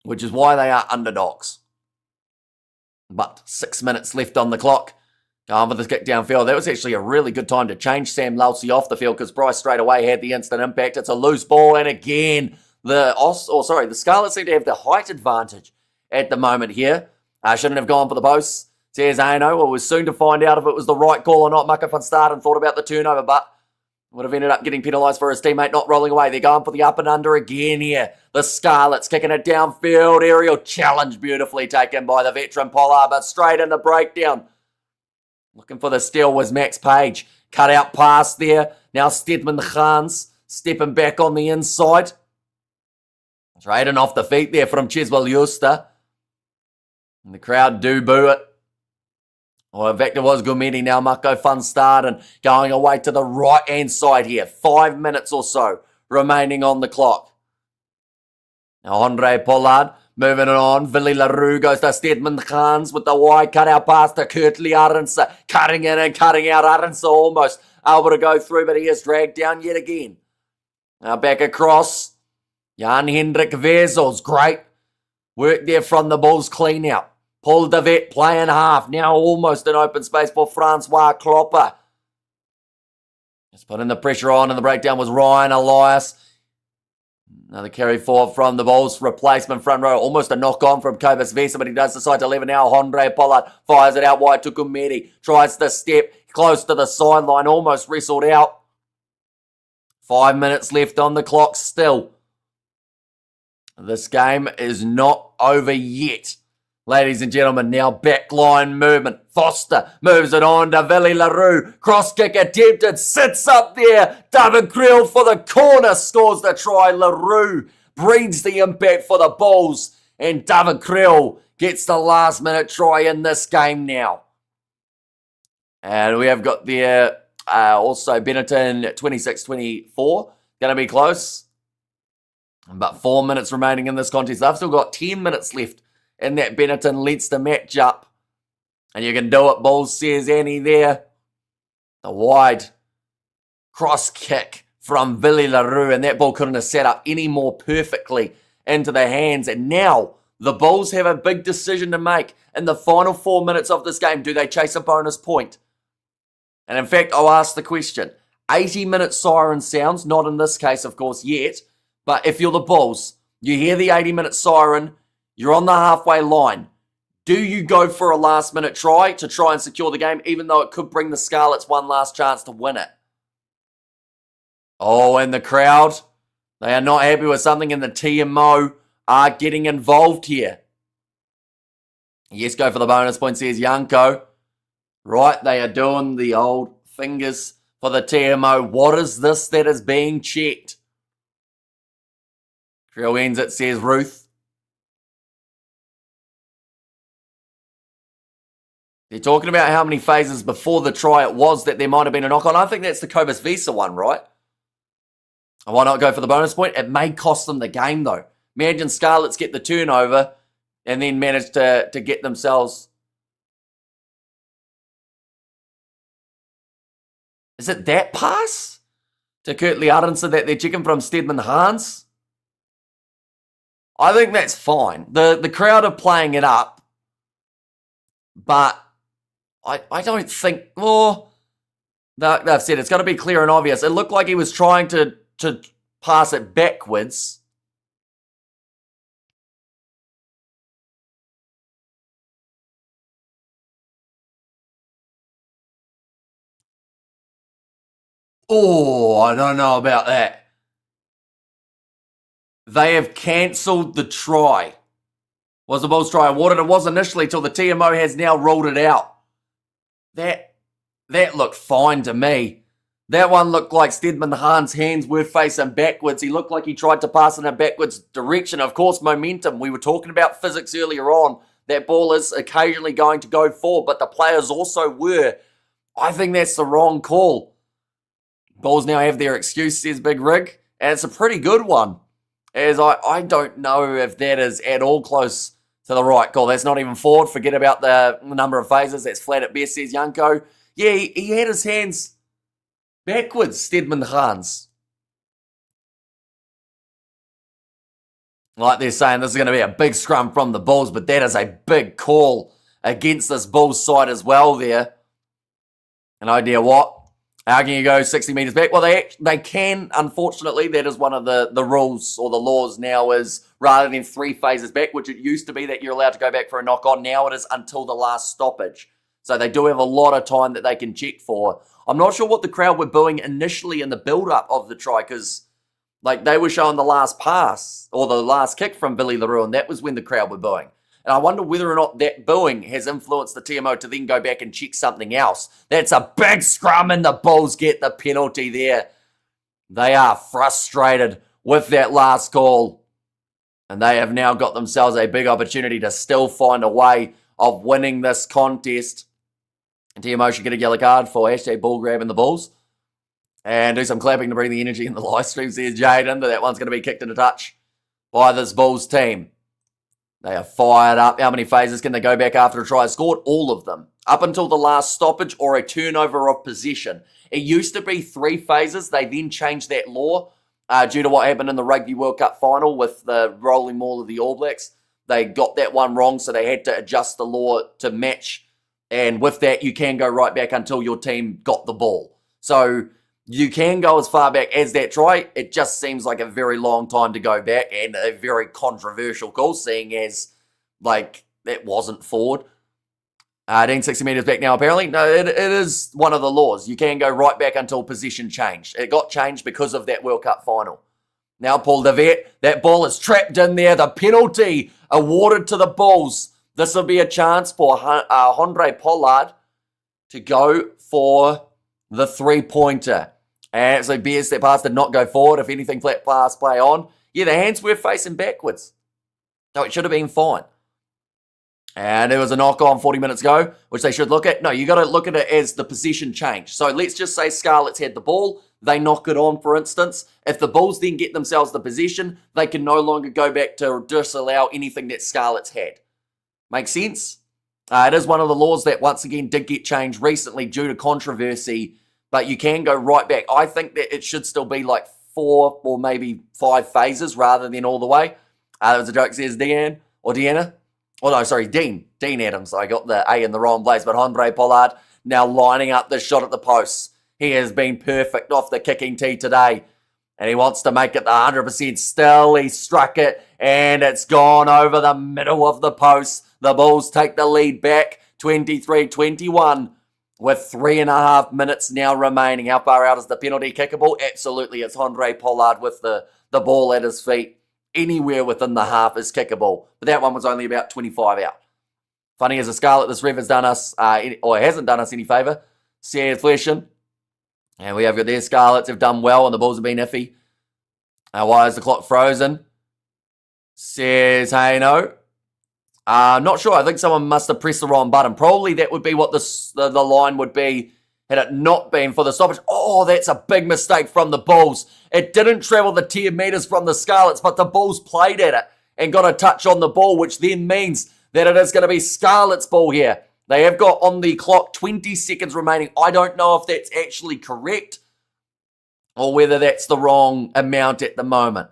which is why they are underdogs. But 6 minutes left on the clock. Going for this kick downfield. That was actually a really good time to change Sam Lelsey off the field because Bryce straight away had the instant impact. It's a loose ball, and again, the Scarlets seem to have the height advantage at the moment here. Shouldn't have gone for the posts. Says Ano. Well, we're soon to find out if it was the right call or not. Mucker van Staden thought about the turnover, but would have ended up getting penalised for his teammate not rolling away. They're going for the up and under again here. The Scarlets kicking it downfield. Aerial challenge beautifully taken by the veteran Pollard, but straight in the breakdown. Looking for the steal was Max Page. Cut out pass there. Now Stedman Khans stepping back on the inside. Trading off the feet there from Cheswell Euster. And the crowd do boo it. Well, in fact, it was Gumedi now. Mucker van Staden going away to the right-hand side here. 5 minutes or so remaining on the clock. Now, Andre Pollard moving it on. Willie LaRue goes to Stedman Khans with the wide cut-out pass to Kurtley Arendse. Cutting in and cutting out. Arendse almost able to go through, but he is dragged down yet again. Now, back across. Jan-Hendrik Wessels. Great work there from the Bulls clean-out. Paul de Vet playing half. Now almost an open space for Francois Klopper. Just putting the pressure on, and the breakdown was Ryan Elias. Another carry forward from the Bulls replacement front row. Almost a knock on from Kobus Vesa, but he does decide to leave it now. Andre Pollard fires it out wide to Gumedi. Tries to step close to the sideline. Almost wrestled out. 5 minutes left on the clock still. This game is not over yet. Ladies and gentlemen, now backline movement. Foster moves it on to Willie LaRue. Cross kick attempted. Sits up there. David Creel for the corner. Scores the try. LaRue breeds the impact for the Bulls. And David Creel gets the last minute try in this game now. And we have got there also Benetton 26-24. Going to be close. But 4 minutes remaining in this contest. They've still got 10 minutes left in that Benetton Leinster matchup. And you can do it, Bulls, says Annie there. The wide cross kick from Willie LaRue. And that ball couldn't have set up any more perfectly into the hands. And now The Bulls have a big decision to make in the final 4 minutes of this game. Do they chase a bonus point? And in fact, I'll ask the question. 80-minute siren sounds, not in this case, of course, yet. But if you're the Bulls, you hear the 80-minute siren, you're on the halfway line. Do you go for a last-minute try to try and secure the game, even though it could bring the Scarlets one last chance to win it? Oh, and the crowd, they are not happy with something, and the TMO are getting involved here. Yes, go for the bonus point, says Yanko. Right, they are doing the old fingers for the TMO. What is this that is being checked? Drill ends it, says Ruth. They're talking about how many phases before the try it was that there might have been a knock-on. I think that's the Cobus Visa one, right? And why not go for the bonus point? It may cost them the game, though. Imagine Scarlets get the turnover and then manage to get themselves... Is it that pass to Kurt Liarensen that they're checking from Stedman Hans? I think that's fine. The crowd are playing it up, but I don't think... Well, they've said it's got to be clear and obvious. It looked like he was trying to pass it backwards. Oh, I don't know about that. They have cancelled the try. Was the Bulls try awarded? It was initially till the TMO has now ruled it out. That looked fine to me. That one looked like Stedman Hahn's hands were facing backwards. He looked like he tried to pass in a backwards direction. Of course, momentum. We were talking about physics earlier on. That ball is occasionally going to go forward, but the players also were. I think that's the wrong call. Bulls now have their excuse, says Big Rig, and it's a pretty good one. As I don't know if that is at all close to the right call. That's not even forward. Forget about the number of phases. That's flat at best, says Yanko. Yeah, he had his hands backwards, Stedman Hans. Like they're saying, this is going to be a big scrum from the Bulls, but that is a big call against this Bulls side as well there. An idea what? How can you go 60 metres back? Well, they can, unfortunately. That is one of the rules or the laws now is rather than 3 phases back, which it used to be that you're allowed to go back for a knock-on. Now it is until the last stoppage. So they do have a lot of time that they can check for. I'm not sure what the crowd were booing initially in the build-up of the try because like they were showing the last pass or the last kick from Billy LaRue, and that was when the crowd were booing. And I wonder whether or not that booing has influenced the TMO to then go back and check something else. That's a big scrum and the Bulls get the penalty there. They are frustrated with that last call. And they have now got themselves a big opportunity to still find a way of winning this contest. And TMO should get a yellow card for hashtag ball grabbing the Bulls. And do some clapping to bring the energy in the live stream, says Jaden. But that one's going to be kicked into touch by this Bulls team. They are fired up. How many phases can they go back after a try is scored? All of them. Up until the last stoppage or a turnover of possession. It used to be 3 phases. They then changed that law due to what happened in the Rugby World Cup final with the rolling maul of the All Blacks. They got that one wrong, so they had to adjust the law to match. And with that, you can go right back until your team got the ball. So you can go as far back as that try. It just seems like a very long time to go back and a very controversial call, seeing as, like, it wasn't forward. 60 metres back now, apparently. No, it is one of the laws. You can go right back until position changed. It got changed because of that World Cup final. Now, Paul DeVette, that ball is trapped in there. The penalty awarded to the Bulls. This will be a chance for Andre Pollard to go for the 3-pointer. And so BS that pass did not go forward. If anything, flat pass play on. Yeah, the hands were facing backwards. So it should have been fine. And there was a knock-on 40 minutes ago, which they should look at. No, you got to look at it as the position change. So let's just say Scarlets had the ball. They knock it on, for instance. If the Bulls then get themselves the possession, they can no longer go back to disallow anything that Scarlets had. Make sense? It is one of the laws that, once again, did get changed recently due to controversy. But you can go right back. I think that it should still be like 4 or maybe 5 phases rather than all the way. That was a joke, says Dan. or Deanna. Oh, no, sorry, Dean Adams. I got the A in the wrong place, but Andre Pollard now lining up the shot at the post. He has been perfect off the kicking tee today, and he wants to make it the 100%. Still, he struck it, and it's gone over the middle of the post. The Bulls take the lead back, 23-21, with 3.5 minutes now remaining. How far out is the penalty kickable? Absolutely, it's Andre Pollard with the ball at his feet. Anywhere within the half is kickable, but that one was only about 25 out. Funny as a Scarlet, this ref has done us, or hasn't done us any favour. Says Fleshin. And we have got their Scarlets have done well, and the Bulls have been iffy. Why is the clock frozen? Says Hayno. Not sure. I think someone must have pressed the wrong button. Probably that would be what the line would be had it not been for the stoppage. Oh, that's a big mistake from the Bulls. It didn't travel the 10 metres from the Scarlets, but the Bulls played at it and got a touch on the ball, which then means that it is going to be Scarlet's ball here. They have got on the clock 20 seconds remaining. I don't know if that's actually correct or whether that's the wrong amount at the moment.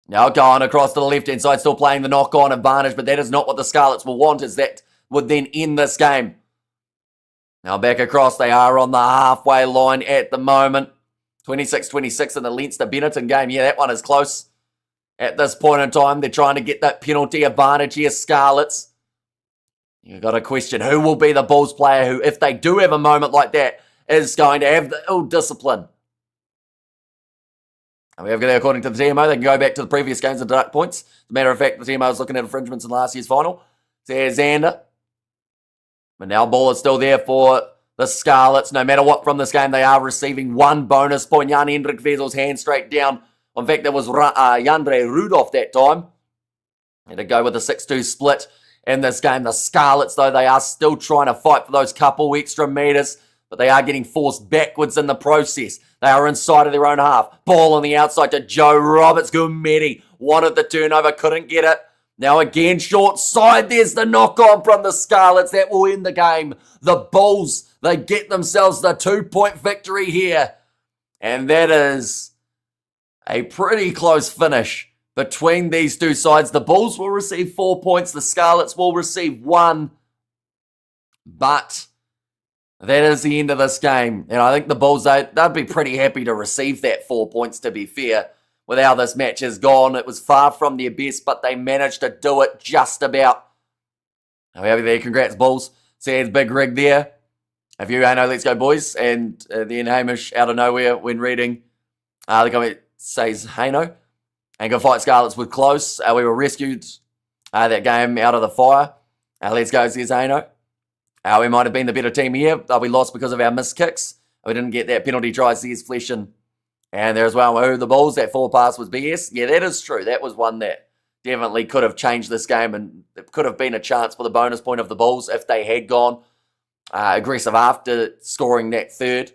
Now going across to the left-hand side, still playing the knock-on advantage, but that is not what the Scarlets will want, as that would then end this game. Now back across, they are on the halfway line at the moment. 26-26 in the Leinster-Benetton game. Yeah, that one is close. At this point in time, they're trying to get that penalty advantage here, Scarlets. You've got to question who will be the Bulls player who, if they do have a moment like that, is going to have the ill discipline. And we have got, according to the TMO, they can go back to the previous games and deduct points. As a matter of fact, the TMO is looking at infringements in last year's final. There's Xander. But now ball is still there for the Scarlets. No matter what from this game, they are receiving 1 bonus point. Jan Hendrik Vezel's hand straight down. In fact, that was Jandre Rudolph that time. Had to go with a 6-2 split in this game. The Scarlets, though, they are still trying to fight for those couple extra meters, but they are getting forced backwards in the process. They are inside of their own half. Ball on the outside to Joe Roberts. Gumedi wanted the turnover, couldn't get it. Now again, short side. There's the knock-on from the Scarlets. That will end the game. The Bulls, they get themselves the 2-point victory here. And that is a pretty close finish between these two sides. The Bulls will receive 4 points. The Scarlets will receive 1. But that is the end of this game. And I think the Bulls, they'd be pretty happy to receive that 4 points, to be fair. With how this match has gone, it was far from their best, but they managed to do it just about. However, there, congrats, Bulls. Says Big Rig there. If you know, let's go, boys. And then Hamish, out of nowhere, when reading, the comment says, hey, no. And go fight Scarlets with close. We were rescued that game out of the fire. Let's go, says hey, no. We might have been the better team here. We lost because of our missed kicks. We didn't get that penalty try, says Fleshin. And there as well, who the Bulls, that 4 pass was BS. Yeah, that is true. That was one that definitely could have changed this game, and it could have been a chance for the bonus point of the Bulls if they had gone aggressive after scoring that third.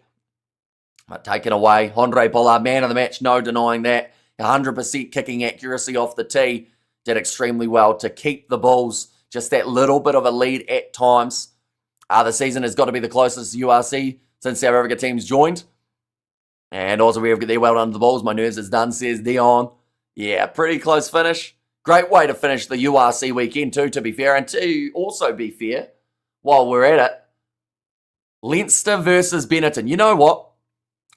But taken away. Andre Pollard, man of the match, no denying that. 100% kicking accuracy off the tee. Did extremely well to keep the Bulls just that little bit of a lead at times. The season has got to be the closest URC since South Africa teams joined. And also we have got there well done to the Bulls. My nerves is done, says Dion. Yeah, pretty close finish. Great way to finish the URC weekend too, to be fair. And to also be fair, while we're at it, Leinster versus Benetton. You know what?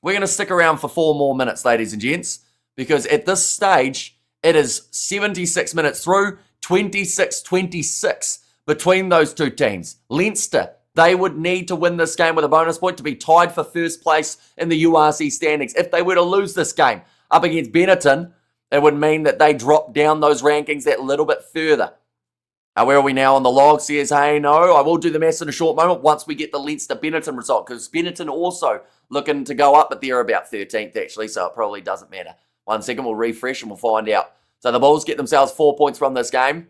We're going to stick around for 4 more minutes, ladies and gents, because at this stage, it is 76 minutes through, 26-26 between those two teams. Leinster, they would need to win this game with a bonus point to be tied for first place in the URC standings. If they were to lose this game up against Benetton, it would mean that they drop down those rankings that little bit further. Where are we now on the log? Says, hey, no, I will do the maths in a short moment once we get the Leinster-Benetton result, because Benetton also looking to go up, but they're about 13th actually, so it probably doesn't matter. 1 second, we'll refresh and we'll find out. So the Bulls get themselves 4 points from this game.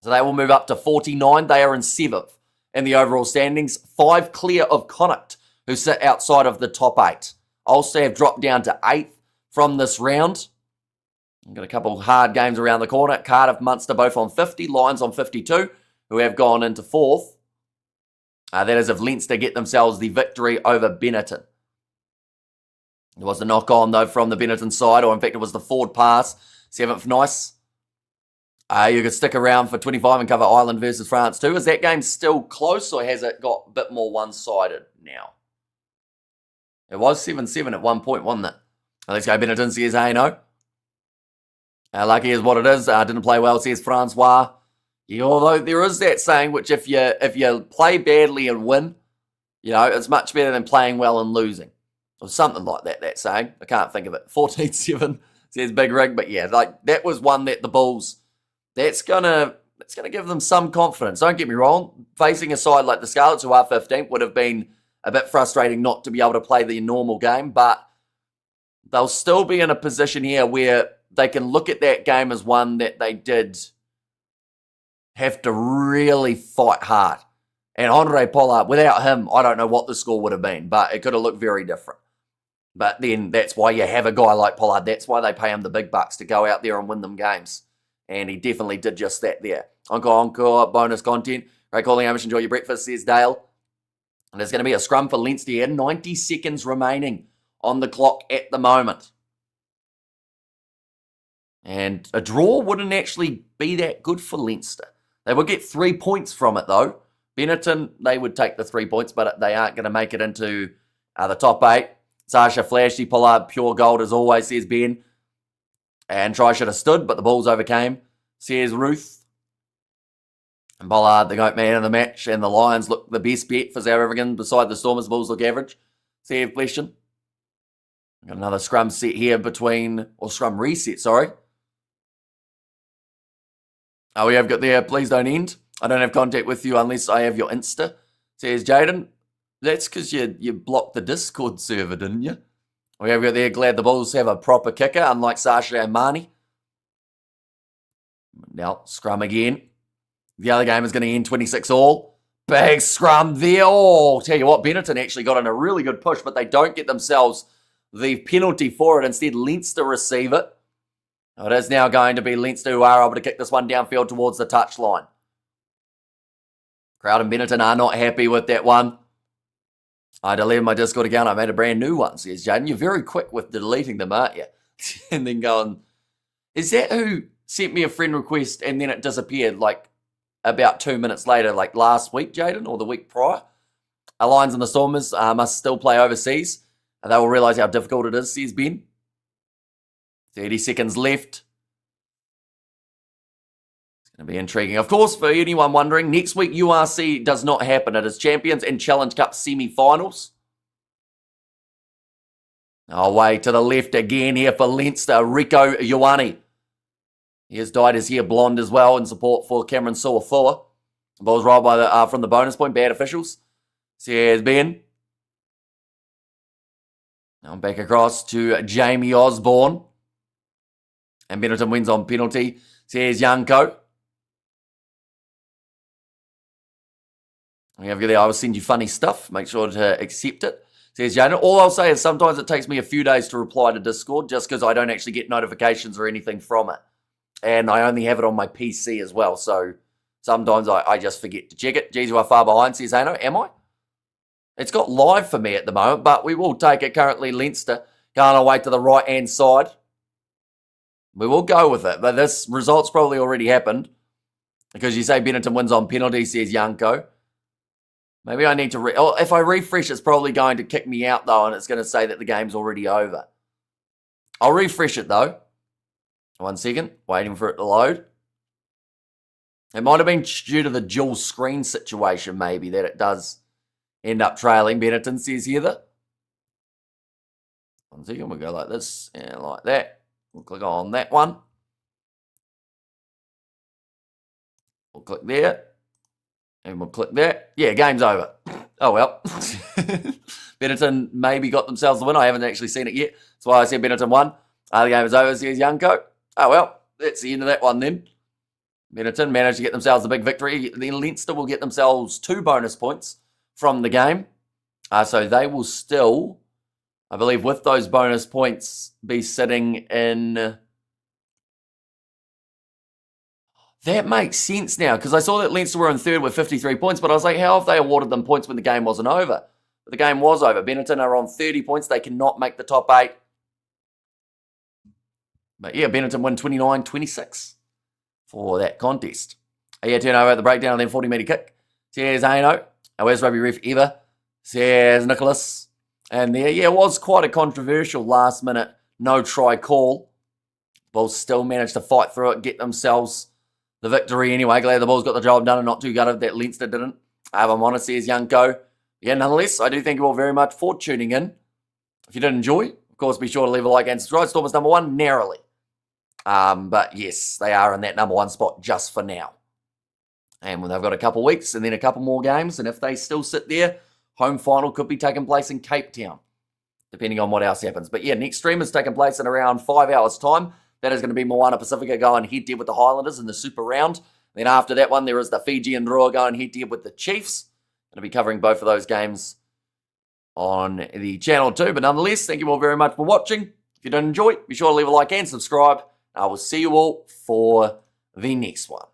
So they will move up to 49. They are in 7th in the overall standings. 5 clear of Connacht, who sit outside of the top 8. Ulster have dropped down to 8th from this round. We've got a couple hard games around the corner. Cardiff, Munster both on 50. Lions on 52, who have gone into 4th. That is if Leinster get themselves the victory over Benetton. It was the knock-on, though, from the Benetton side, or in fact, it was the forward pass. 7th, nice. You could stick around for 25 and cover Ireland versus France too. Is that game still close, or has it got a bit more one-sided now? It was 7-7 at one point, wasn't it? Let's go. Benetton says, hey, no. Lucky is what it is. Didn't play well, says Francois. Yeah, although there is that saying, which if you play badly and win, it's much better than playing well and losing. Or something like that saying. I can't think of it. 14-7 says Big Rig. But yeah, that was one that the Bulls, that's gonna give them some confidence. Don't get me wrong. Facing a side like the Scarlets, who are 15th, would have been a bit frustrating not to be able to play the normal game. But they'll still be in a position here where they can look at that game as one that they did have to really fight hard. And Andre Pollard, without him, I don't know what the score would have been, but it could have looked very different. But then that's why you have a guy like Pollard. That's why they pay him the big bucks to go out there and win them games. And he definitely did just that there. Encore, bonus content. Great calling, Amish. Enjoy your breakfast, says Dale. And there's going to be a scrum for Leinster here. 90 seconds remaining on the clock at the moment. And a draw wouldn't actually be that good for Leinster. They would get 3 points from it, though. Benetton, they would take the 3 points, but they aren't going to make it into the top 8. Sasha flashy, Pollard, pure gold as always, says Ben. And try should have stood, but the Bulls overcame, says Ruth. And Pollard, the GOAT man of the match, and the Lions look the best bet for South African beside the Stormers. The Bulls look average, says Blession. Got another scrum set here scrum reset, sorry. Oh, we have got there, please don't end. I don't have contact with you unless I have your Insta, says Jaden. That's because you blocked the Discord server, didn't you? We have got there, glad the Bulls have a proper kicker, unlike Sasha and Marnie. Now, scrum again. The other game is going to end 26-all. Big scrum there. Oh, tell you what, Benetton actually got in a really good push, but they don't get themselves the penalty for it. Instead, Leinster receive it. It is now going to be Leinster who are able to kick this one downfield towards the touchline. Crowd and Benetton are not happy with that one. I deleted my Discord account. I made a brand new one, says Jaden. You're very quick with deleting them, aren't you? And then going, is that who sent me a friend request and then it disappeared about 2 minutes later, last week, Jaden, or the week prior? Our Lions and the Stormers must still play overseas. And they will realise how difficult it is, says Ben. 30 seconds left. It's going to be intriguing. Of course, for anyone wondering, next week URC does not happen. It is Champions and Challenge Cup semi-finals. Away to the left again here for Leinster, Rico Ioane. He has dyed his hair blonde as well in support for Cameron Suafua. The ball's rolled from the bonus point, bad officials. Says Ben. Now back across to Jamie Osborne. And Benetton wins on penalty, says Yanko. We have there, I will send you funny stuff. Make sure to accept it, says Jana. All I'll say is sometimes it takes me a few days to reply to Discord just because I don't actually get notifications or anything from it. And I only have it on my PC as well. So sometimes I just forget to check it. Jeez, you are far behind, says Ano. Am I? It's got live for me at the moment, but we will take it. Currently Leinster going away to the right-hand side. We will go with it, but this result's probably already happened because you say Benetton wins on penalty, says Yanko. Maybe I need to... if I refresh, it's probably going to kick me out, though, and it's going to say that the game's already over. I'll refresh it, though. 1 second. Waiting for it to load. It might have been due to the dual screen situation, maybe, that it does end up trailing. Benetton says here, though. 1 second. We'll go like this and like that. We'll click on that one. We'll click there. And we'll click there. Yeah, game's over. Oh, well. Benetton maybe got themselves the win. I haven't actually seen it yet. That's why I said Benetton won. The game is over, says Yanko. Oh, well. That's the end of that one then. Benetton managed to get themselves a big victory. Then Leinster will get themselves 2 bonus points from the game. So they will still... I believe with those bonus points be sitting in... That makes sense now, because I saw that Leinster were in third with 53 points, but I was like, how have they awarded them points when the game wasn't over? But the game was over. Benetton are on 30 points. They cannot make the top 8. But yeah, Benetton win 29-26. for that contest. Yeah, turnover at the breakdown and then 40-metre kick. Says Aino. Where's Rugby Ref ever? Says Nicholas. And there, yeah, it was quite a controversial last-minute no-try call. Bulls still managed to fight through it, get themselves the victory anyway. Glad the Bulls got the job done and not too gutted that Leinster didn't. Avamona says Yanko. Yeah, nonetheless, I do thank you all very much for tuning in. If you did enjoy, of course, be sure to leave a like and subscribe. Stormers number 1, narrowly. But yes, they are in that number 1 spot just for now. And when they've got a couple weeks and then a couple more games, and if they still sit there, home final could be taking place in Cape Town, depending on what else happens. But yeah, next stream is taking place in around 5 hours' time. That is going to be Moana Pacifica going head-to-head with the Highlanders in the Super Round. Then after that one, there is the Fiji and Roa going head-to-head with the Chiefs. Going to be covering both of those games on the channel too. But nonetheless, thank you all very much for watching. If you did enjoy, be sure to leave a like and subscribe. I will see you all for the next one.